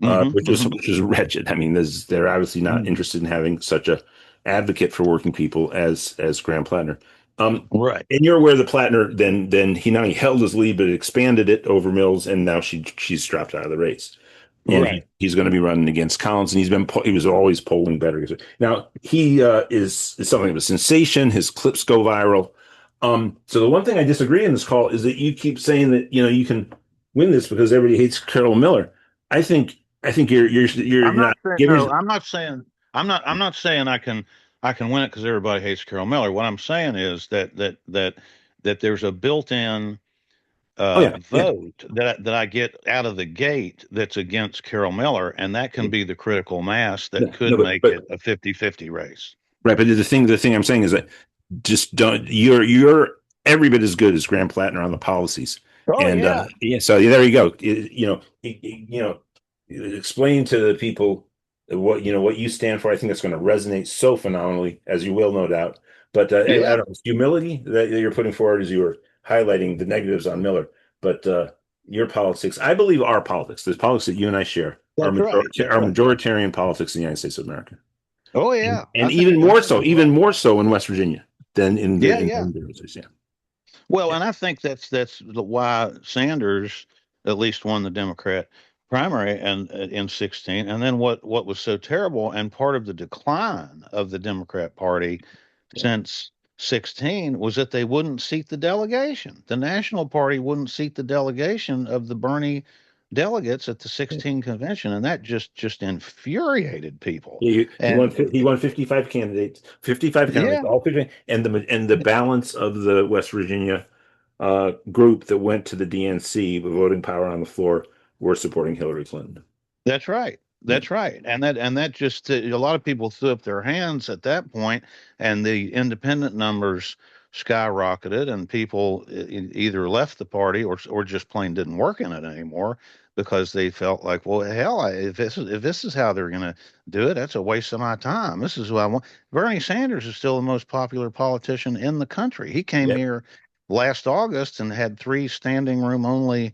H: Hmm.
A: which is wretched. I mean, they're obviously not
H: Hmm.
A: interested in having such a advocate for working people as Graham Plattner.
H: Right.
A: And you're aware that Plattner then he not only held his lead but expanded it over Mills, and now she's dropped out of the race, and
H: Right.
A: he's going to be running against Collins, and he was always polling better. Now he is something of a sensation. His clips go viral. So the one thing I disagree in this call is that you keep saying that you can win this because everybody hates Carol Miller. I think you're
H: I'm not
A: not
H: saying
A: giving.
H: no. I'm not saying I can win it because everybody hates Carol Miller. What I'm saying is that there's a built-in
A: Oh yeah, yeah.
H: vote that I get out of the gate that's against Carol Miller, and that can be the critical mass that
A: No,
H: could
A: no,
H: make it a 50-50 race.
A: right. But the thing I'm saying is that just don't. You're every bit as good as Graham Plattner on the policies,
H: Oh
A: and
H: yeah.
A: yeah. So there you go. Explain to the people what you stand for. I think that's going to resonate so phenomenally, as you will, no doubt. But I
H: Yeah.
A: don't know, humility that you're putting forward as you were highlighting the negatives on Miller, but your politics. I believe our politics, the politics that you and I share, are
H: That's right. That's right.
A: majoritarian politics in the United States of America.
H: Oh
A: And,
H: yeah.
A: and even more so in West Virginia than in the
H: Yeah,
A: in
H: yeah.
A: the yeah.
H: Well,
A: Yeah.
H: and I think that's why Sanders at least won the Democrat primary and in 16. And then what was so terrible and part of the decline of the Democrat Party since 16 was that they wouldn't seat the delegation. The National Party wouldn't seat the delegation of the Bernie delegates at the 16 convention, and that just infuriated people.
A: He won 55 candidates,
H: Yeah,
A: all 50, and the balance of the West Virginia group that went to the DNC with voting power on the floor were supporting Hillary Clinton.
H: that's right.
A: Yeah.
H: That's right. And that just a lot of people threw up their hands at that point, and the independent numbers skyrocketed, and people either left the party or just plain didn't work in it anymore because they felt like, well, hell, if this is how they're going to do it, that's a waste of my time. This is who I want. Bernie Sanders is still the most popular politician in the country. He came
A: Yep.
H: here last August and had three standing room only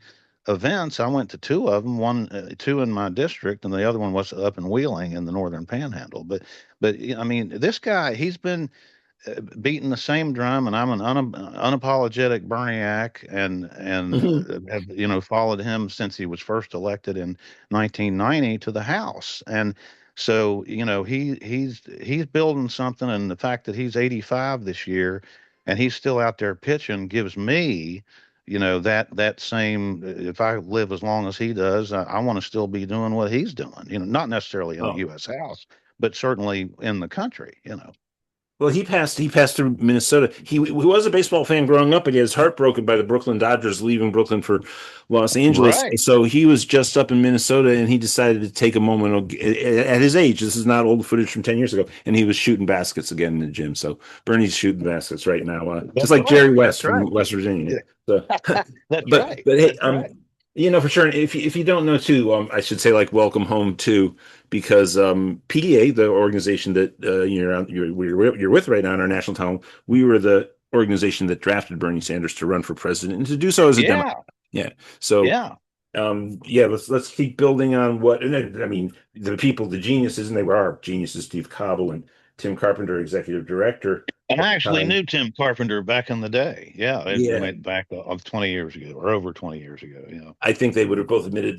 H: events. I went to two of them, two in my district, and the other one was up in Wheeling in the Northern Panhandle. But I mean, this guy, he's been beating the same drum, and I'm an unapologetic Berniac, and have followed him since he was first elected in 1990 to the House, and so he's building something, and the fact that he's 85 this year, and he's still out there pitching gives me. That same, if I live as long as he does, I want to still be doing what he's doing, not necessarily in the
A: Oh.
H: US House, but certainly in the country.
A: Well, he passed through Minnesota. He was a baseball fan growing up, but he was heartbroken by the Brooklyn Dodgers leaving Brooklyn for Los Angeles.
H: Right.
A: So he was just up in Minnesota, and he decided to take a moment at his age. This is not old footage from 10 years ago, and he was shooting baskets again in the gym. So Bernie's shooting baskets right now, just
H: That's
A: like
H: right.
A: Jerry West
H: That's
A: from
H: right.
A: West Virginia. So,
H: That's
A: but
H: right.
A: but hey,
H: That's right.
A: for sure. If you don't know too, I should say like welcome home too, because PDA, the organization that you're with right now in our national town, we were the organization that drafted Bernie Sanders to run for president and to do so as a
H: Yeah.
A: Democrat. Yeah. So
H: Yeah.
A: yeah, let's keep building on what. And I mean, the people, the geniuses, and they were our geniuses, Steve Cobble and Tim Carpenter, executive director
H: And
A: at
H: I
A: the
H: actually
A: time.
H: knew Tim Carpenter back in the day. Yeah, it
A: Yeah,
H: went back of 20 years ago or over 20 years ago.
A: I think they would have both admitted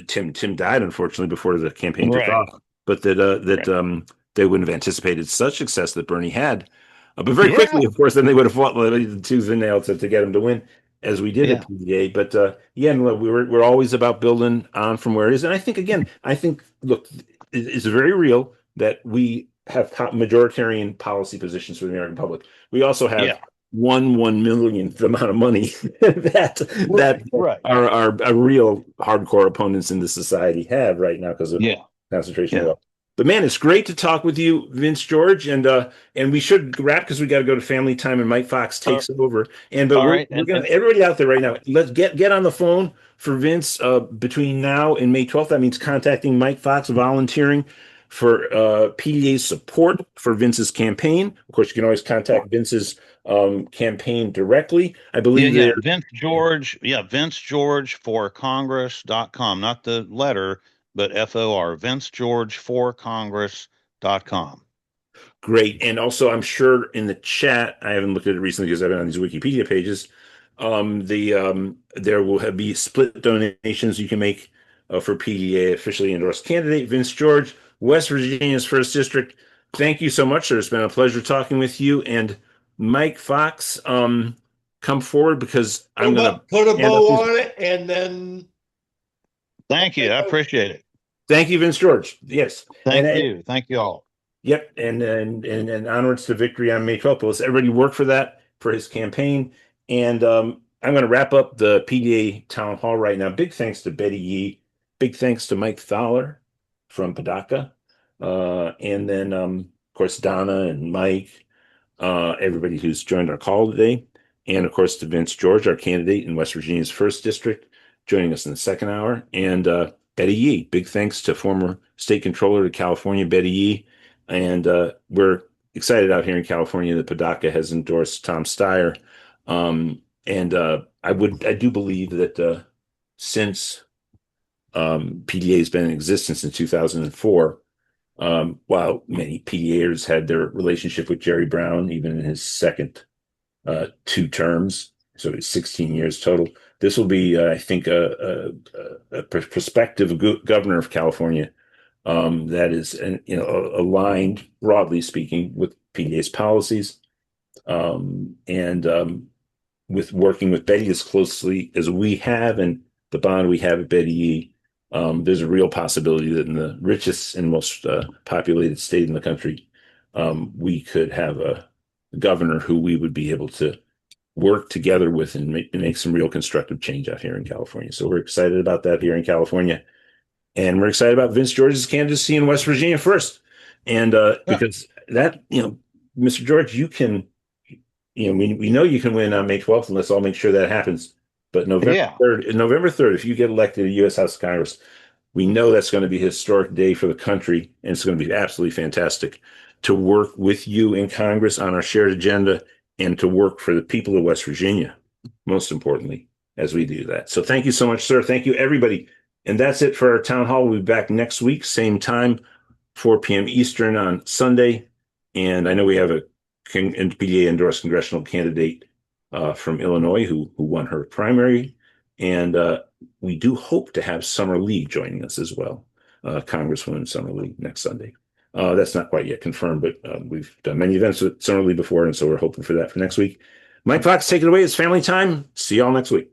A: Tim died unfortunately before the campaign took
H: Right.
A: off, but that
H: Right.
A: they wouldn't have anticipated such success that Bernie had. But very
H: Yeah.
A: quickly, of course, then they would have fought the tooth and nail to get him to win, as we did at
H: Yeah.
A: PDA. But yeah, and look, we're always about building on from where it is, and I think look, it's very real that we have majoritarian policy positions for the American public. We also have
H: Yeah.
A: 1/1 millionth amount of money that
H: Right.
A: our real hardcore opponents in the society have right now because of
H: Yeah.
A: concentration of
H: Yeah.
A: wealth. But man, it's great to talk with you, Vince George, and we should wrap because we got to go to family time and Mike Fox
H: Uh,
A: takes over. But
H: all
A: we're
H: right.
A: we're gonna everybody out there right now. Let's get on the phone for Vince between now and May 12th. That means contacting Mike Fox, volunteering for PDA support for Vince's campaign. Of course, you can always contact Vince's campaign directly. I believe
H: Yeah.
A: they're
H: Vince George for Congress.com, not the letter, but FOR, VinceGeorge4Congress.com.
A: great. And also, I'm sure in the chat, I haven't looked at it recently because I've been on these Wikipedia pages. There will be split donations you can make for PDA officially endorsed candidate Vince George, West Virginia's first district. Thank you so much, sir. It's been a pleasure talking with you. And Mike Fox, come forward because I'm going to
B: put a
A: hand up
B: bow
A: these.
B: on it, and then
H: Thank you. I appreciate it.
A: Thank you, Vince George. Yes.
H: Thank you. Thank you all.
A: Yep, and onwards to victory on May 12th. Let's everybody work for that for his campaign. And I'm going to wrap up the PDA town hall right now. Big thanks to Betty Yee. Big thanks to Mike Thaler from Padaka. And then, of course, Donna and Mike, everybody who's joined our call today. And of course, to Vince George, our candidate in West Virginia's first district, joining us in the second hour. And Betty Yee. Big thanks to former state controller of California, Betty Yee. And we're excited out here in California that Padaka has endorsed Tom Steyer. I do believe that since PDA has been in existence in 2004, while many PDAers had their relationship with Jerry Brown, even in his second 2 terms, so it's 16 years total. This will be, I think, a prospective governor of California that is, aligned, broadly speaking, with PDA's policies, and with working with Betty as closely as we have, and the bond we have at Betty Yee, there's a real possibility that in the richest and most populated state in the country, we could have a governor who we would be able to work together with and make some real constructive change out here in California. So we're excited about that here in California. And we're excited about Vince George's candidacy in West Virginia first. And because that, Mr. George, you can, we know you can win on May 12th, and let's all make sure that happens. But November 3rd, if you get elected to the U.S. House of Congress, we know that's going to be a historic day for the country, and it's going to be absolutely fantastic to work with you in Congress on our shared agenda and to work for the people of West Virginia, most importantly, as we do that. So thank you so much, sir. Thank you, everybody. And that's it for our town hall. We'll be back next week, same time, 4 p.m. Eastern on Sunday. And I know we have a PDA-endorsed congressional candidate from Illinois who won her primary. And we do hope to have Summer Lee joining us as well, Congresswoman Summer Lee, next Sunday. That's not quite yet confirmed, but we've done many events with Summer Lee before, and so we're hoping for that for next week. Mike Fox, take it away. It's family time. See y'all next week.